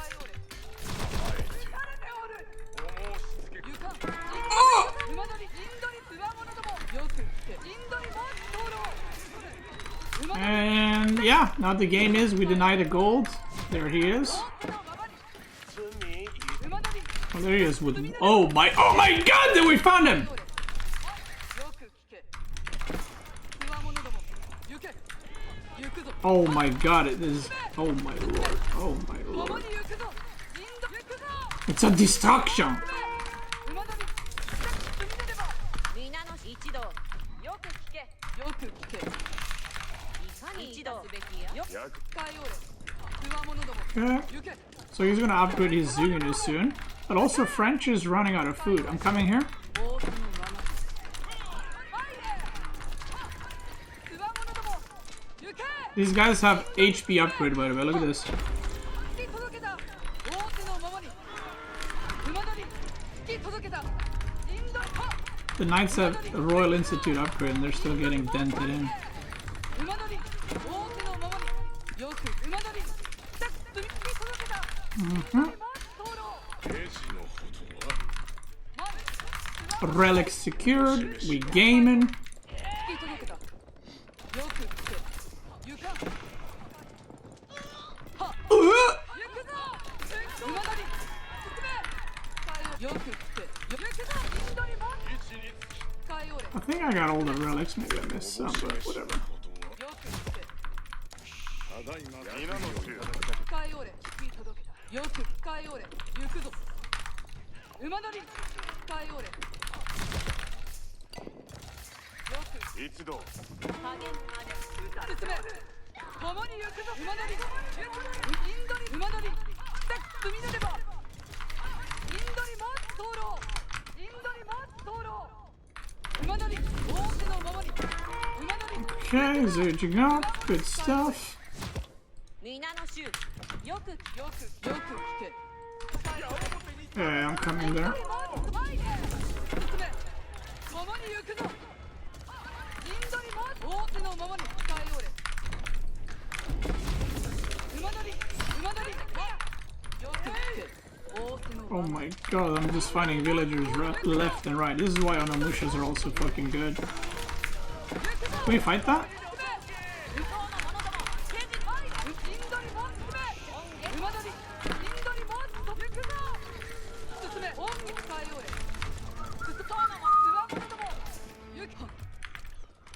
[SPEAKER 7] いおれ
[SPEAKER 6] お申し付け
[SPEAKER 7] ゆかん馬乗りインドにつわものどもよく聞けインドにも登録
[SPEAKER 1] And yeah, now the game is we deny the gold. There he is. Oh, there he is with. Oh my God! Then we found him. Oh my God! It is. Oh my lord! Oh my lord! It's a destruction.
[SPEAKER 8] 皆の一同よく聞け
[SPEAKER 7] よく聞け
[SPEAKER 8] いかに一同すべきや
[SPEAKER 7] 使いおれつわものども
[SPEAKER 1] Okay.
[SPEAKER 7] 行け
[SPEAKER 1] So he's gonna upgrade his zoo unit soon. But also French is running out of food. I'm coming here.
[SPEAKER 7] 仰せのままにつわものども行け
[SPEAKER 1] These guys have HP upgrade, by the way. Look at this.
[SPEAKER 7] 引き届けた仰せのままに馬乗り引き届けたインドには
[SPEAKER 1] The knights have a Royal Institute upgrade, and they're still getting dented in.
[SPEAKER 7] 馬乗り仰せのままによく馬乗り引き届けた
[SPEAKER 6] 兵士のことは
[SPEAKER 1] Relics secured. We gaming.
[SPEAKER 7] 引き届けたよく聞けゆかんは行くぞ馬乗り進めよく聞け行くぞインドにも使いおれ
[SPEAKER 1] I think I got all the relics. Maybe I missed some, but whatever.
[SPEAKER 7] よく聞け
[SPEAKER 6] ただいま皆の手を
[SPEAKER 7] 使いおれ引き届けたよく使いおれ行くぞ馬乗り使いおれよく
[SPEAKER 6] 一同
[SPEAKER 7] 進め共に行くぞ馬乗りインドに馬乗り積み出ればインドにも灯籠インドにも灯籠馬乗り仰せのままに馬乗り
[SPEAKER 1] Okay, zooging up. Good stuff.
[SPEAKER 8] 皆の衆よく
[SPEAKER 7] よく聞け
[SPEAKER 1] Yeah, I'm coming there.
[SPEAKER 7] 進め共に行くぞインドにも仰せのままに使いおれ馬乗りよく聞け仰せの
[SPEAKER 1] Oh my god, I'm just finding villagers left and right. This is why Onamushas are also fucking good. Can we fight that?
[SPEAKER 7] インドにも進め馬乗りインドにも行くぞ進め大きく使いおれ進むつわものどもゆき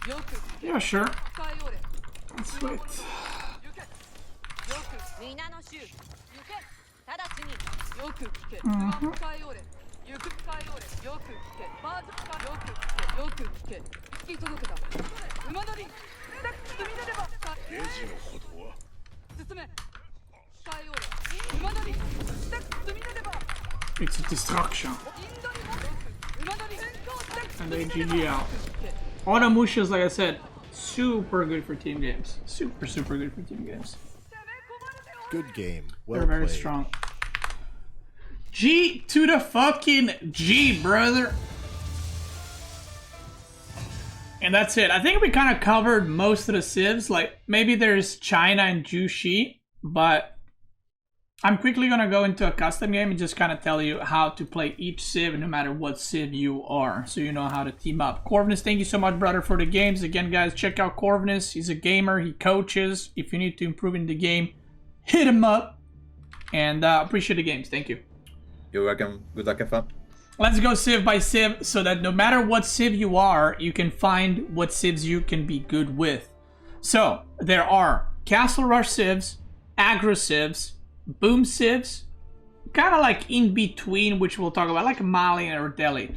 [SPEAKER 7] よく聞け
[SPEAKER 1] Yeah, sure.
[SPEAKER 7] 使いおれ
[SPEAKER 1] Let's wait.
[SPEAKER 7] ゆけよく
[SPEAKER 8] 皆の衆行け直ちに
[SPEAKER 7] よく聞け。使いおれ。ゆく使いおれ。よく聞け。バーズ使い。よく聞け。よく聞け。引き届けた。馬乗り。積み出れば。
[SPEAKER 6] 兵士のことは
[SPEAKER 7] 進め。使いおれ。馬乗り。積み出れば。
[SPEAKER 1] It's a destruction.
[SPEAKER 7] インドにも。馬乗り。
[SPEAKER 1] And they GG out. Onamushas, like I said, super good for team games. Super good for team games.
[SPEAKER 5] Good game.
[SPEAKER 1] They're
[SPEAKER 5] Well
[SPEAKER 1] very
[SPEAKER 5] played.
[SPEAKER 1] strong. G to the fucking G, brother. And that's it. I think we kind of covered most of the civs. Like, maybe there's China and Jushi, but I'm quickly going to go into a custom game and just kind of tell you how to play each civ no matter what civ you are, so you know how to team up. Corvinus, thank you so much, brother, for the games. Again, guys, check out Corvinus. He's a gamer. He coaches. If you need to improve in the game, hit him up. And appreciate the games. Thank you.
[SPEAKER 3] You're welcome. Good luck, have fun.
[SPEAKER 1] let's go civ by civ so that no matter what civ you are, you can find what civs you can be good with. So there are castle rush civs, aggro civs, boom civs, kind of like in between, which we'll talk about, like Mali or Delhi.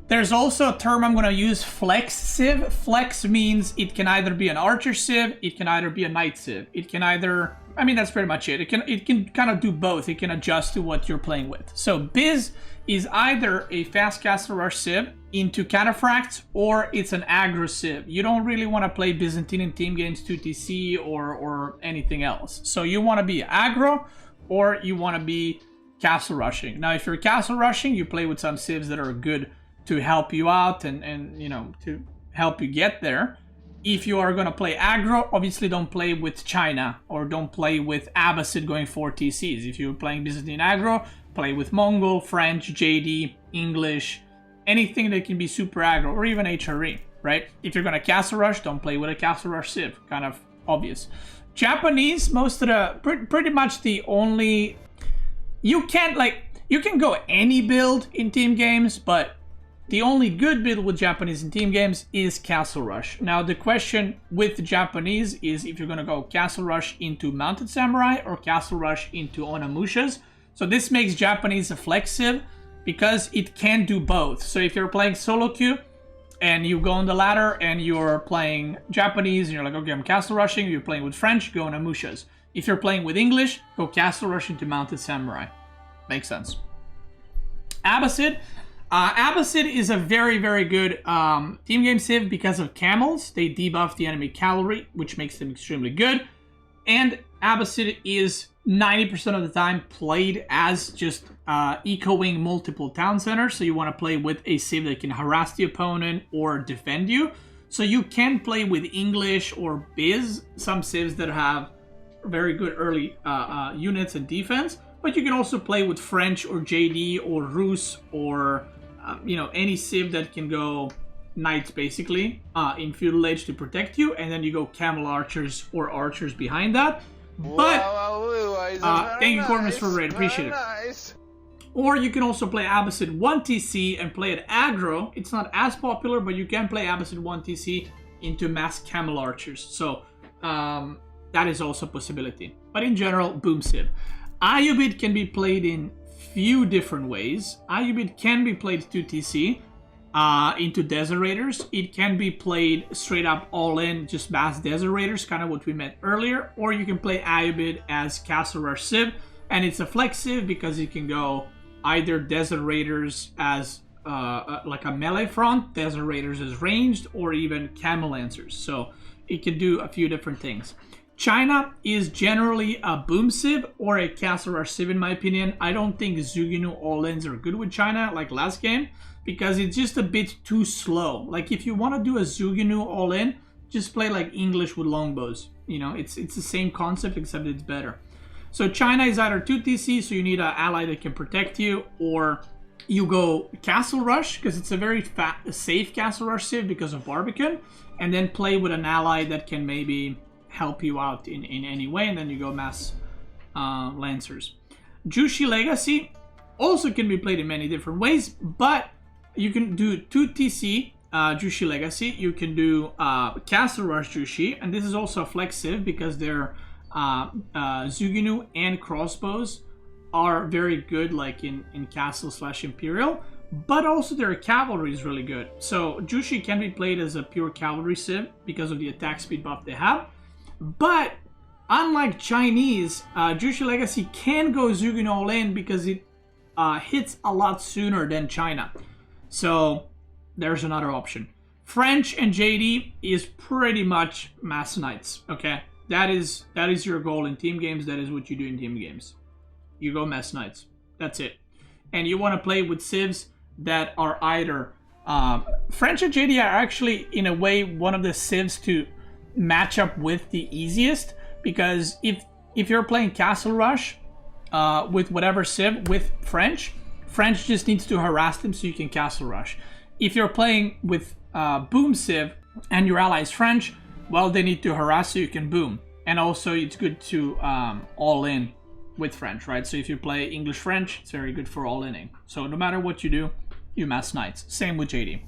[SPEAKER 1] There's also a term I'm going to use, flex civ. Flex means it can either be an archer civ, it can either be a knight civ. It can either, I mean, that's pretty much it. It can kind of do both. It can adjust to what you're playing with. So Biz is either a fast castle rush civ into cataphracts, or it's an aggro civ. You don't really want to play Byzantine in team games 2TC or anything else. So you want to be aggro, or you want to be castle rushing. Now, if you're castle rushing, you play with some civs that are good to help you out and you know, to help you get there. If you are going to play aggro, obviously don't play with China or don't play with Abbasid going 4 TCs. If you're playing Byzantine aggro, play with Mongol, French, JD, English, anything that can be super aggro, or even HRE, right? If you're going to castle rush, don't play with a castle rush civ. Kind of obvious. Japanese, most of the, pretty much the only, you can go any build in team games, but the only good build with Japanese in team games is Castle Rush. Now, the question with Japanese is if you're going to go Castle Rush into Mounted Samurai or Castle Rush into Onamushas. So this makes Japanese a flex civ because it can do both. So if you're playing solo queue and you go on the ladder and you're playing Japanese and you're like, okay, I'm Castle Rushing, you're playing with French, go Onamushas. If you're playing with English, go Castle Rush into Mounted Samurai. Makes sense. Abbasid. Abbasid is a very, very good team game civ because of camels. They debuff the enemy cavalry, which makes them extremely good. And Abbasid is 90% of the time played as just echoing multiple town centers. So you want to play with a civ that can harass the opponent or defend you. So you can play with English or Biz, some civs that have very good early units and defense. But you can also play with French or JD or Rus or you know, any civ that can go knights basically in feudal age to protect you, and then you go camel archers or archers behind that. But thank you, Cormus, for raid, appreciate it. Or you can also play Abbasid 1TC and play it aggro. It's not as popular, but you can play Abbasid 1TC into mass camel archers. So that is also a possibility. But in general, boom civ. Ayubid can be played in few different ways. Ayubid can be played 2TC into Desert Raiders. It can be played straight up all in, just mass Desert Raiders, kind of what we meant earlier. Or you can play Ayubid as Castle Rush civ, and it's a flex civ because you can go either Desert Raiders as like a melee front, Desert Raiders as ranged, or even Camel Lancers. So it can do a few different things. China is generally a boom civ or a castle rush civ in my opinion. I don't think Zuginu all-ins are good with China like last game because it's just a bit too slow. Like if you want to do a Zuginu all-in, just play like English with longbows. You know, it's the same concept except it's better. So China is either 2TC, so you need an ally that can protect you, or you go castle rush because it's a very safe castle rush civ because of Barbican, and then play with an ally that can maybe help you out in any way, and then you go mass lancers. Jushi Legacy also can be played in many different ways, but you can do 2TC Jushi Legacy. You can do Castle Rush Jushi, and this is also a flex civ because their Zuginu and crossbows are very good, like in Castle / Imperial, but also their cavalry is really good. So Jushi can be played as a pure cavalry civ because of the attack speed buff they have. But unlike Chinese, Jushi Legacy can go Zugin all in because it hits a lot sooner than China. So there's another option. French and JD is pretty much mass knights. Okay, that is your goal in team games. That is what you do in team games. You go mass knights. That's it. And you want to play with civs that are either French and JD are actually in a way one of the civs to match up with the easiest, because if you're playing Castle Rush with whatever civ with French just needs to harass them so you can Castle Rush. If you're playing with Boom civ and your ally is French, well, they need to harass so you can boom. And also it's good to all in with French, right? So if you play English French, it's very good for all inning. So no matter what you do, you mass knights. Same with JD.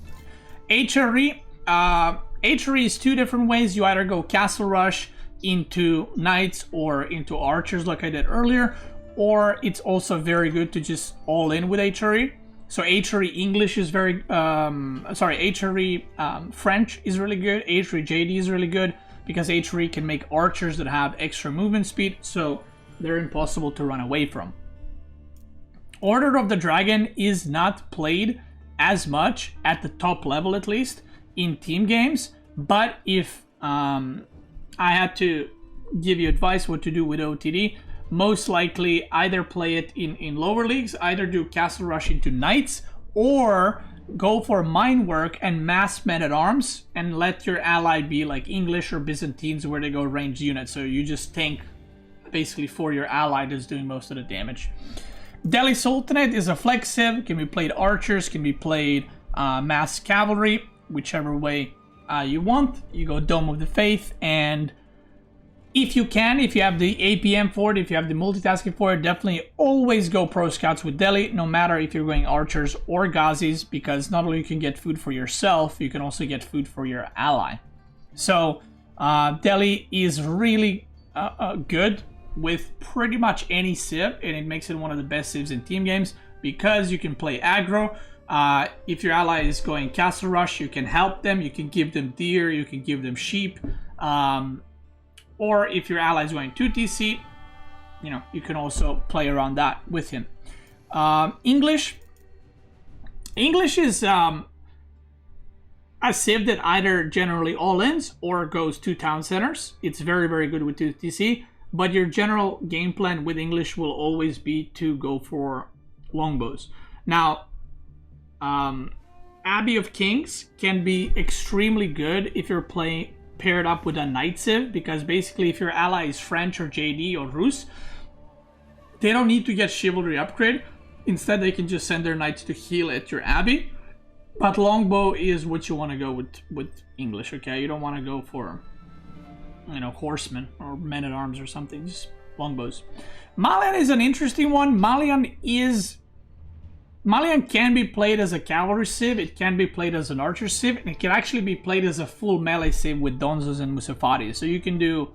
[SPEAKER 1] HRE. HRE is two different ways. You either go castle rush into knights or into archers like I did earlier, or it's also very good to just all in with HRE. So HRE English is very, HRE French is really good. HRE JD is really good because HRE can make archers that have extra movement speed, so they're impossible to run away from. Order of the Dragon is not played as much, at the top level at least, in team games, but if I had to give you advice what to do with OTD, most likely either play it in lower leagues, either do Castle Rush into Knights, or go for Mine Work and mass Men-at-Arms, and let your ally be like English or Byzantines where they go ranged units, so you just tank basically for your ally that's doing most of the damage. Delhi Sultanate is a flex civ, can be played archers, can be played mass cavalry, whichever way you want. You go Dome of the Faith, and if you can, if you have the APM for it, if you have the multitasking for it, definitely always go Pro Scouts with Delhi, no matter if you're going archers or Ghazis, because not only you can get food for yourself, you can also get food for your ally. So Delhi is really good with pretty much any civ, and it makes it one of the best civs in team games because you can play aggro. If your ally is going Castle Rush, you can help them, you can give them deer, you can give them sheep. Or if your ally is going 2TC, you know, you can also play around that with him. English is a civ that either generally all-ins or goes to town centers. It's very, very good with 2TC, but your general game plan with English will always be to go for longbows. Now, Abbey of Kings can be extremely good if you're playing paired up with a knight civ, because basically if your ally is French or JD or Rus, they don't need to get chivalry upgrade. Instead, they can just send their knights to heal at your abbey. But longbow is what you want to go with English, okay? You don't want to go for, you know, horsemen or men-at-arms or something, just longbows. Malian is an interesting one. Malian can be played as a cavalry civ, it can be played as an archer civ, and it can actually be played as a full melee civ with Donzos and Musafaris, so you can do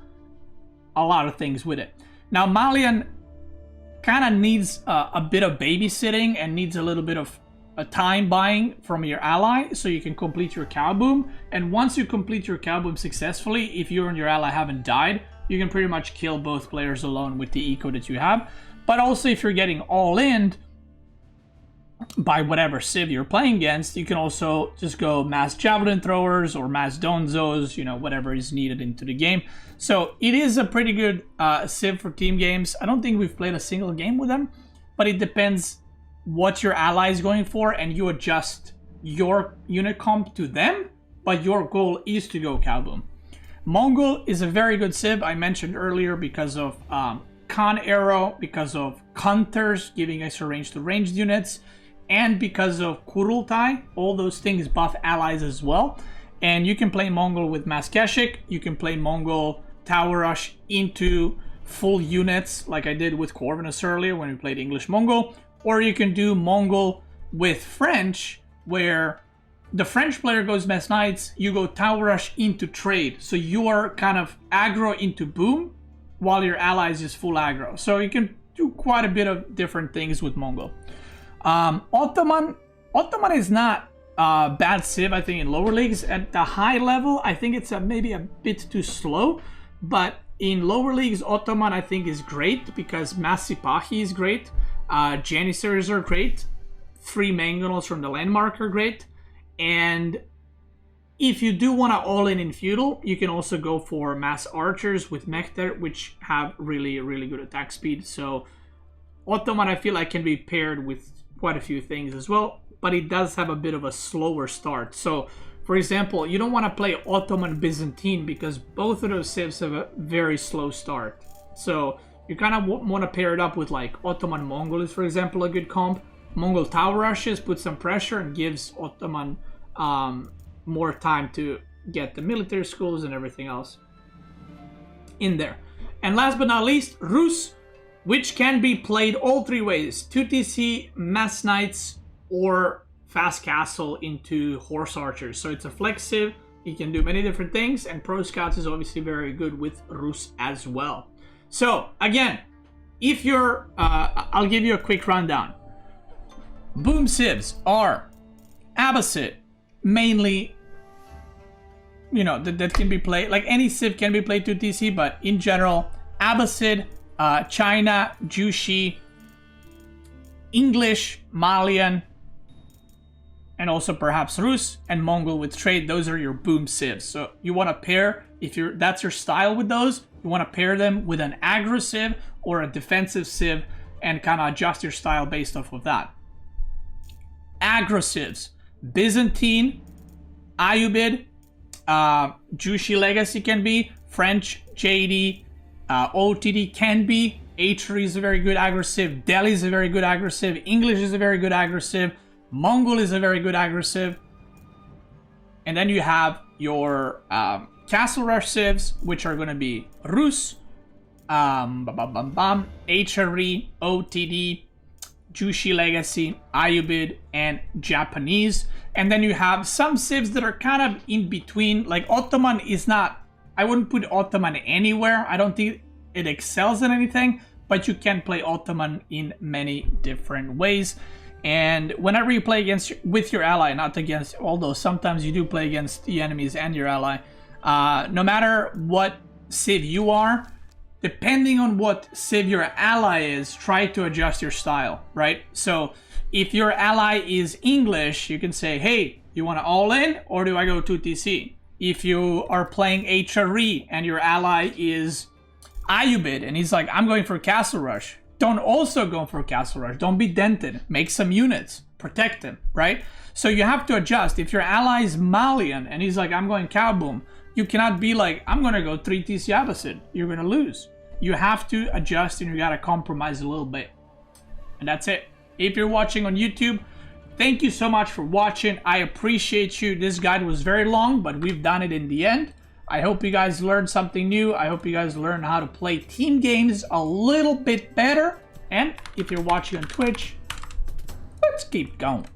[SPEAKER 1] a lot of things with it. Now, Malian kind of needs a bit of babysitting and needs a little bit of a time buying from your ally so you can complete your cow boom, and once you complete your cow boom successfully, if you and your ally haven't died, you can pretty much kill both players alone with the eco that you have. But also, if you're getting all in by whatever civ you're playing against, you can also just go mass javelin throwers or mass donzos, you know, whatever is needed into the game. So it is a pretty good civ for team games. I don't think we've played a single game with them, but it depends what your ally is going for, and you adjust your unit comp to them, but your goal is to go Kaboom. Mongol is a very good civ, I mentioned earlier, because of Khan Arrow, because of Hunters giving extra range to ranged units, and because of Kurultai. All those things buff allies as well. And you can play Mongol with Maskeshik, you can play Mongol Tower Rush into full units like I did with Corvinus earlier when we played English Mongol, or you can do Mongol with French, where the French player goes Mass Knights, you go Tower Rush into trade, so you are kind of aggro into boom while your ally is just full aggro. So you can do quite a bit of different things with Mongol. Ottoman is not bad civ, I think, in lower leagues. At the high level, I think it's maybe a bit too slow, but in lower leagues, Ottoman I think is great because Massipahi is great, Janissaries are great, 3 Mangonels from the landmark are great, and if you do want to all-in feudal, you can also go for mass archers with Mekter, which have really, really good attack speed. So Ottoman I feel like can be paired with quite a few things as well, but it does have a bit of a slower start. So for example, you don't want to play Ottoman Byzantine because both of those civs have a very slow start. So you kind of want to pair it up with like Ottoman Mongol is, for example, a good comp. Mongol Tower Rushes, put some pressure and gives Ottoman more time to get the military schools and everything else in there. And last but not least, Rus, which can be played all 3 ways: 2TC, Mass Knights, or fast castle into horse archers. So it's a flex civ. You can do many different things, and Pro Scouts is obviously very good with Rus as well. So again, if you're, I'll give you a quick rundown. Boom civs are Abbasid, mainly, you know, that can be played, like any civ can be played to TC, but in general, Abbasid, China, Jushi, English, Malian, and also perhaps Rus and Mongol with trade. Those are your boom civs. So you want to pair, if that's your style with those, you want to pair them with an aggro civ or a defensive civ and kind of adjust your style based off of that. Aggro civs, Byzantine, Ayubid, Jushi Legacy can be, French, JD, OTD can be, HRE is a very good aggro civ, Delhi is a very good aggro civ, English is a very good aggro civ, Mongol is a very good aggro civ. And then you have your Castle Rush civs, which are going to be Rus, HRE, OTD, Jushi Legacy, Ayubid, and Japanese. And then you have some civs that are kind of in between. Like Ottoman is not, I wouldn't put Ottoman anywhere. I don't think it excels in anything, but you can play Ottoman in many different ways. And whenever you play with your ally, not against, although sometimes you do play against the enemies and your ally, no matter what civ you are, depending on what civ your ally is, try to adjust your style, right? So if your ally is English, you can say, hey, you want to all in or do I go 2TC? If you are playing HRE and your ally is Ayubid and he's like, I'm going for Castle Rush, don't also go for Castle Rush. Don't be dented. Make some units. Protect him, right? So you have to adjust. If your ally is Malian and he's like, I'm going Kaboom, you cannot be like, I'm going to go 3TC Abbasid. You're going to lose. You have to adjust and you got to compromise a little bit. And that's it. If you're watching on YouTube, thank you so much for watching. I appreciate you. This guide was very long, but we've done it in the end. I hope you guys learned something new. I hope you guys learned how to play team games a little bit better. And if you're watching on Twitch, let's keep going.